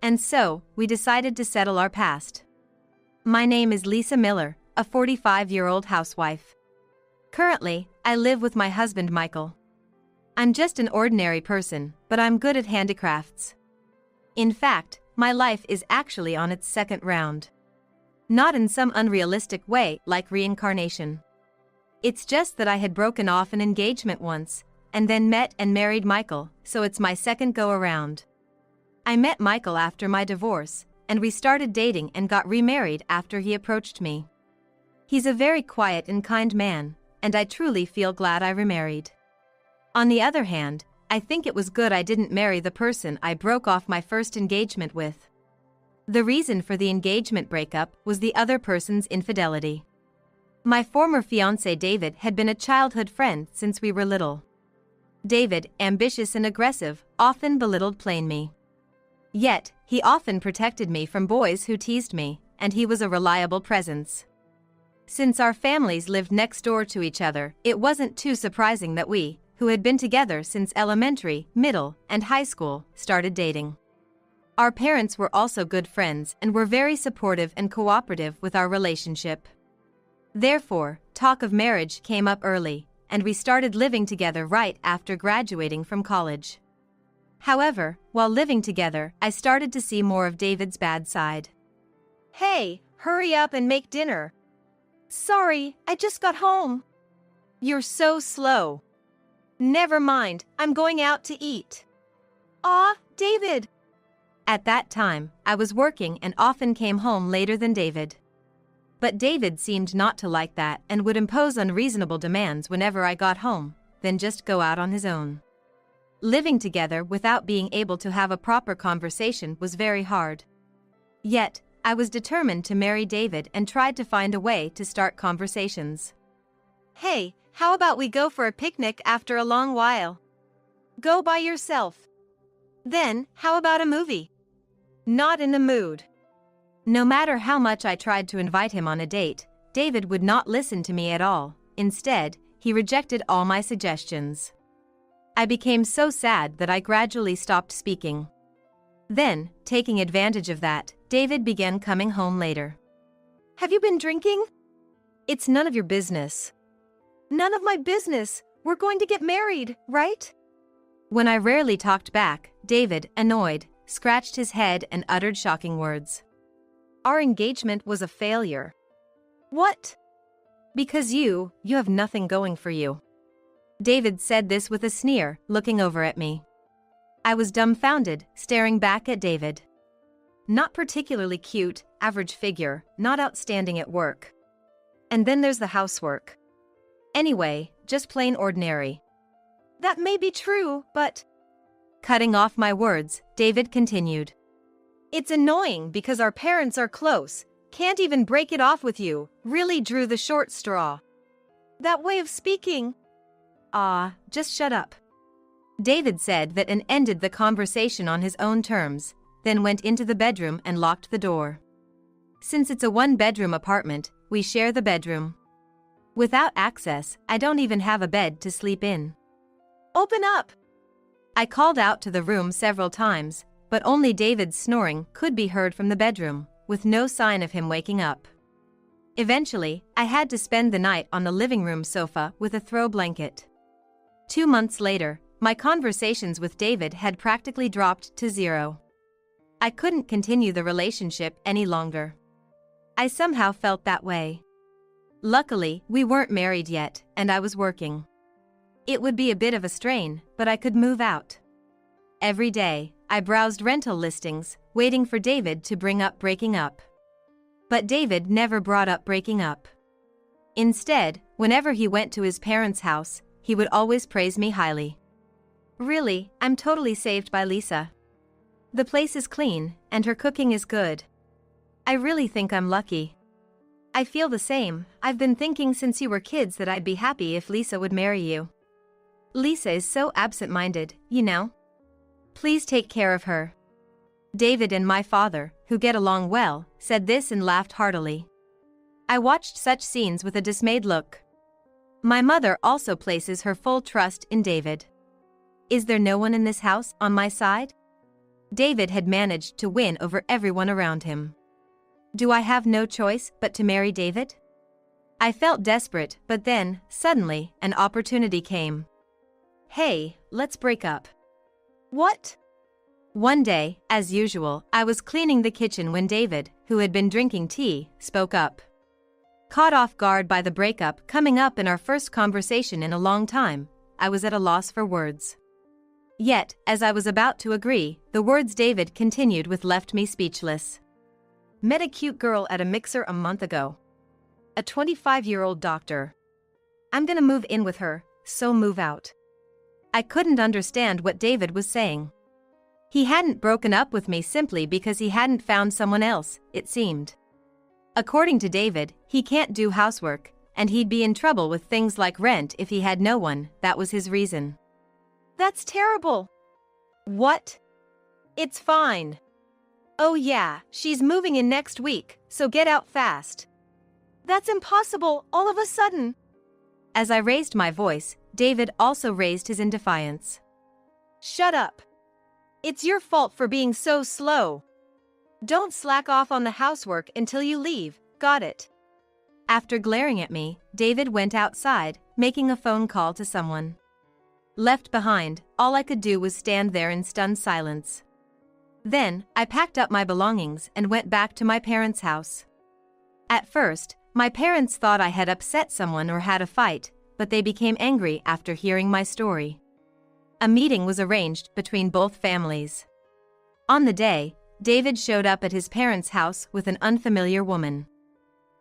And so, we decided to settle our past. My name is Lisa Miller, a 45-year-old housewife. Currently, I live with my husband Michael. I'm just an ordinary person, but I'm good at handicrafts. In fact, my life is actually on its second round. Not in some unrealistic way like reincarnation. It's just that I had broken off an engagement once, and then met and married Michael, so it's my second go-around. I met Michael after my divorce, and we started dating and got remarried after he approached me. He's a very quiet and kind man, and I truly feel glad I remarried. On the other hand, I think it was good I didn't marry the person I broke off my first engagement with. The reason for the engagement breakup was the other person's infidelity. My former fiance David had been a childhood friend since we were little. David, ambitious and aggressive, often belittled plain me. Yet, he often protected me from boys who teased me, and he was a reliable presence. Since our families lived next door to each other, it wasn't too surprising that we, who had been together since elementary, middle, and high school, started dating. Our parents were also good friends and were very supportive and cooperative with our relationship. Therefore, talk of marriage came up early, and we started living together right after graduating from college. However, while living together, I started to see more of David's bad side. Hey, hurry up and make dinner. Sorry, I just got home. You're so slow. Never mind, I'm going out to eat. Aw, David. At that time, I was working and often came home later than David. But David seemed not to like that and would impose unreasonable demands whenever I got home, then just go out on his own. Living together without being able to have a proper conversation was very hard. Yet, I was determined to marry David and tried to find a way to start conversations. Hey, how about we go for a picnic after a long while? Go by yourself. Then, how about a movie? Not in the mood. No matter how much I tried to invite him on a date, David would not listen to me at all. Instead, he rejected all my suggestions. I became so sad that I gradually stopped speaking. Then, taking advantage of that, David began coming home later. Have you been drinking? It's none of your business. None of my business. We're going to get married, right? When I rarely talked back, David, annoyed, scratched his head and uttered shocking words. Our engagement was a failure. What? Because you have nothing going for you. David said this with a sneer, looking over at me. I was dumbfounded, staring back at David. Not particularly cute, average figure, not outstanding at work. And then there's the housework. Anyway, just plain ordinary. That may be true, but... Cutting off my words, David continued. It's annoying because our parents are close, can't even break it off with you, really drew the short straw. That way of speaking... Just shut up. David said that and ended the conversation on his own terms, then went into the bedroom and locked the door. Since it's a one-bedroom apartment, we share the bedroom. Without access, I don't even have a bed to sleep in. Open up! I called out to the room several times, but only David's snoring could be heard from the bedroom, with no sign of him waking up. Eventually, I had to spend the night on the living room sofa with a throw blanket. 2 months later, my conversations with David had practically dropped to zero. I couldn't continue the relationship any longer. I somehow felt that way. Luckily, we weren't married yet, and I was working. It would be a bit of a strain, but I could move out. Every day, I browsed rental listings, waiting for David to bring up breaking up. But David never brought up breaking up. Instead, whenever he went to his parents' house, he would always praise me highly. Really, I'm totally saved by Lisa. The place is clean, and her cooking is good. I really think I'm lucky. I feel the same. I've been thinking since you were kids that I'd be happy if Lisa would marry you. Lisa is so absent-minded, you know. Please take care of her. David and my father, who get along well, said this and laughed heartily. I watched such scenes with a dismayed look. My mother also places her full trust in David. Is there no one in this house on my side? David had managed to win over everyone around him. Do I have no choice but to marry David? I felt desperate, but then, suddenly, an opportunity came. Hey, let's break up. What? One day, as usual, I was cleaning the kitchen when David, who had been drinking tea, spoke up. Caught off guard by the breakup coming up in our first conversation in a long time, I was at a loss for words. Yet, as I was about to agree, the words David continued with left me speechless. Met a cute girl at a mixer a month ago. A 25-year-old doctor. I'm gonna move in with her, so move out. I couldn't understand what David was saying. He hadn't broken up with me simply because he hadn't found someone else, it seemed. According to David, he can't do housework, and he'd be in trouble with things like rent if he had no one. That was his reason. That's terrible. What? It's fine. Oh yeah, she's moving in next week, so get out fast. That's impossible, all of a sudden. As I raised my voice, David also raised his in defiance. Shut up. It's your fault for being so slow. Don't slack off on the housework until you leave, got it? After glaring at me, David went outside, making a phone call to someone. Left behind, all I could do was stand there in stunned silence. Then, I packed up my belongings and went back to my parents' house. At first, my parents thought I had upset someone or had a fight, but they became angry after hearing my story. A meeting was arranged between both families. On the day, David showed up at his parents' house with an unfamiliar woman.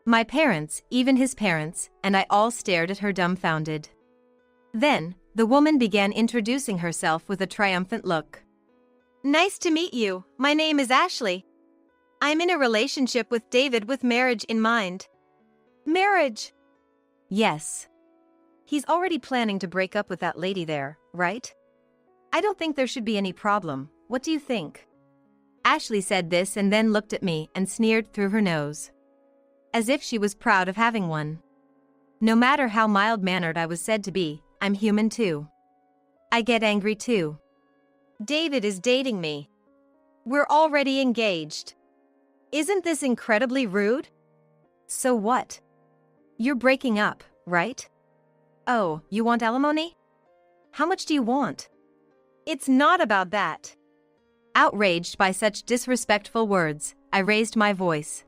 My parents, even his parents, and I all stared at her dumbfounded. Then, the woman began introducing herself with a triumphant look. Nice to meet you, my name is Ashley. I'm in a relationship with David with marriage in mind. Marriage? Yes. He's already planning to break up with that lady there, right? I don't think there should be any problem. What do you think? Ashley said this and then looked at me and sneered through her nose. As if she was proud of having one. No matter how mild-mannered I was said to be, I'm human too. I get angry too. David is dating me. We're already engaged. Isn't this incredibly rude? So what? You're breaking up, right? Oh, you want alimony? How much do you want? It's not about that. Outraged by such disrespectful words, I raised my voice.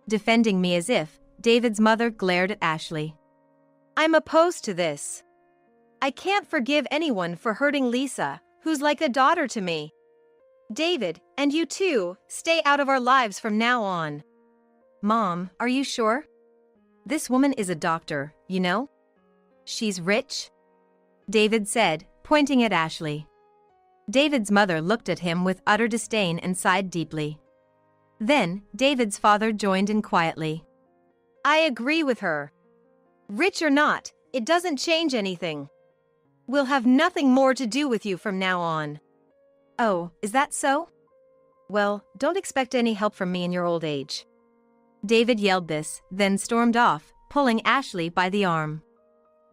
Defending me as if, David's mother glared at Ashley. I'm opposed to this. I can't forgive anyone for hurting Lisa, who's like a daughter to me. David, and you too, stay out of our lives from now on. Mom, are you sure? This woman is a doctor, you know? She's rich? David said, pointing at Ashley. David's mother looked at him with utter disdain and sighed deeply. Then, David's father joined in quietly. I agree with her. Rich or not, it doesn't change anything. We'll have nothing more to do with you from now on. Oh, is that so? Well, don't expect any help from me in your old age. David yelled this, then stormed off, pulling Ashley by the arm.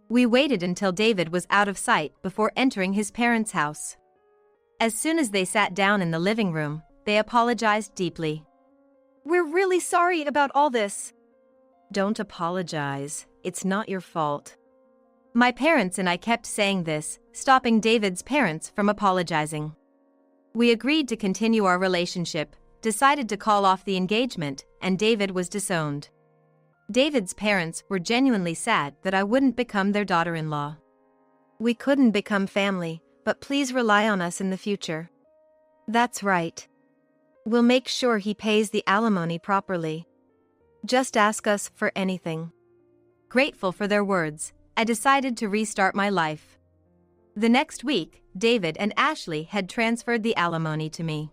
We waited until David was out of sight before entering his parents' house. As soon as they sat down in the living room, they apologized deeply. We're really sorry about all this. Don't apologize, it's not your fault. My parents and I kept saying this, stopping David's parents from apologizing. We agreed to continue our relationship, decided to call off the engagement, and David was disowned. David's parents were genuinely sad that I wouldn't become their daughter-in-law. We couldn't become family, but please rely on us in the future. That's right. We'll make sure he pays the alimony properly. Just ask us for anything. Grateful for their words, I decided to restart my life. The next week, David and Ashley had transferred the alimony to me.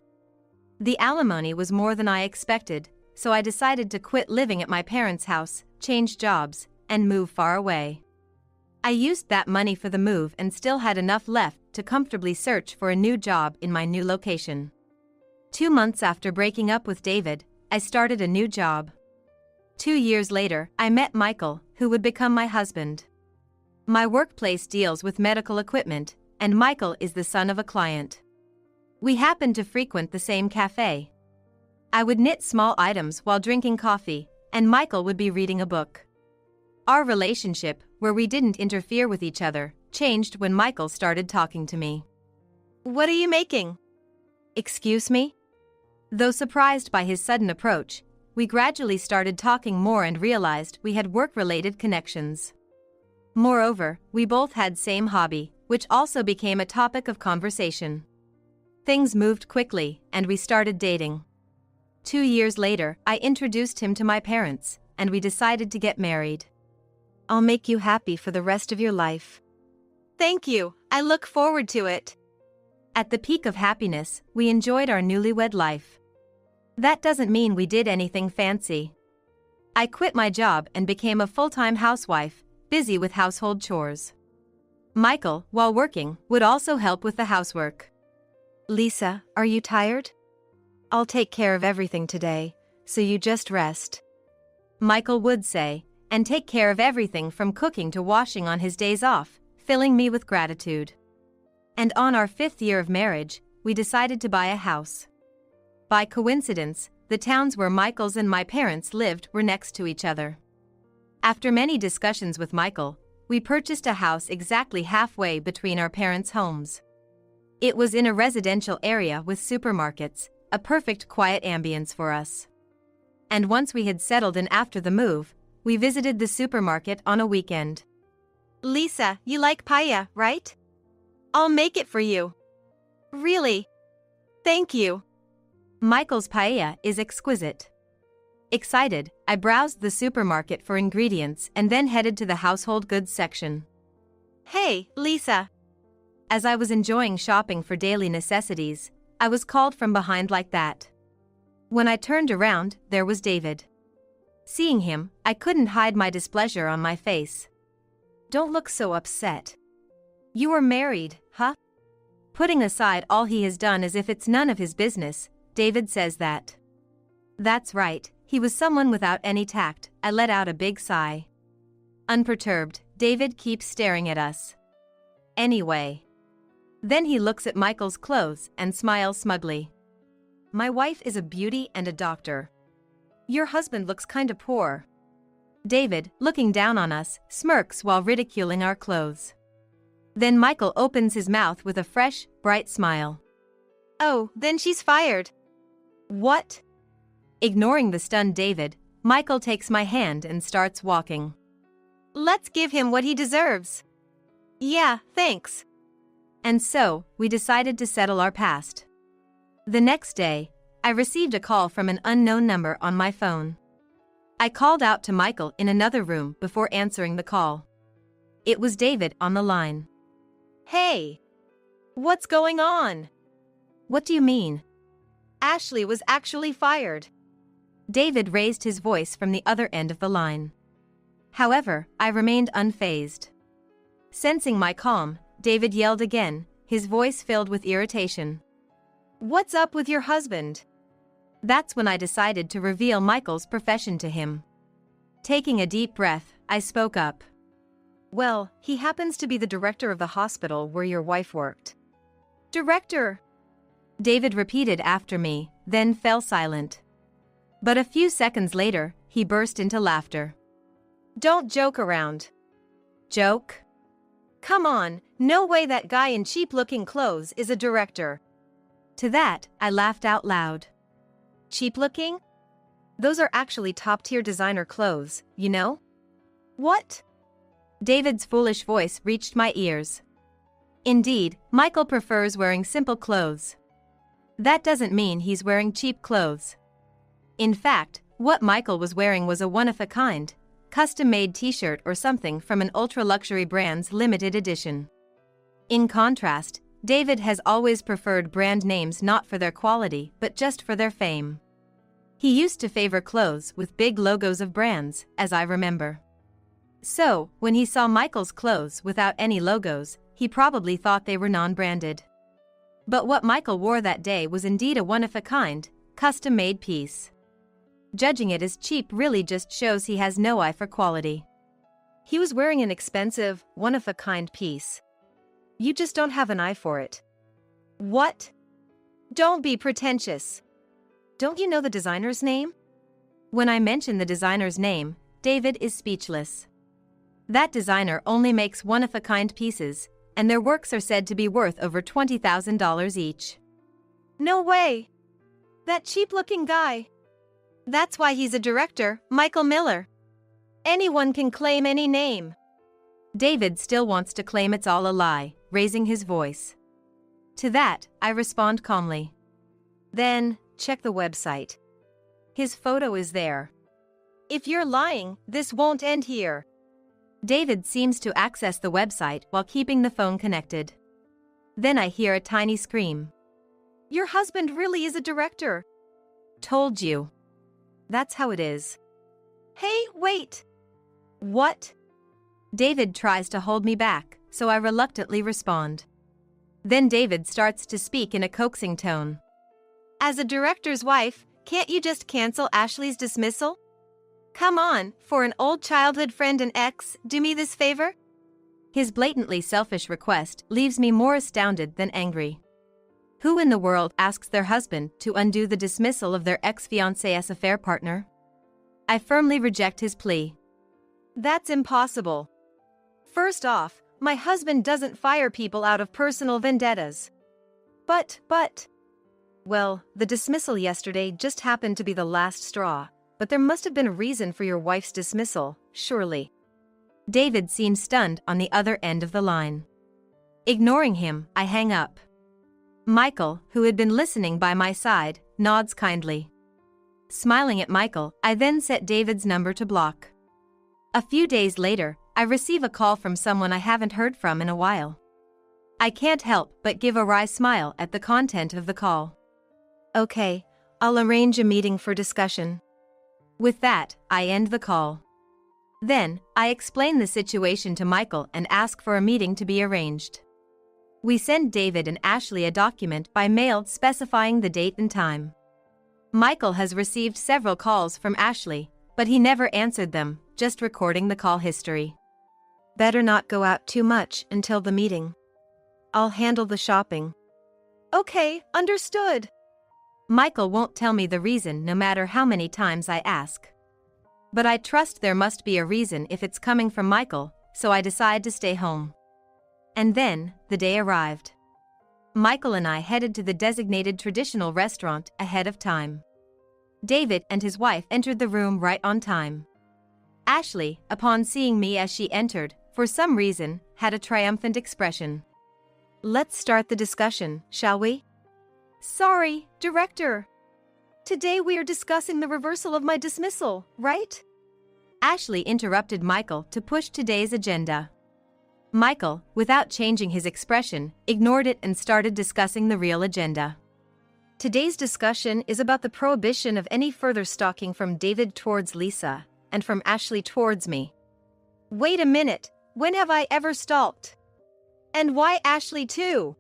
The alimony was more than I expected, so I decided to quit living at my parents' house, change jobs, and move far away. I used that money for the move and still had enough left to comfortably search for a new job in my new location. 2 months after breaking up with David, I started a new job. 2 years later, I met Michael, who would become my husband. My workplace deals with medical equipment, and Michael is the son of a client. We happened to frequent the same cafe. I would knit small items while drinking coffee, and Michael would be reading a book. Our relationship, where we didn't interfere with each other, changed when Michael started talking to me. What are you making? Excuse me? Though surprised by his sudden approach, we gradually started talking more and realized we had work-related connections. Moreover, we both had same hobby, which also became a topic of conversation. Things moved quickly, and we started dating. 2 years later, I introduced him to my parents, and we decided to get married. I'll make you happy for the rest of your life. Thank you, I look forward to it. At the peak of happiness, we enjoyed our newlywed life. That doesn't mean we did anything fancy. I quit my job and became a full-time housewife, busy with household chores. Michael, while working, would also help with the housework. Lisa, are you tired? I'll take care of everything today, so you just rest. Michael would say, and take care of everything from cooking to washing on his days off, filling me with gratitude. And on our 5th year of marriage, we decided to buy a house. By coincidence, the towns where Michael's and my parents lived were next to each other. After many discussions with Michael, we purchased a house exactly halfway between our parents' homes. It was in a residential area with supermarkets, a perfect quiet ambience for us. And once we had settled in after the move, we visited the supermarket on a weekend. Lisa, you like paella, right? I'll make it for you. Really? Thank you. Michael's paella is exquisite. Excited, I browsed the supermarket for ingredients and then headed to the household goods section. Hey, Lisa. As I was enjoying shopping for daily necessities, I was called from behind like that. When I turned around, there was David. Seeing him, I couldn't hide my displeasure on my face. Don't look so upset. You are married, huh? Putting aside all he has done as if it's none of his business, David says that. That's right, he was someone without any tact. I let out a big sigh. Unperturbed, David keeps staring at us. Anyway. Then he looks at Michael's clothes and smiles smugly. My wife is a beauty and a doctor. Your husband looks kinda poor. David, looking down on us, smirks while ridiculing our clothes. Then Michael opens his mouth with a fresh, bright smile. Oh, then she's fired. What? Ignoring the stunned David, Michael takes my hand and starts walking. Let's give him what he deserves. Yeah, thanks. And so, we decided to settle our past. The next day, I received a call from an unknown number on my phone. I called out to Michael in another room before answering the call. It was David on the line. Hey! What's going on? What do you mean? Ashley was actually fired. David raised his voice from the other end of the line. However, I remained unfazed. Sensing my calm, David yelled again, his voice filled with irritation. What's up with your husband? That's when I decided to reveal Michael's profession to him. Taking a deep breath, I spoke up. Well, he happens to be the director of the hospital where your wife worked. Director? David repeated after me, then fell silent. But a few seconds later, he burst into laughter. Don't joke around. Joke? Come on, no way that guy in cheap-looking clothes is a director. To that, I laughed out loud. Cheap-looking? Those are actually top-tier designer clothes, you know? What? David's foolish voice reached my ears. Indeed, Michael prefers wearing simple clothes. That doesn't mean he's wearing cheap clothes. In fact, what Michael was wearing was a one-of-a-kind, custom-made t-shirt or something from an ultra-luxury brand's limited edition. In contrast, David has always preferred brand names not for their quality but just for their fame. He used to favor clothes with big logos of brands, as I remember. So, when he saw Michael's clothes without any logos, he probably thought they were non-branded. But what Michael wore that day was indeed a one-of-a-kind, custom-made piece. Judging it as cheap really just shows he has no eye for quality. He was wearing an expensive, one-of-a-kind piece. You just don't have an eye for it. What? Don't be pretentious. Don't you know the designer's name? When I mention the designer's name, David is speechless. That designer only makes one-of-a-kind pieces, and their works are said to be worth over $20,000 each. No way! That cheap-looking guy. That's why he's a director, Michael Miller. Anyone can claim any name. David still wants to claim it's all a lie, raising his voice. To that, I respond calmly. Then, check the website. His photo is there. If you're lying, this won't end here. David seems to access the website while keeping the phone connected. Then I hear a tiny scream. Your husband really is a director. Told you. That's how it is. Hey, wait! What? David tries to hold me back, so I reluctantly respond. Then David starts to speak in a coaxing tone. As a director's wife, can't you just cancel Ashley's dismissal? Come on, for an old childhood friend and ex, do me this favor? His blatantly selfish request leaves me more astounded than angry. Who in the world asks their husband to undo the dismissal of their ex-fiance's affair partner? I firmly reject his plea. That's impossible. First off, my husband doesn't fire people out of personal vendettas. But, well, the dismissal yesterday just happened to be the last straw, but there must have been a reason for your wife's dismissal, surely. David seems stunned on the other end of the line. Ignoring him, I hang up. Michael, who had been listening by my side, nods kindly. Smiling at Michael, I then set David's number to block. A few days later, I receive a call from someone I haven't heard from in a while. I can't help but give a wry smile at the content of the call. Okay, I'll arrange a meeting for discussion. With that, I end the call. Then, I explain the situation to Michael and ask for a meeting to be arranged. We send David and Ashley a document by mail specifying the date and time. Michael has received several calls from Ashley, but he never answered them, just recording the call history. Better not go out too much until the meeting. I'll handle the shopping. Okay, understood. Michael won't tell me the reason no matter how many times I ask. But I trust there must be a reason if it's coming from Michael, so I decide to stay home. And then, the day arrived. Michael and I headed to the designated traditional restaurant ahead of time. David and his wife entered the room right on time. Ashley, upon seeing me as she entered, for some reason, had a triumphant expression. Let's start the discussion, shall we? Sorry, Director. Today we are discussing the reversal of my dismissal, right? Ashley interrupted Michael to push today's agenda. Michael, without changing his expression, ignored it and started discussing the real agenda. Today's discussion is about the prohibition of any further stalking from David towards Lisa, and from Ashley towards me. Wait a minute, when have I ever stalked? And why Ashley too?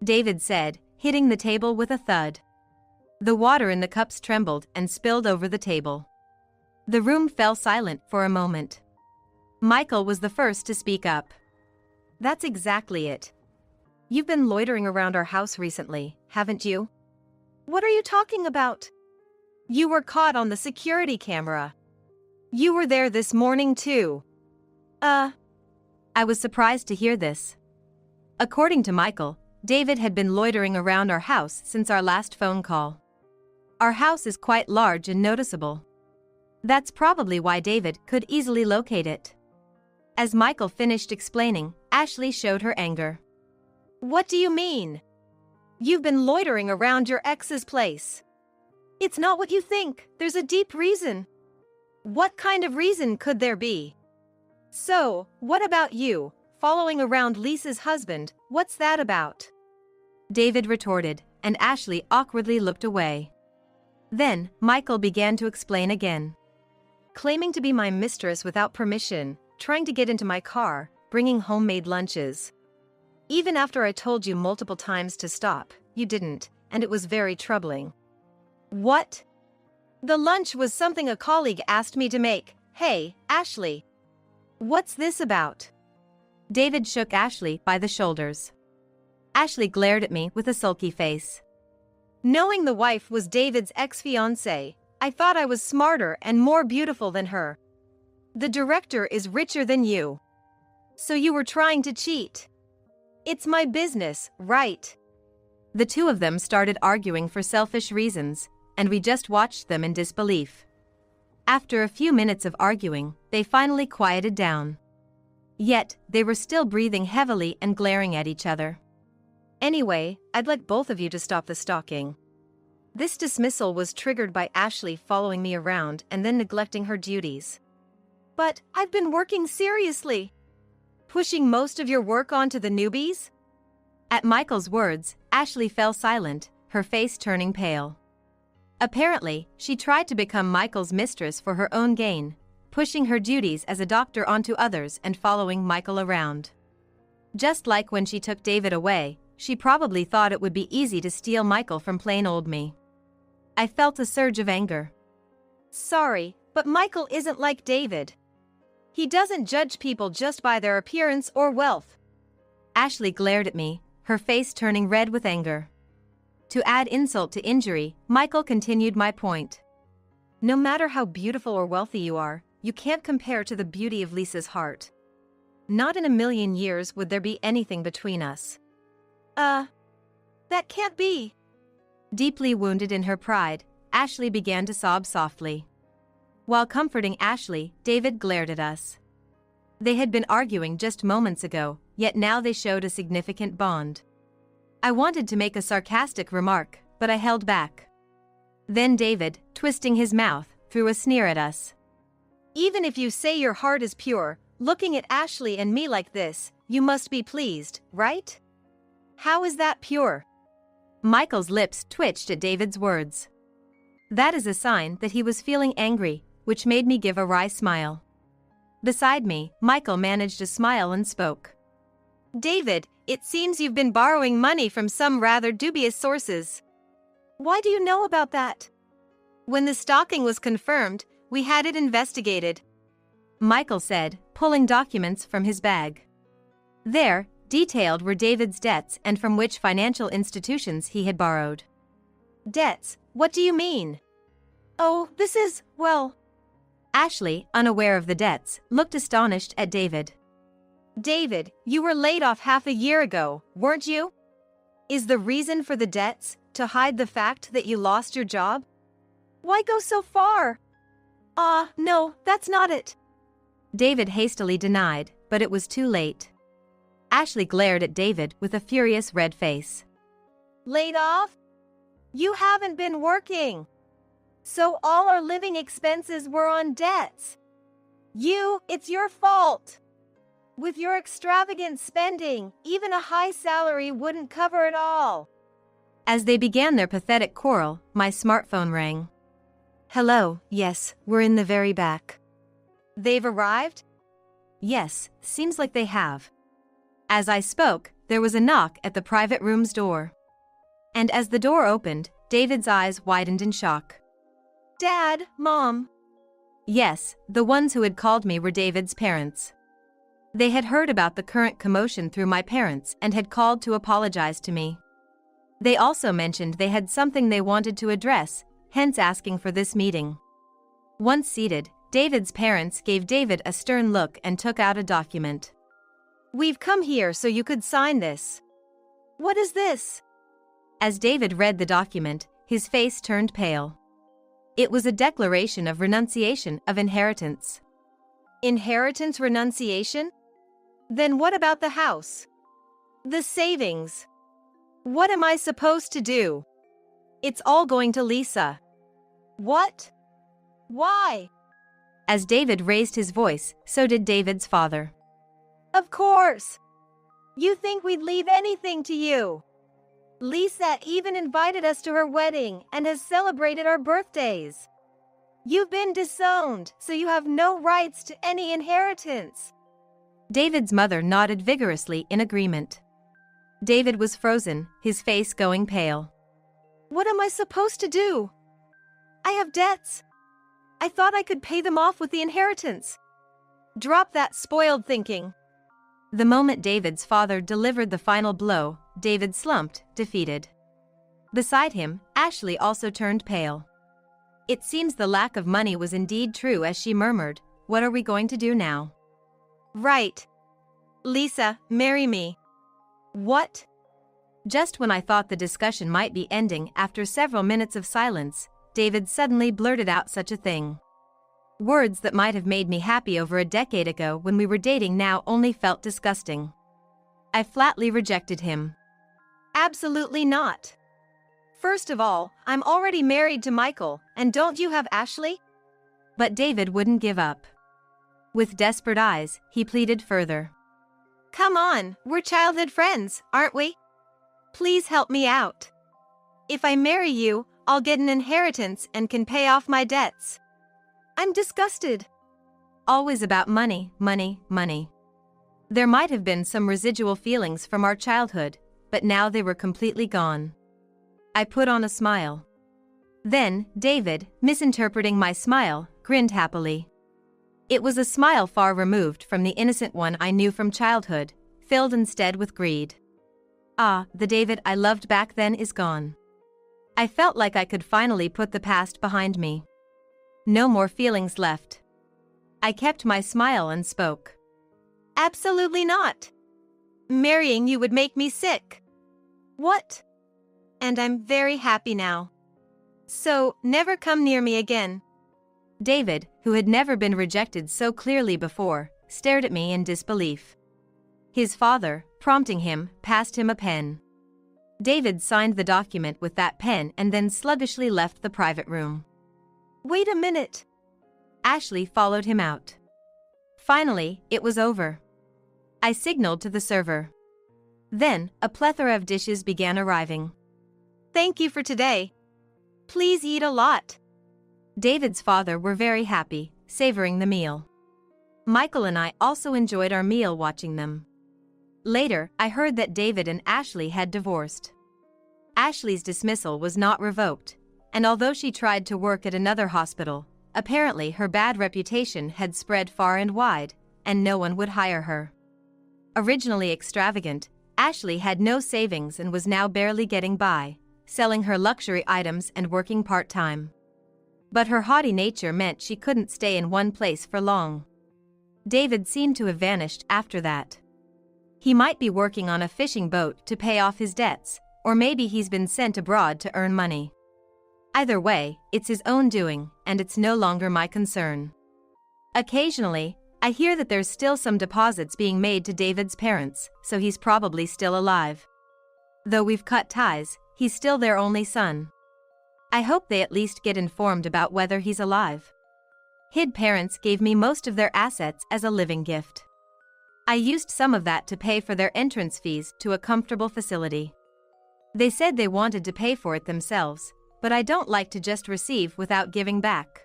David said, hitting the table with a thud. The water in the cups trembled and spilled over the table. The room fell silent for a moment. Michael was the first to speak up. That's exactly it. You've been loitering around our house recently, haven't you? What are you talking about? You were caught on the security camera. You were there this morning too. I was surprised to hear this. According to Michael, David had been loitering around our house since our last phone call. Our house is quite large and noticeable. That's probably why David could easily locate it. As Michael finished explaining, Ashley showed her anger. What do you mean? You've been loitering around your ex's place. It's not what you think, there's a deep reason. What kind of reason could there be? So, what about you, following around Lisa's husband, what's that about? David retorted, and Ashley awkwardly looked away. Then, Michael began to explain again. Claiming to be my mistress without permission, trying to get into my car, bringing homemade lunches. Even after I told you multiple times to stop, you didn't, and it was very troubling. What? The lunch was something a colleague asked me to make. Hey, Ashley. What's this about? David shook Ashley by the shoulders. Ashley glared at me with a sulky face. Knowing the wife was David's ex-fiance, I thought I was smarter and more beautiful than her. The director is richer than you. So you were trying to cheat. It's my business, right? The two of them started arguing for selfish reasons, and we just watched them in disbelief. After a few minutes of arguing, they finally quieted down. Yet, they were still breathing heavily and glaring at each other. Anyway, I'd like both of you to stop the stalking. This dismissal was triggered by Ashley following me around and then neglecting her duties. But I've been working seriously. Pushing most of your work onto the newbies? At Michael's words, Ashley fell silent, her face turning pale. Apparently, she tried to become Michael's mistress for her own gain, pushing her duties as a doctor onto others and following Michael around. Just like when she took David away, she probably thought it would be easy to steal Michael from plain old me. I felt a surge of anger. Sorry, but Michael isn't like David. He doesn't judge people just by their appearance or wealth. Ashley glared at me, her face turning red with anger. To add insult to injury, Michael continued my point. No matter how beautiful or wealthy you are, you can't compare to the beauty of Lisa's heart. Not in a million years would there be anything between us. That can't be. Deeply wounded in her pride, Ashley began to sob softly. While comforting Ashley, David glared at us. They had been arguing just moments ago, yet now they showed a significant bond. I wanted to make a sarcastic remark, but I held back. Then David, twisting his mouth, threw a sneer at us. Even if you say your heart is pure, looking at Ashley and me like this, you must be pleased, right? How is that pure? Michael's lips twitched at David's words. That is a sign that he was feeling angry, which made me give a wry smile. Beside me, Michael managed a smile and spoke. David, it seems you've been borrowing money from some rather dubious sources. Why do you know about that? When the stalking was confirmed, we had it investigated. Michael said, pulling documents from his bag. There, detailed were David's debts and from which financial institutions he had borrowed. Debts? What do you mean? Oh, this is, well... Ashley, unaware of the debts, looked astonished at David. David, you were laid off half a year ago, weren't you? Is the reason for the debts to hide the fact that you lost your job? Why go so far? No, that's not it. David hastily denied, but it was too late. Ashley glared at David with a furious red face. Laid off? You haven't been working. So all our living expenses were on debts. It's your fault. With your extravagant spending, even a high salary wouldn't cover it all. As they began their pathetic quarrel, my smartphone rang. Hello, yes, we're in the very back. They've arrived? Yes, seems like they have. As I spoke, there was a knock at the private room's door. And as the door opened, David's eyes widened in shock. Dad, Mom. Yes, the ones who had called me were David's parents. They had heard about the current commotion through my parents and had called to apologize to me. They also mentioned they had something they wanted to address, hence asking for this meeting. Once seated, David's parents gave David a stern look and took out a document. We've come here so you could sign this. What is this? As David read the document, his face turned pale. It was a declaration of renunciation of inheritance. Inheritance renunciation? Then what about the house? The savings? What am I supposed to do? It's all going to Lisa. What? Why? As David raised his voice, so did David's father. Of course. You think we'd leave anything to you? Lisa even invited us to her wedding and has celebrated our birthdays. You've been disowned, so you have no rights to any inheritance. David's mother nodded vigorously in agreement. David was frozen, his face going pale. What am I supposed to do? I have debts. I thought I could pay them off with the inheritance. Drop that spoiled thinking. The moment David's father delivered the final blow, David slumped, defeated. Beside him, Ashley also turned pale. It seems the lack of money was indeed true as she murmured, "What are we going to do now?" Right. Lisa, marry me. What? Just when I thought the discussion might be ending after several minutes of silence, David suddenly blurted out such a thing. Words that might have made me happy over a decade ago when we were dating now only felt disgusting. I flatly rejected him. Absolutely not. First of all, I'm already married to Michael, and don't you have Ashley? But David wouldn't give up. With desperate eyes, he pleaded further. Come on, we're childhood friends, aren't we? Please help me out. If I marry you, I'll get an inheritance and can pay off my debts. I'm disgusted. Always about money, money, money. There might have been some residual feelings from our childhood, but now they were completely gone. I put on a smile. Then, David, misinterpreting my smile, grinned happily. It was a smile far removed from the innocent one I knew from childhood, filled instead with greed. Ah, the David I loved back then is gone. I felt like I could finally put the past behind me. No more feelings left. I kept my smile and spoke. Absolutely not. Marrying you would make me sick. What? And I'm very happy now. So, never come near me again. David, who had never been rejected so clearly before, stared at me in disbelief. His father, prompting him, passed him a pen. David signed the document with that pen and then sluggishly left the private room. Wait a minute. Ashley followed him out. Finally, it was over. I signaled to the server. Then, a plethora of dishes began arriving. Thank you for today. Please eat a lot. David's father were very happy, savoring the meal. Michael and I also enjoyed our meal watching them. Later, I heard that David and Ashley had divorced. Ashley's dismissal was not revoked, and although she tried to work at another hospital, apparently her bad reputation had spread far and wide, and no one would hire her. Originally extravagant, Ashley had no savings and was now barely getting by, selling her luxury items and working part-time. But her haughty nature meant she couldn't stay in one place for long. David seemed to have vanished after that. He might be working on a fishing boat to pay off his debts, or maybe he's been sent abroad to earn money. Either way, it's his own doing, and it's no longer my concern. Occasionally, I hear that there's still some deposits being made to David's parents, so he's probably still alive. Though we've cut ties, he's still their only son. I hope they at least get informed about whether he's alive. His parents gave me most of their assets as a living gift. I used some of that to pay for their entrance fees to a comfortable facility. They said they wanted to pay for it themselves, but I don't like to just receive without giving back.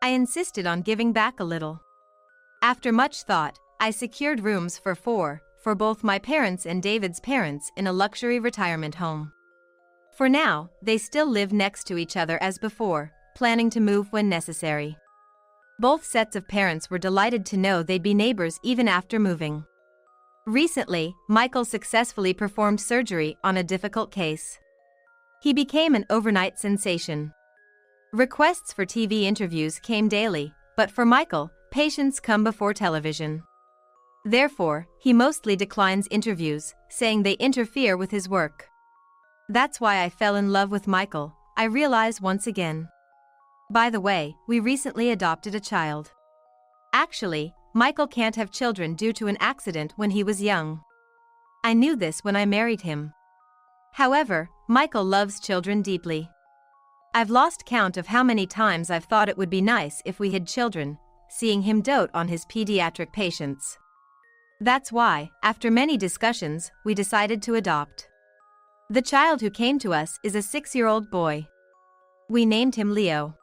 I insisted on giving back a little. After much thought, I secured rooms for 4, for both my parents and David's parents in a luxury retirement home. For now, they still live next to each other as before, planning to move when necessary. Both sets of parents were delighted to know they'd be neighbors even after moving. Recently, Michael successfully performed surgery on a difficult case. He became an overnight sensation. Requests for TV interviews came daily, but for Michael, patients come before television. Therefore, he mostly declines interviews, saying they interfere with his work. That's why I fell in love with Michael, I realize once again. By the way, we recently adopted a child. Actually, Michael can't have children due to an accident when he was young. I knew this when I married him. However, Michael loves children deeply. I've lost count of how many times I've thought it would be nice if we had children, seeing him dote on his pediatric patients. That's why, after many discussions, we decided to adopt. The child who came to us is a 6-year-old boy. We named him Leo.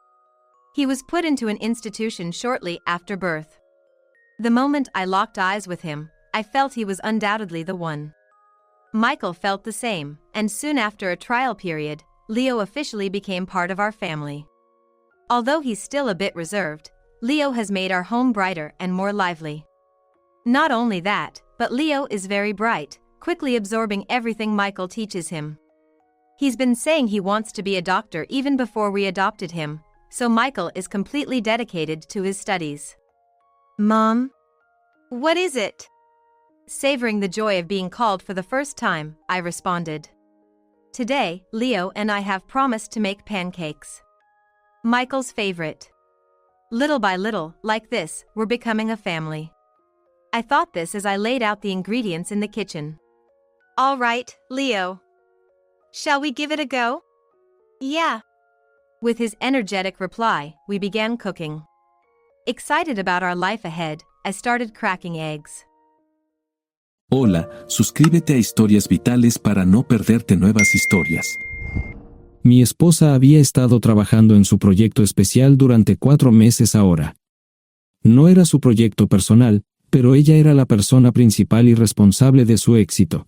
He was put into an institution shortly after birth. The moment I locked eyes with him, I felt he was undoubtedly the one. Michael felt the same, and soon after a trial period, Leo officially became part of our family. Although he's still a bit reserved, Leo has made our home brighter and more lively. Not only that, but Leo is very bright, quickly absorbing everything Michael teaches him. He's been saying he wants to be a doctor even before we adopted him, so Michael is completely dedicated to his studies. Mom? What is it? Savoring the joy of being called for the first time, I responded. Today, Leo and I have promised to make pancakes. Michael's favorite. Little by little, like this, we're becoming a family. I thought this as I laid out the ingredients in the kitchen. All right, Leo. Shall we give it a go? Yeah. With his energetic reply, we began cooking. Excited about our life ahead, I started cracking eggs. Hola, suscríbete a Historias Vitales para no perderte nuevas historias. Mi esposa había estado trabajando en su proyecto especial durante 4 meses ahora. No era su proyecto personal, pero ella era la persona principal y responsable de su éxito.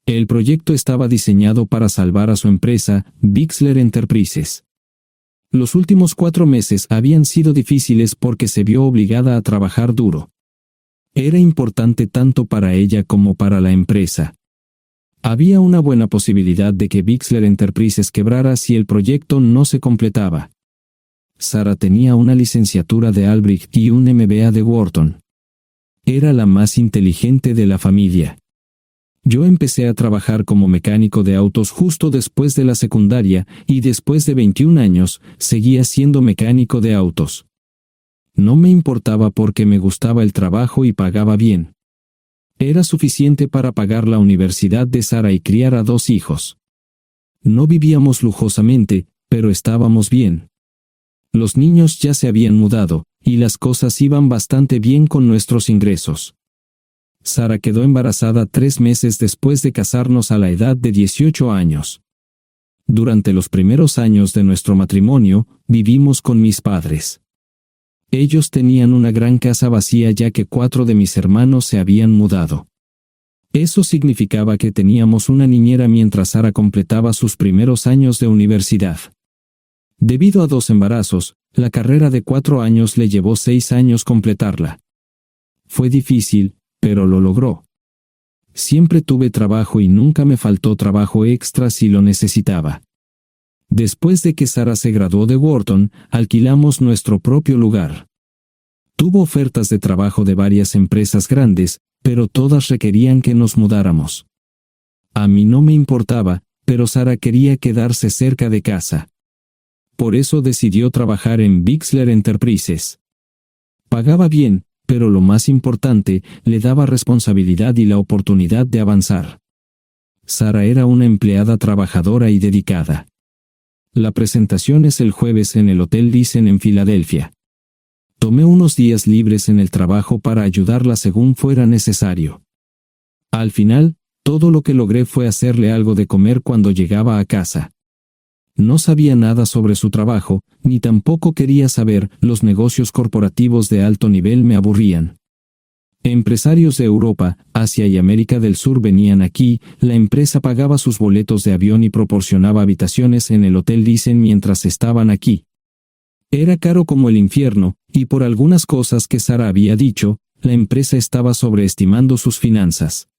El proyecto estaba diseñado para salvar a su empresa, Bixler Enterprises. Los últimos 4 meses habían sido difíciles porque se vio obligada a trabajar duro. Era importante tanto para ella como para la empresa. Había una buena posibilidad de que Bixler Enterprises quebrara si el proyecto no se completaba. Sarah tenía una licenciatura de Albrecht y un MBA de Wharton. Era la más inteligente de la familia. Yo empecé a trabajar como mecánico de autos justo después de la secundaria y después de 21 años, seguía siendo mecánico de autos. No me importaba porque me gustaba el trabajo y pagaba bien. Era suficiente para pagar la universidad de Sarah y criar a 2 hijos. No vivíamos lujosamente, pero estábamos bien. Los niños ya se habían mudado, y las cosas iban bastante bien con nuestros ingresos. Sarah quedó embarazada 3 meses después de casarnos a la edad de 18 años. Durante los primeros años de nuestro matrimonio, vivimos con mis padres. Ellos tenían una gran casa vacía ya que 4 de mis hermanos se habían mudado. Eso significaba que teníamos una niñera mientras Sarah completaba sus primeros años de universidad. Debido a 2 embarazos, la carrera de 4 años le llevó 6 años completarla. Fue difícil, pero lo logró. Siempre tuve trabajo y nunca me faltó trabajo extra si lo necesitaba. Después de que Sarah se graduó de Wharton, alquilamos nuestro propio lugar. Tuvo ofertas de trabajo de varias empresas grandes, pero todas requerían que nos mudáramos. A mí no me importaba, pero Sarah quería quedarse cerca de casa. Por eso decidió trabajar en Bixler Enterprises. Pagaba bien, pero lo más importante, le daba responsabilidad y la oportunidad de avanzar. Sarah era una empleada trabajadora y dedicada. La presentación es el jueves en el Hotel Thyssen en Filadelfia. Tomé unos días libres en el trabajo para ayudarla según fuera necesario. Al final, todo lo que logré fue hacerle algo de comer cuando llegaba a casa. No sabía nada sobre su trabajo, ni tampoco quería saber, los negocios corporativos de alto nivel me aburrían. Empresarios de Europa, Asia y América del Sur venían aquí, la empresa pagaba sus boletos de avión y proporcionaba habitaciones en el Hotel Thyssen mientras estaban aquí. Era caro como el infierno, y por algunas cosas que Sarah había dicho, la empresa estaba sobreestimando sus finanzas.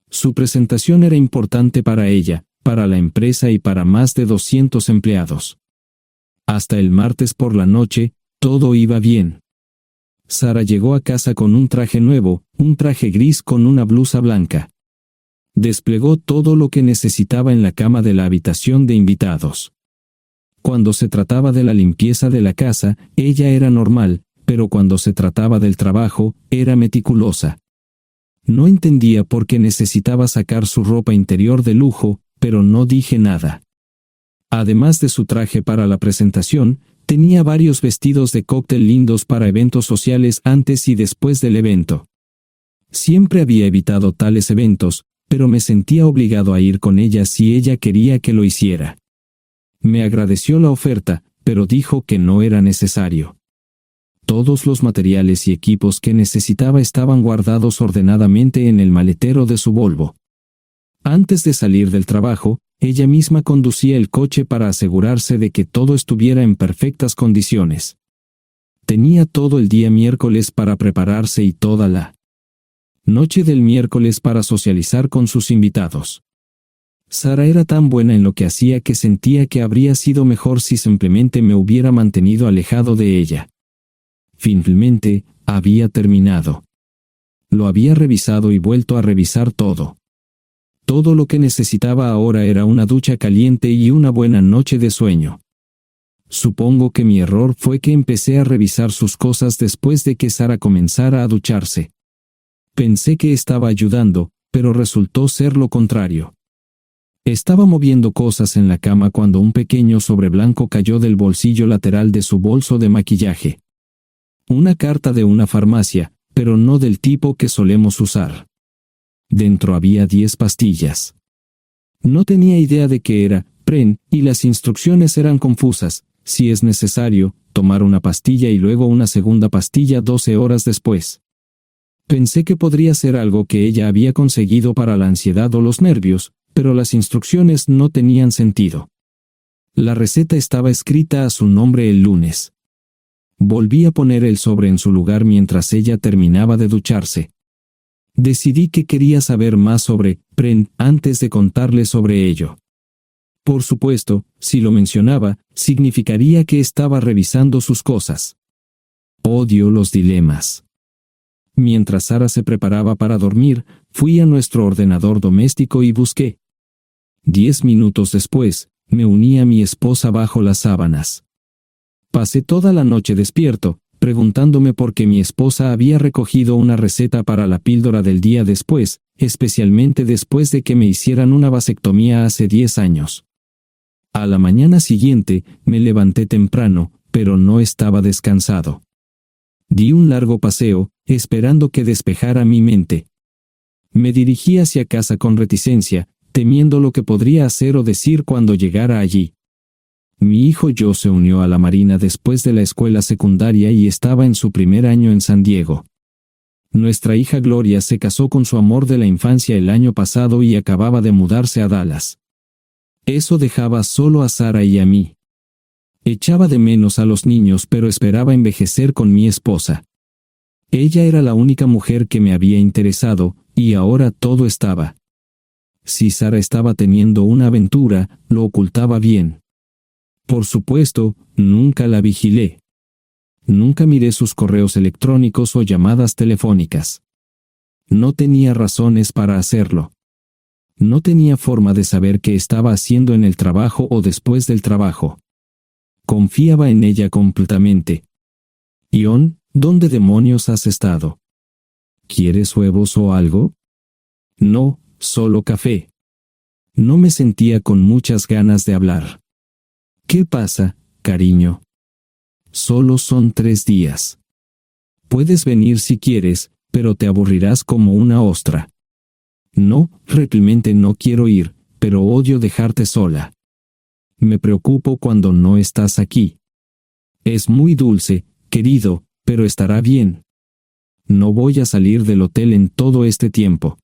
Su presentación era importante para ella, para la empresa y para más de 200 empleados. Hasta el martes por la noche, todo iba bien. Sarah llegó a casa con un traje nuevo, un traje gris con una blusa blanca. Desplegó todo lo que necesitaba en la cama de la habitación de invitados. Cuando se trataba de la limpieza de la casa, ella era normal, pero cuando se trataba del trabajo, era meticulosa. No entendía por qué necesitaba sacar su ropa interior de lujo, pero no dije nada. Además de su traje para la presentación, tenía varios vestidos de cóctel lindos para eventos sociales antes y después del evento. Siempre había evitado tales eventos, pero me sentía obligado a ir con ella si ella quería que lo hiciera. Me agradeció la oferta, pero dijo que no era necesario. Todos los materiales y equipos que necesitaba estaban guardados ordenadamente en el maletero de su Volvo. Antes de salir del trabajo, ella misma conducía el coche para asegurarse de que todo estuviera en perfectas condiciones. Tenía todo el día miércoles para prepararse y toda la noche del miércoles para socializar con sus invitados. Sara era tan buena en lo que hacía que sentía que habría sido mejor si simplemente me hubiera mantenido alejado de ella. Finalmente, había terminado. Lo había revisado y vuelto a revisar todo. Todo lo que necesitaba ahora era una ducha caliente y una buena noche de sueño. Supongo que mi error fue que empecé a revisar sus cosas después de que Sara comenzara a ducharse. Pensé que estaba ayudando, pero resultó ser lo contrario. Estaba moviendo cosas en la cama cuando un pequeño sobre blanco cayó del bolsillo lateral de su bolso de maquillaje. Una carta de una farmacia, pero no del tipo que solemos usar. Dentro había 10 pastillas. No tenía idea de qué era, y las instrucciones eran confusas. Si es necesario, tomar una pastilla y luego una segunda pastilla 12 horas después. Pensé que podría ser algo que ella había conseguido para la ansiedad o los nervios, pero las instrucciones no tenían sentido. La receta estaba escrita a su nombre el lunes. Volví a poner el sobre en su lugar mientras ella terminaba de ducharse. Decidí que quería saber más sobre antes de contarle sobre ello. Por supuesto, si lo mencionaba, significaría que estaba revisando sus cosas. Odio los dilemas. Mientras Sara se preparaba para dormir, fui a nuestro ordenador doméstico y busqué. 10 minutos después, me uní a mi esposa bajo las sábanas. Pasé toda la noche despierto, preguntándome por qué mi esposa había recogido una receta para la píldora del día después, especialmente después de que me hicieran una vasectomía hace 10 años. A la mañana siguiente, me levanté temprano, pero no estaba descansado. Di un largo paseo, esperando que despejara mi mente. Me dirigí hacia casa con reticencia, temiendo lo que podría hacer o decir cuando llegara allí. Mi hijo Joe se unió a la Marina después de la escuela secundaria y estaba en su primer año en San Diego. Nuestra hija Gloria se casó con su amor de la infancia el año pasado y acababa de mudarse a Dallas. Eso dejaba solo a Sara y a mí. Echaba de menos a los niños, pero esperaba envejecer con mi esposa. Ella era la única mujer que me había interesado, y ahora todo estaba. Si Sara estaba teniendo una aventura, lo ocultaba bien. Por supuesto, nunca la vigilé. Nunca miré sus correos electrónicos o llamadas telefónicas. No tenía razones para hacerlo. No tenía forma de saber qué estaba haciendo en el trabajo o después del trabajo. Confiaba en ella completamente. Ion, ¿dónde demonios has estado? ¿Quieres huevos o algo? No, solo café. No me sentía con muchas ganas de hablar. ¿Qué pasa, cariño? Solo son 3 días. Puedes venir si quieres, pero te aburrirás como una ostra. No, realmente no quiero ir, pero odio dejarte sola. Me preocupo cuando no estás aquí. Es muy dulce, querido, pero estará bien. No voy a salir del hotel en todo este tiempo.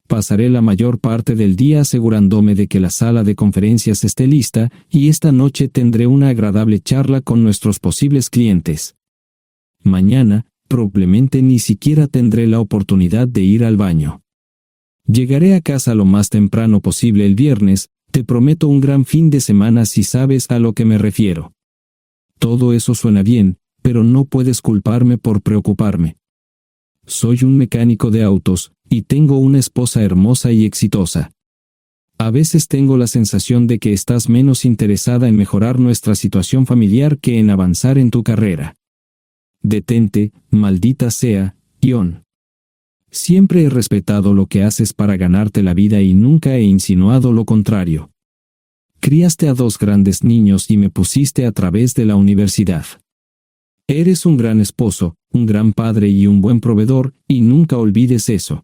Pasaré la mayor parte del día asegurándome de que la sala de conferencias esté lista, y esta noche tendré una agradable charla con nuestros posibles clientes. Mañana, probablemente ni siquiera tendré la oportunidad de ir al baño. Llegaré a casa lo más temprano posible el viernes. Te prometo un gran fin de semana si sabes a lo que me refiero. Todo eso suena bien, pero no puedes culparme por preocuparme. Soy un mecánico de autos, y tengo una esposa hermosa y exitosa. A veces tengo la sensación de que estás menos interesada en mejorar nuestra situación familiar que en avanzar en tu carrera. Detente, maldita sea, Ion. Siempre he respetado lo que haces para ganarte la vida y nunca he insinuado lo contrario. Criaste a 2 grandes niños y me pusiste a través de la universidad. Eres un gran esposo, un gran padre y un buen proveedor, y nunca olvides eso.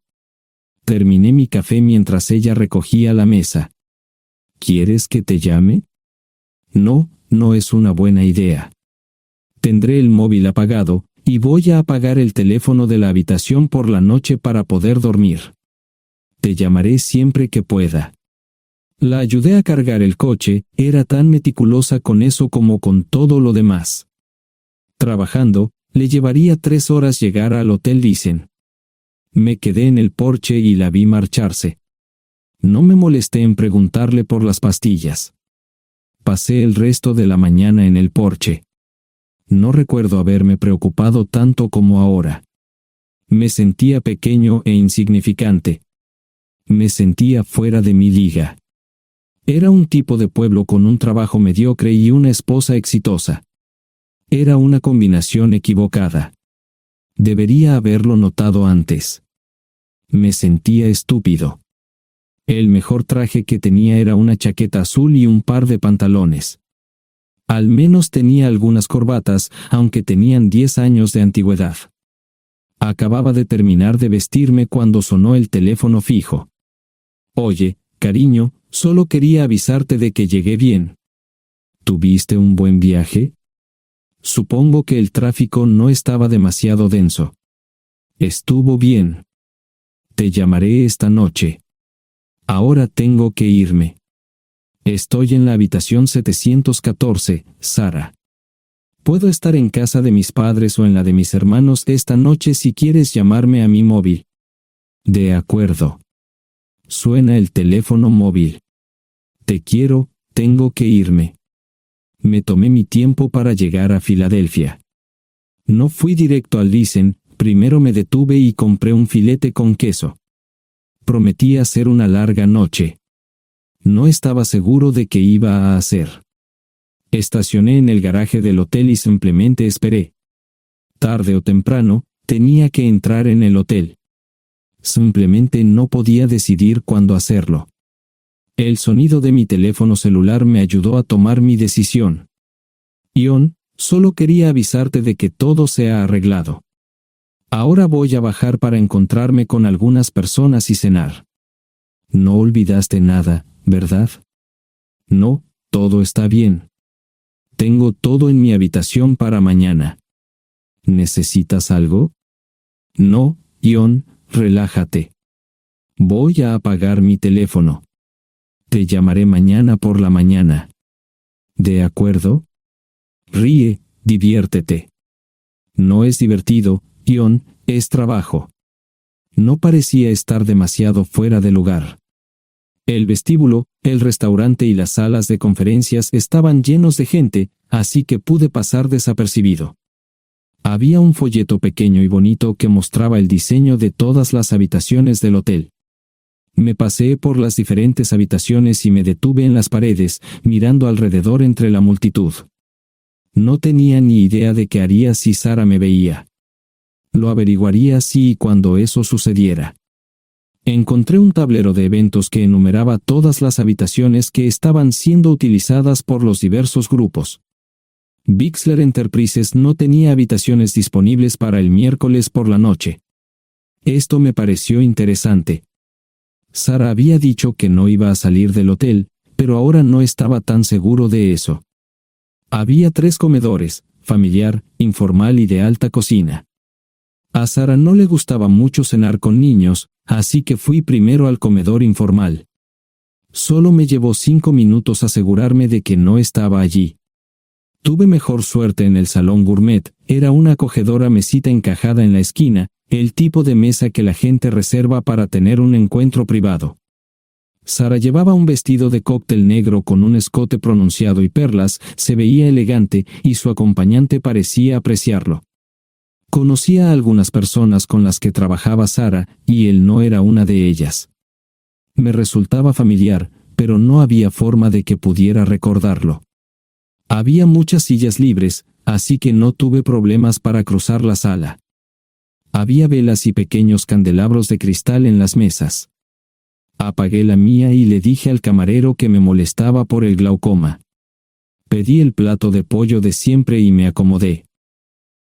Terminé mi café mientras ella recogía la mesa. ¿Quieres que te llame? No, no es una buena idea. Tendré el móvil apagado, y voy a apagar el teléfono de la habitación por la noche para poder dormir. Te llamaré siempre que pueda. La ayudé a cargar el coche, era tan meticulosa con eso como con todo lo demás. Trabajando, le llevaría 3 horas llegar al hotel Dicen. Me quedé en el porche y la vi marcharse. No me molesté en preguntarle por las pastillas. Pasé el resto de la mañana en el porche. No recuerdo haberme preocupado tanto como ahora. Me sentía pequeño e insignificante. Me sentía fuera de mi liga. Era un tipo de pueblo con un trabajo mediocre y una esposa exitosa. Era una combinación equivocada. Debería haberlo notado antes. Me sentía estúpido. El mejor traje que tenía era una chaqueta azul y un par de pantalones. Al menos tenía algunas corbatas, aunque tenían 10 años de antigüedad. Acababa de terminar de vestirme cuando sonó el teléfono fijo. Oye, cariño, solo quería avisarte de que llegué bien. ¿Tuviste un buen viaje? Supongo que el tráfico no estaba demasiado denso. Estuvo bien. Te llamaré esta noche. Ahora tengo que irme. Estoy en la habitación 714, Sara. Puedo estar en casa de mis padres o en la de mis hermanos esta noche si quieres llamarme a mi móvil. De acuerdo. Suena el teléfono móvil. Te quiero, tengo que irme. Me tomé mi tiempo para llegar a Filadelfia. No fui directo al Dicen, primero me detuve y compré un filete con queso. Prometía hacer una larga noche. No estaba seguro de qué iba a hacer. Estacioné en el garaje del hotel y simplemente esperé. Tarde o temprano, tenía que entrar en el hotel. Simplemente no podía decidir cuándo hacerlo. El sonido de mi teléfono celular me ayudó a tomar mi decisión. Ion, solo quería avisarte de que todo se ha arreglado. Ahora voy a bajar para encontrarme con algunas personas y cenar. No olvidaste nada, ¿verdad? No, todo está bien. Tengo todo en mi habitación para mañana. ¿Necesitas algo? No, Ion, relájate. Voy a apagar mi teléfono. Te llamaré mañana por la mañana. ¿De acuerdo? Ríe, diviértete. No es divertido, Ion, es trabajo. No parecía estar demasiado fuera de lugar. El vestíbulo, el restaurante y las salas de conferencias estaban llenos de gente, así que pude pasar desapercibido. Había un folleto pequeño y bonito que mostraba el diseño de todas las habitaciones del hotel. Me paseé por las diferentes habitaciones y me detuve en las paredes, mirando alrededor entre la multitud. No tenía ni idea de qué haría si Sara me veía. Lo averiguaría si y cuando eso sucediera. Encontré un tablero de eventos que enumeraba todas las habitaciones que estaban siendo utilizadas por los diversos grupos. Bixler Enterprises no tenía habitaciones disponibles para el miércoles por la noche. Esto me pareció interesante. Sara había dicho que no iba a salir del hotel, pero ahora no estaba tan seguro de eso. Había 3 comedores, familiar, informal y de alta cocina. A Sara no le gustaba mucho cenar con niños, así que fui primero al comedor informal. Solo me llevó 5 minutos asegurarme de que no estaba allí. Tuve mejor suerte en el salón gourmet, era una acogedora mesita encajada en la esquina, el tipo de mesa que la gente reserva para tener un encuentro privado. Sara llevaba un vestido de cóctel negro con un escote pronunciado y perlas, se veía elegante y su acompañante parecía apreciarlo. Conocía a algunas personas con las que trabajaba Sara, y él no era una de ellas. Me resultaba familiar, pero no había forma de que pudiera recordarlo. Había muchas sillas libres, así que no tuve problemas para cruzar la sala. Había velas y pequeños candelabros de cristal en las mesas. Apagué la mía y le dije al camarero que me molestaba por el glaucoma. Pedí el plato de pollo de siempre y me acomodé.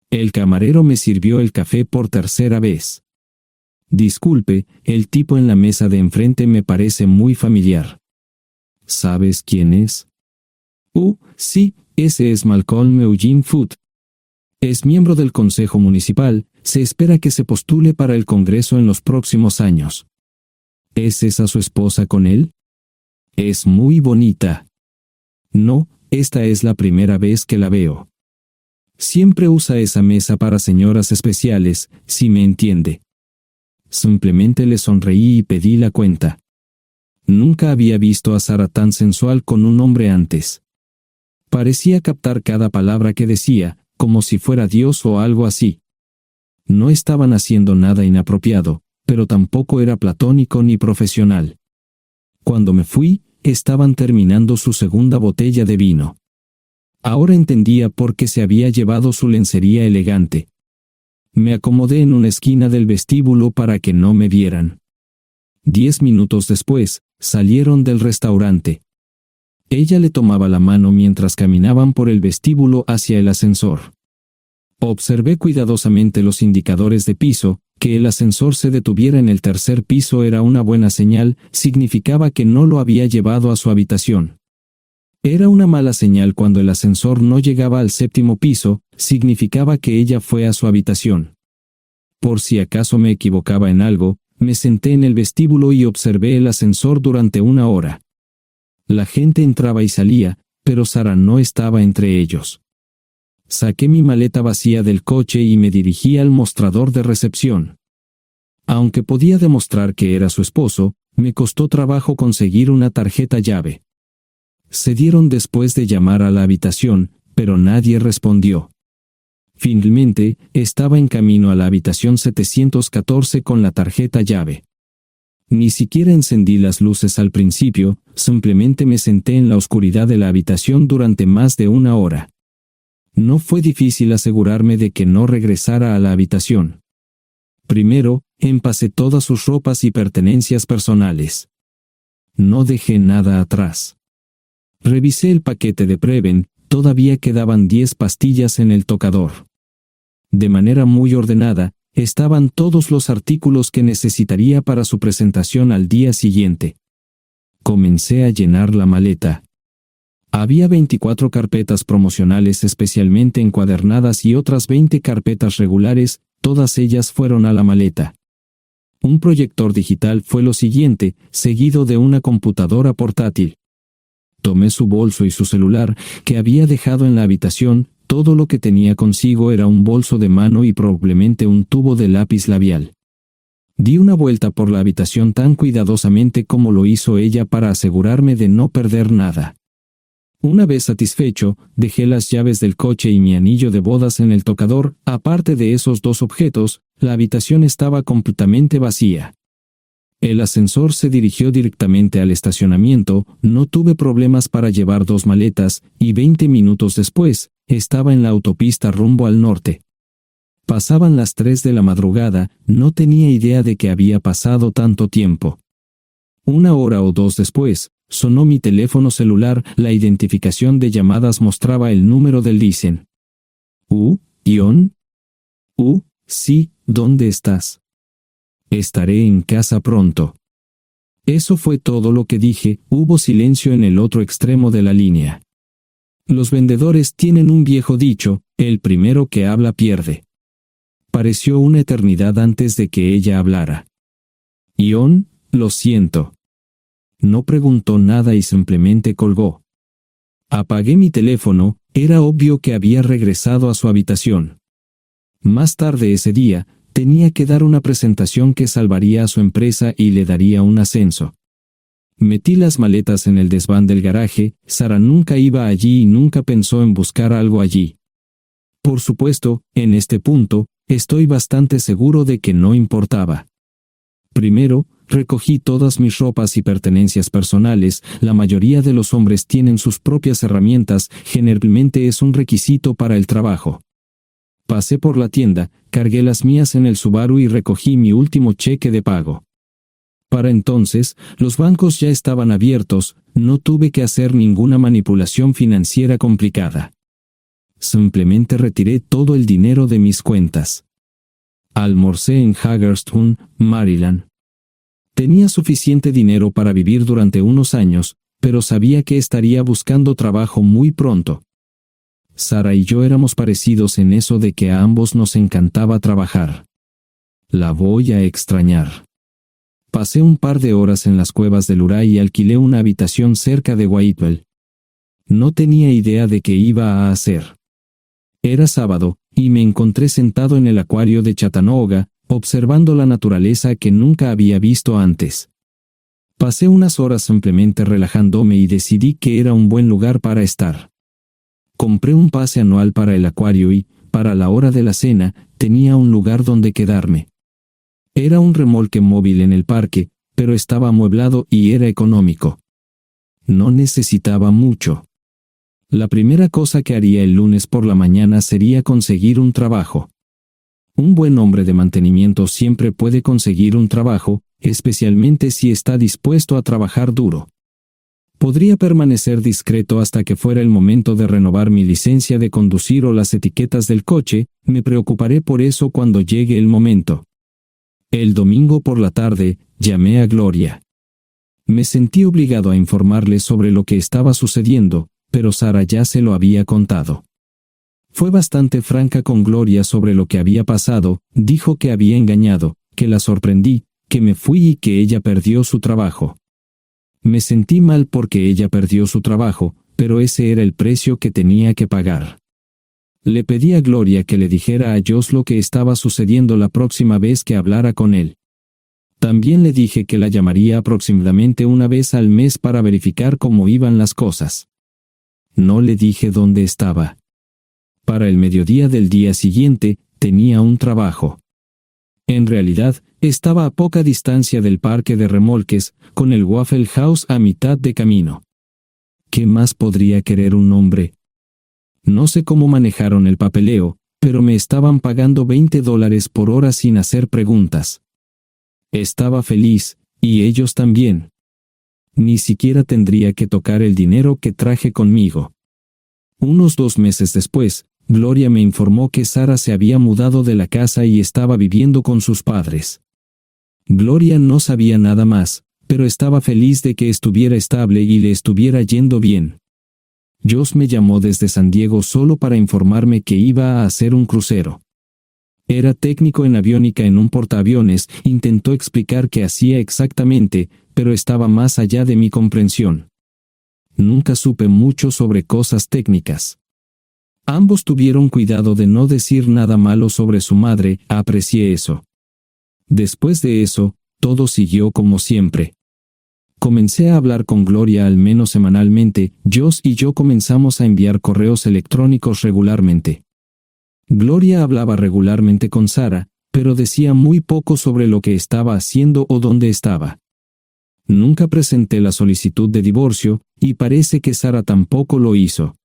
El camarero me sirvió el café por tercera vez. Disculpe, el tipo en la mesa de enfrente me parece muy familiar. ¿Sabes quién es? Sí, ese es Malcolm Eugene Foote. Es miembro del Consejo Municipal, se espera que se postule para el Congreso en los próximos años. ¿Es esa su esposa con él? Es muy bonita. No, esta es la primera vez que la veo. Siempre usa esa mesa para señoras especiales, si me entiende. Simplemente le sonreí y pedí la cuenta. Nunca había visto a Sara tan sensual con un hombre antes. Parecía captar cada palabra que decía, como si fuera Dios o algo así. No estaban haciendo nada inapropiado, pero tampoco era platónico ni profesional. Cuando me fui, estaban terminando su segunda botella de vino. Ahora entendía por qué se había llevado su lencería elegante. Me acomodé en una esquina del vestíbulo para que no me vieran. 10 minutos después, salieron del restaurante. Ella le tomaba la mano mientras caminaban por el vestíbulo hacia el ascensor. Observé cuidadosamente los indicadores de piso. Que el ascensor se detuviera en el tercer piso era una buena señal, significaba que no lo había llevado a su habitación. Era una mala señal cuando el ascensor no llegaba al séptimo piso, significaba que ella fue a su habitación. Por si acaso me equivocaba en algo, me senté en el vestíbulo y observé el ascensor durante 1 hora. La gente entraba y salía, pero Sara no estaba entre ellos. Saqué mi maleta vacía del coche y me dirigí al mostrador de recepción. Aunque podía demostrar que era su esposo, me costó trabajo conseguir una tarjeta llave. Se dieron después de llamar a la habitación, pero nadie respondió. Finalmente, estaba en camino a la habitación 714 con la tarjeta llave. Ni siquiera encendí las luces al principio, simplemente me senté en la oscuridad de la habitación durante más de 1 hora. No fue difícil asegurarme de que no regresara a la habitación. Primero, empacé todas sus ropas y pertenencias personales. No dejé nada atrás. Revisé el paquete de Preven, todavía quedaban 10 pastillas en el tocador. De manera muy ordenada, estaban todos los artículos que necesitaría para su presentación al día siguiente. Comencé a llenar la maleta. Había 24 carpetas promocionales especialmente encuadernadas y otras 20 carpetas regulares, todas ellas fueron a la maleta. Un proyector digital fue lo siguiente, seguido de una computadora portátil. Tomé su bolso y su celular, que había dejado en la habitación. Todo lo que tenía consigo era un bolso de mano y probablemente un tubo de lápiz labial. Di una vuelta por la habitación tan cuidadosamente como lo hizo ella para asegurarme de no perder nada. Una vez satisfecho, dejé las llaves del coche y mi anillo de bodas en el tocador. Aparte de esos 2 objetos, la habitación estaba completamente vacía. El ascensor se dirigió directamente al estacionamiento, no tuve problemas para llevar 2 maletas, y 20 minutos después, estaba en la autopista rumbo al norte. Pasaban las 3 de la madrugada, no tenía idea de que había pasado tanto tiempo. 1 hora o 2 después, sonó mi teléfono celular, la identificación de llamadas mostraba el número del listen. ¿Ion? Sí, ¿dónde estás? Estaré en casa pronto. Eso fue todo lo que dije. Hubo silencio en el otro extremo de la línea. Los vendedores tienen un viejo dicho, el primero que habla pierde. Pareció una eternidad antes de que ella hablara. Ion, lo siento. No preguntó nada y simplemente colgó. Apagué mi teléfono, era obvio que había regresado a su habitación. Más tarde ese día, tenía que dar una presentación que salvaría a su empresa y le daría un ascenso. Metí las maletas en el desván del garaje. Sara nunca iba allí y nunca pensó en buscar algo allí. Por supuesto, en este punto, estoy bastante seguro de que no importaba. Primero, recogí todas mis ropas y pertenencias personales. La mayoría de los hombres tienen sus propias herramientas, generalmente es un requisito para el trabajo. Pasé por la tienda, cargué las mías en el Subaru y recogí mi último cheque de pago. Para entonces, los bancos ya estaban abiertos, no tuve que hacer ninguna manipulación financiera complicada. Simplemente retiré todo el dinero de mis cuentas. Almorcé en Hagerstown, Maryland. Tenía suficiente dinero para vivir durante unos años, pero sabía que estaría buscando trabajo muy pronto. Sarah y yo éramos parecidos en eso de que a ambos nos encantaba trabajar. La voy a extrañar. Pasé un par de horas en las cuevas del Uray y alquilé una habitación cerca de Whitewell. No tenía idea de qué iba a hacer. Era sábado, y me encontré sentado en el acuario de Chattanooga, observando la naturaleza que nunca había visto antes. Pasé unas horas simplemente relajándome y decidí que era un buen lugar para estar. Compré un pase anual para el acuario y, para la hora de la cena, tenía un lugar donde quedarme. Era un remolque móvil en el parque, pero estaba amueblado y era económico. No necesitaba mucho. La primera cosa que haría el lunes por la mañana sería conseguir un trabajo. Un buen hombre de mantenimiento siempre puede conseguir un trabajo, especialmente si está dispuesto a trabajar duro. Podría permanecer discreto hasta que fuera el momento de renovar mi licencia de conducir o las etiquetas del coche, me preocuparé por eso cuando llegue el momento. El domingo por la tarde, llamé a Gloria. Me sentí obligado a informarle sobre lo que estaba sucediendo, pero Sarah ya se lo había contado. Fue bastante franca con Gloria sobre lo que había pasado, dijo que había engañado, que la sorprendí, que me fui y que ella perdió su trabajo. Me sentí mal porque ella perdió su trabajo, pero ese era el precio que tenía que pagar. Le pedí a Gloria que le dijera a Josh lo que estaba sucediendo la próxima vez que hablara con él. También le dije que la llamaría aproximadamente una vez al mes para verificar cómo iban las cosas. No le dije dónde estaba. Para el mediodía del día siguiente, tenía un trabajo. En realidad, estaba a poca distancia del parque de remolques, con el Waffle House a mitad de camino. ¿Qué más podría querer un hombre? No sé cómo manejaron el papeleo, pero me estaban pagando $20 por hora sin hacer preguntas. Estaba feliz, y ellos también. Ni siquiera tendría que tocar el dinero que traje conmigo. Unos 2 meses después, Gloria me informó que Sarah se había mudado de la casa y estaba viviendo con sus padres. Gloria no sabía nada más, pero estaba feliz de que estuviera estable y le estuviera yendo bien. Josh me llamó desde San Diego solo para informarme que iba a hacer un crucero. Era técnico en aviónica en un portaaviones, intentó explicar qué hacía exactamente, pero estaba más allá de mi comprensión. Nunca supe mucho sobre cosas técnicas. Ambos tuvieron cuidado de no decir nada malo sobre su madre, aprecié eso. Después de eso, todo siguió como siempre. Comencé a hablar con Gloria al menos semanalmente, Josh y yo comenzamos a enviar correos electrónicos regularmente. Gloria hablaba regularmente con Sarah, pero decía muy poco sobre lo que estaba haciendo o dónde estaba. Nunca presenté la solicitud de divorcio, y parece que Sarah tampoco lo hizo.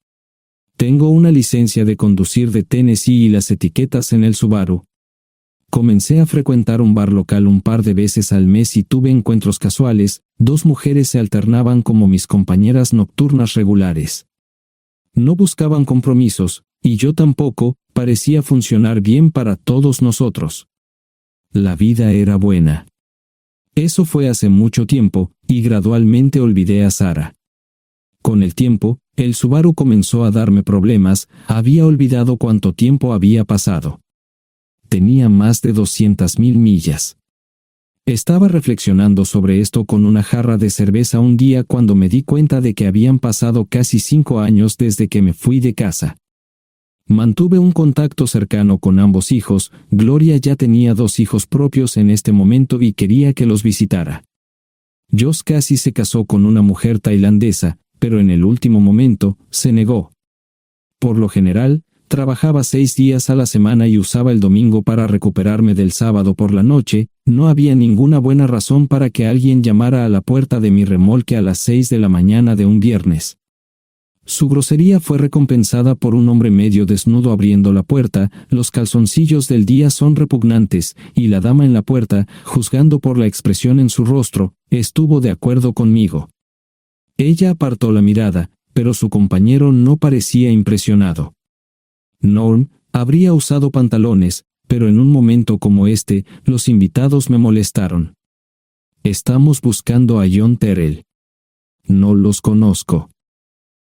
Tengo una licencia de conducir de Tennessee y las etiquetas en el Subaru. Comencé a frecuentar un bar local un par de veces al mes y tuve encuentros casuales, 2 mujeres se alternaban como mis compañeras nocturnas regulares. No buscaban compromisos, y yo tampoco, parecía funcionar bien para todos nosotros. La vida era buena. Eso fue hace mucho tiempo, y gradualmente olvidé a Sarah. Con el tiempo, el Subaru comenzó a darme problemas, había olvidado cuánto tiempo había pasado. Tenía más de 200,000 millas. Estaba reflexionando sobre esto con una jarra de cerveza un día cuando me di cuenta de que habían pasado casi 5 años desde que me fui de casa. Mantuve un contacto cercano con ambos hijos, Gloria ya tenía 2 hijos propios en este momento y quería que los visitara. Josh casi se casó con una mujer tailandesa, pero en el último momento, se negó. Por lo general, trabajaba 6 días a la semana y usaba el domingo para recuperarme del sábado por la noche, no había ninguna buena razón para que alguien llamara a la puerta de mi remolque a las 6 de la mañana de un viernes. Su grosería fue recompensada por un hombre medio desnudo abriendo la puerta, los calzoncillos del día son repugnantes, y la dama en la puerta, juzgando por la expresión en su rostro, estuvo de acuerdo conmigo. Ella apartó la mirada, pero su compañero no parecía impresionado. Norm habría usado pantalones, pero en un momento como este, los invitados me molestaron. Estamos buscando a John Terrell. No los conozco.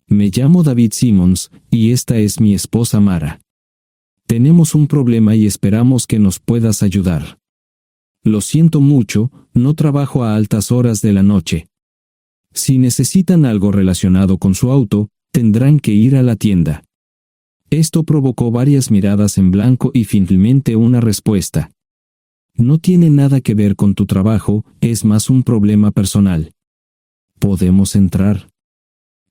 Me llamo David Simmons, y esta es mi esposa Mara. Tenemos un problema y esperamos que nos puedas ayudar. Lo siento mucho, no trabajo a altas horas de la noche. Si necesitan algo relacionado con su auto, tendrán que ir a la tienda. Esto provocó varias miradas en blanco y finalmente una respuesta. No tiene nada que ver con tu trabajo, es más un problema personal. ¿Podemos entrar?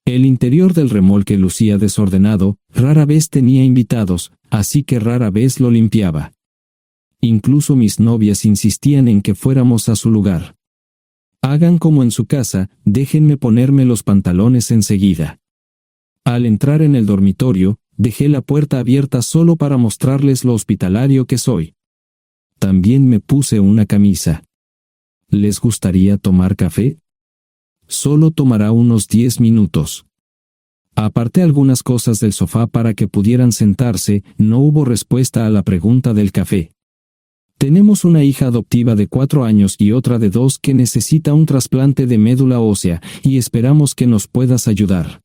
El interior del remolque lucía desordenado, rara vez tenía invitados, así que rara vez lo limpiaba. Incluso mis novias insistían en que fuéramos a su lugar. Hagan como en su casa, déjenme ponerme los pantalones enseguida. Al entrar en el dormitorio, dejé la puerta abierta solo para mostrarles lo hospitalario que soy. También me puse una camisa. ¿Les gustaría tomar café? Solo tomará unos 10 minutos. Aparté algunas cosas del sofá para que pudieran sentarse, no hubo respuesta a la pregunta del café. Tenemos una hija adoptiva de 4 años y otra de 2 que necesita un trasplante de médula ósea, y esperamos que nos puedas ayudar.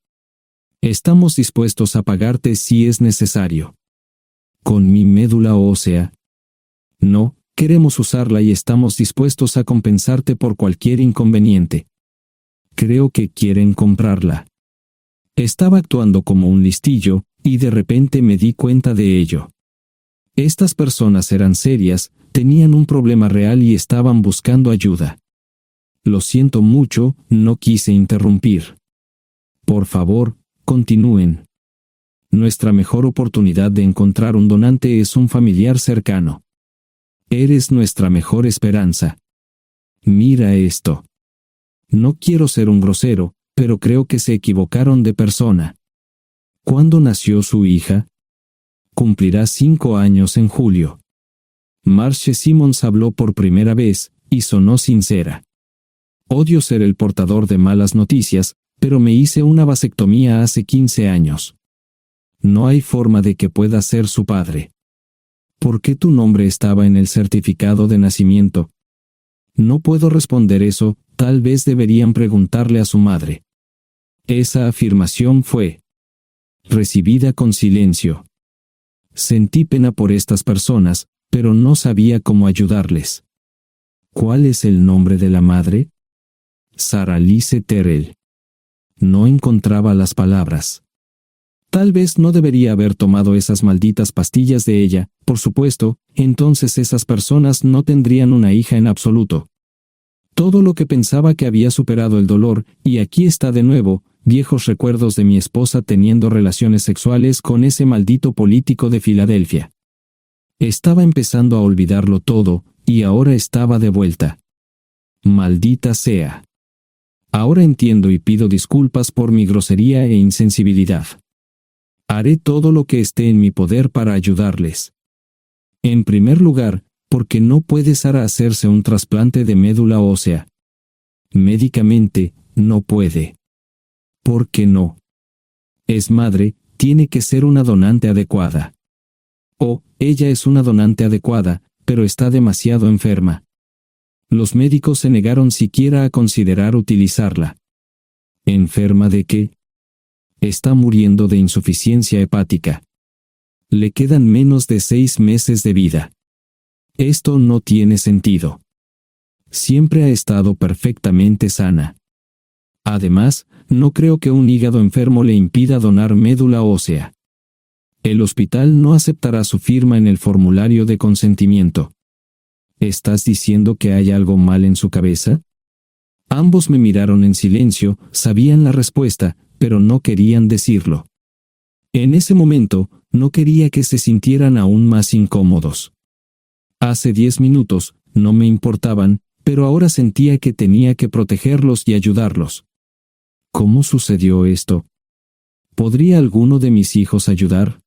Estamos dispuestos a pagarte si es necesario. ¿Con mi médula ósea? No, queremos usarla y estamos dispuestos a compensarte por cualquier inconveniente. Creo que quieren comprarla. Estaba actuando como un listillo, y de repente me di cuenta de ello. Estas personas eran serias, tenían un problema real y estaban buscando ayuda. Lo siento mucho, no quise interrumpir. Por favor, continúen. Nuestra mejor oportunidad de encontrar un donante es un familiar cercano. Eres nuestra mejor esperanza. Mira esto. No quiero ser un grosero, pero creo que se equivocaron de persona. ¿Cuándo nació su hija? Cumplirá 5 años en julio. Marche Simmons habló por primera vez, y sonó sincera. Odio ser el portador de malas noticias, pero me hice una vasectomía hace 15 años. No hay forma de que pueda ser su padre. ¿Por qué tu nombre estaba en el certificado de nacimiento? No puedo responder eso, tal vez deberían preguntarle a su madre. Esa afirmación fue recibida con silencio. Sentí pena por estas personas, pero no sabía cómo ayudarles. ¿Cuál es el nombre de la madre? Sarah Lise Terrell. No encontraba las palabras. Tal vez no debería haber tomado esas malditas pastillas de ella, por supuesto, entonces esas personas no tendrían una hija en absoluto. Todo lo que pensaba que había superado el dolor, y aquí está de nuevo, viejos recuerdos de mi esposa teniendo relaciones sexuales con ese maldito político de Filadelfia. Estaba empezando a olvidarlo todo, y ahora estaba de vuelta. Maldita sea. Ahora entiendo y pido disculpas por mi grosería e insensibilidad. Haré todo lo que esté en mi poder para ayudarles. En primer lugar, porque no puede Sara hacerse un trasplante de médula ósea. Médicamente, no puede. ¿Por qué no? Es madre, tiene que ser una donante adecuada. Ella es una donante adecuada, pero está demasiado enferma. Los médicos se negaron siquiera a considerar utilizarla. ¿Enferma de qué? Está muriendo de insuficiencia hepática. Le quedan menos de 6 meses de vida. Esto no tiene sentido. Siempre ha estado perfectamente sana. Además, no creo que un hígado enfermo le impida donar médula ósea. El hospital no aceptará su firma en el formulario de consentimiento. ¿Estás diciendo que hay algo mal en su cabeza? Ambos me miraron en silencio, sabían la respuesta, pero no querían decirlo. En ese momento, no quería que se sintieran aún más incómodos. Hace 10 minutos, no me importaban, pero ahora sentía que tenía que protegerlos y ayudarlos. ¿Cómo sucedió esto? ¿Podría alguno de mis hijos ayudar?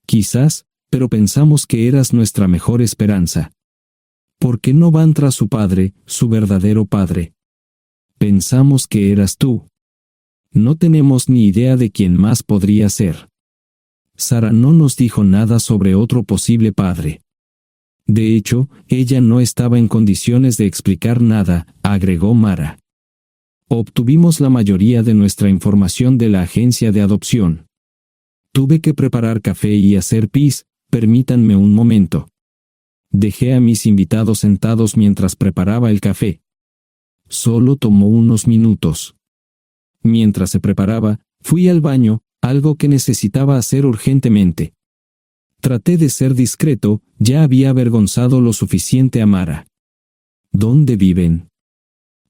Quizás, pero pensamos que eras nuestra mejor esperanza. ¿Por qué no van tras su padre, su verdadero padre? Pensamos que eras tú. No tenemos ni idea de quién más podría ser. Sara no nos dijo nada sobre otro posible padre. De hecho, ella no estaba en condiciones de explicar nada, agregó Mara. Obtuvimos la mayoría de nuestra información de la agencia de adopción. Tuve que preparar café y hacer pis, permítanme un momento. Dejé a mis invitados sentados mientras preparaba el café. Solo tomó unos minutos. Mientras se preparaba, fui al baño, algo que necesitaba hacer urgentemente. Traté de ser discreto, ya había avergonzado lo suficiente a Mara. ¿Dónde viven?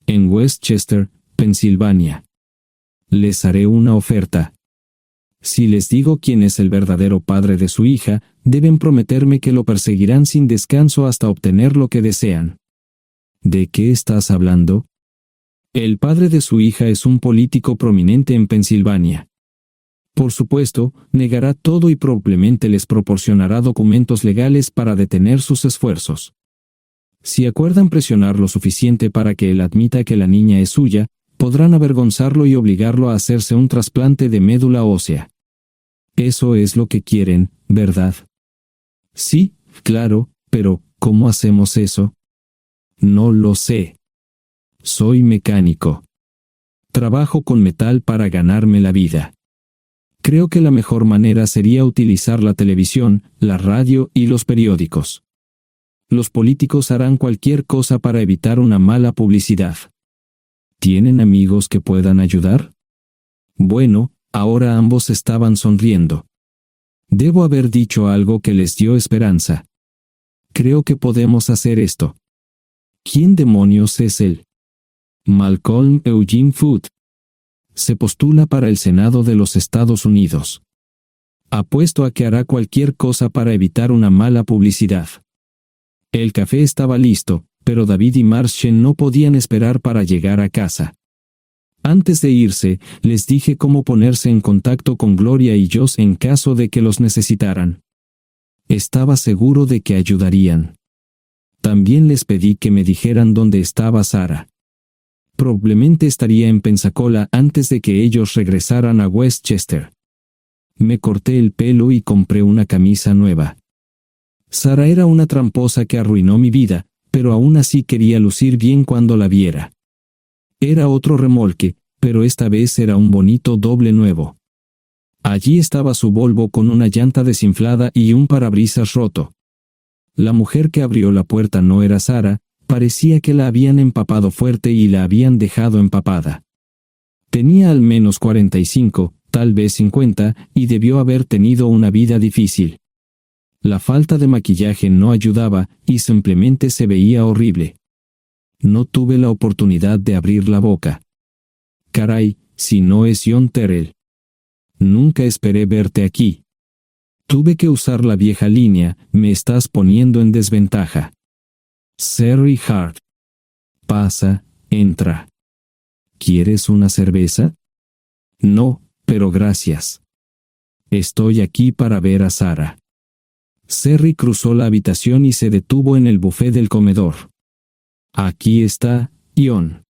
En Westchester, Pensilvania. Les haré una oferta. Si les digo quién es el verdadero padre de su hija, deben prometerme que lo perseguirán sin descanso hasta obtener lo que desean. ¿De qué estás hablando? El padre de su hija es un político prominente en Pensilvania. Por supuesto, negará todo y probablemente les proporcionará documentos legales para detener sus esfuerzos. Si acuerdan presionar lo suficiente para que él admita que la niña es suya, podrán avergonzarlo y obligarlo a hacerse un trasplante de médula ósea. Eso es lo que quieren, ¿verdad? Sí, claro, pero ¿cómo hacemos eso? No lo sé. Soy mecánico. Trabajo con metal para ganarme la vida. Creo que la mejor manera sería utilizar la televisión, la radio y los periódicos. Los políticos harán cualquier cosa para evitar una mala publicidad. ¿Tienen amigos que puedan ayudar? Bueno, ahora ambos estaban sonriendo. Debo haber dicho algo que les dio esperanza. Creo que podemos hacer esto. ¿Quién demonios es él? Malcolm Eugene Foote. Se postula para el Senado de los Estados Unidos. Apuesto a que hará cualquier cosa para evitar una mala publicidad. El café estaba listo, pero David y Marchen no podían esperar para llegar a casa. Antes de irse, les dije cómo ponerse en contacto con Gloria y Joss en caso de que los necesitaran. Estaba seguro de que ayudarían. También les pedí que me dijeran dónde estaba Sarah. Probablemente estaría en Pensacola antes de que ellos regresaran a Westchester. Me corté el pelo y compré una camisa nueva. Sarah era una tramposa que arruinó mi vida, pero aún así quería lucir bien cuando la viera. Era otro remolque, pero esta vez era un bonito doble nuevo. Allí estaba su Volvo con una llanta desinflada y un parabrisas roto. La mujer que abrió la puerta no era Sarah. Parecía que la habían empapado fuerte y la habían dejado empapada. Tenía al menos 45, tal vez 50, y debió haber tenido una vida difícil. La falta de maquillaje no ayudaba, y simplemente se veía horrible. No tuve la oportunidad de abrir la boca. Caray, si no es John Terrell. Nunca esperé verte aquí. Tuve que usar la vieja línea, me estás poniendo en desventaja. Sherry Hart. Pasa, entra. ¿Quieres una cerveza? No, pero gracias. Estoy aquí para ver a Sarah. Sherry cruzó la habitación y se detuvo en el buffet del comedor. Aquí está, John.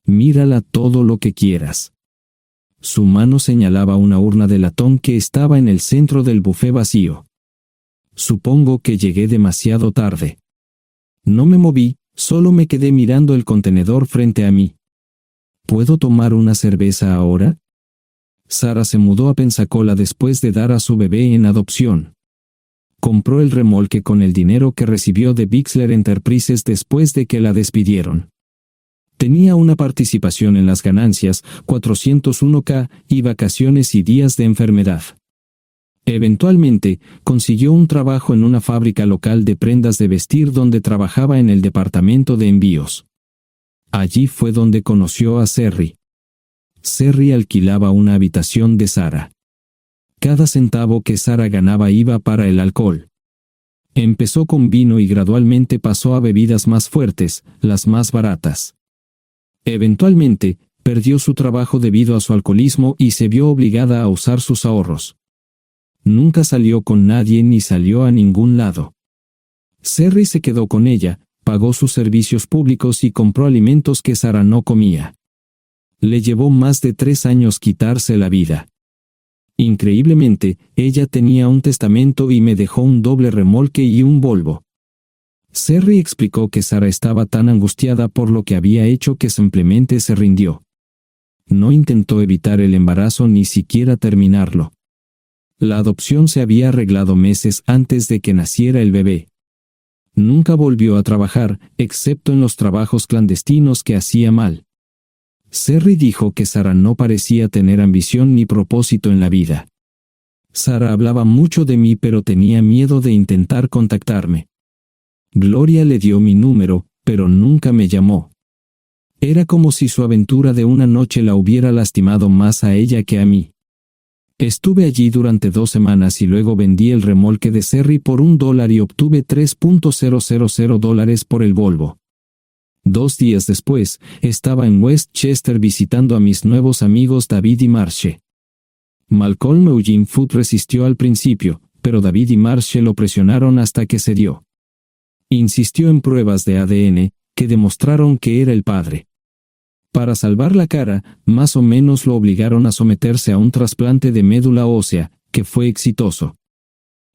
Mírala todo lo que quieras. Su mano señalaba una urna de latón que estaba en el centro del buffet vacío. Supongo que llegué demasiado tarde. No me moví, solo me quedé mirando el contenedor frente a mí. ¿Puedo tomar una cerveza ahora? Sarah se mudó a Pensacola después de dar a su bebé en adopción. Compró el remolque con el dinero que recibió de Bixler Enterprises después de que la despidieron. Tenía una participación en las ganancias, 401k, y vacaciones y días de enfermedad. Eventualmente, consiguió un trabajo en una fábrica local de prendas de vestir donde trabajaba en el departamento de envíos. Allí fue donde conoció a Sherry. Sherry alquilaba una habitación de Sarah. Cada centavo que Sarah ganaba iba para el alcohol. Empezó con vino y gradualmente pasó a bebidas más fuertes, las más baratas. Eventualmente, perdió su trabajo debido a su alcoholismo y se vio obligada a usar sus ahorros. Nunca salió con nadie ni salió a ningún lado. Sherry se quedó con ella, pagó sus servicios públicos y compró alimentos que Sarah no comía. Le llevó más de 3 años quitarse la vida. Increíblemente, ella tenía un testamento y me dejó un doble remolque y un Volvo. Sherry explicó que Sarah estaba tan angustiada por lo que había hecho que simplemente se rindió. No intentó evitar el embarazo ni siquiera terminarlo. La adopción se había arreglado meses antes de que naciera el bebé. Nunca volvió a trabajar, excepto en los trabajos clandestinos que hacía mal. Sherry dijo que Sarah no parecía tener ambición ni propósito en la vida. Sarah hablaba mucho de mí pero tenía miedo de intentar contactarme. Gloria le dio mi número, pero nunca me llamó. Era como si su aventura de una noche la hubiera lastimado más a ella que a mí. Estuve allí durante 2 semanas y luego vendí el remolque de Sherry por $1 y obtuve $3,000 por el Volvo. 2 días después, estaba en Westchester visitando a mis nuevos amigos David y Marche. Malcolm Eugene Foot resistió al principio, pero David y Marche lo presionaron hasta que cedió. Insistió en pruebas de ADN, que demostraron que era el padre. Para salvar la cara, más o menos lo obligaron a someterse a un trasplante de médula ósea, que fue exitoso.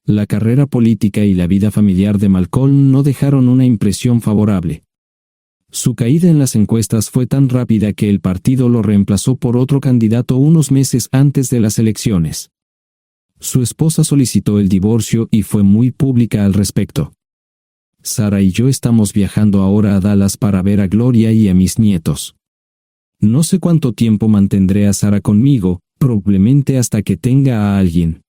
La carrera política y la vida familiar de Malcolm no dejaron una impresión favorable. Su caída en las encuestas fue tan rápida que el partido lo reemplazó por otro candidato unos meses antes de las elecciones. Su esposa solicitó el divorcio y fue muy pública al respecto. Sarah y yo estamos viajando ahora a Dallas para ver a Gloria y a mis nietos. No sé cuánto tiempo mantendré a Sarah conmigo, probablemente hasta que tenga a alguien.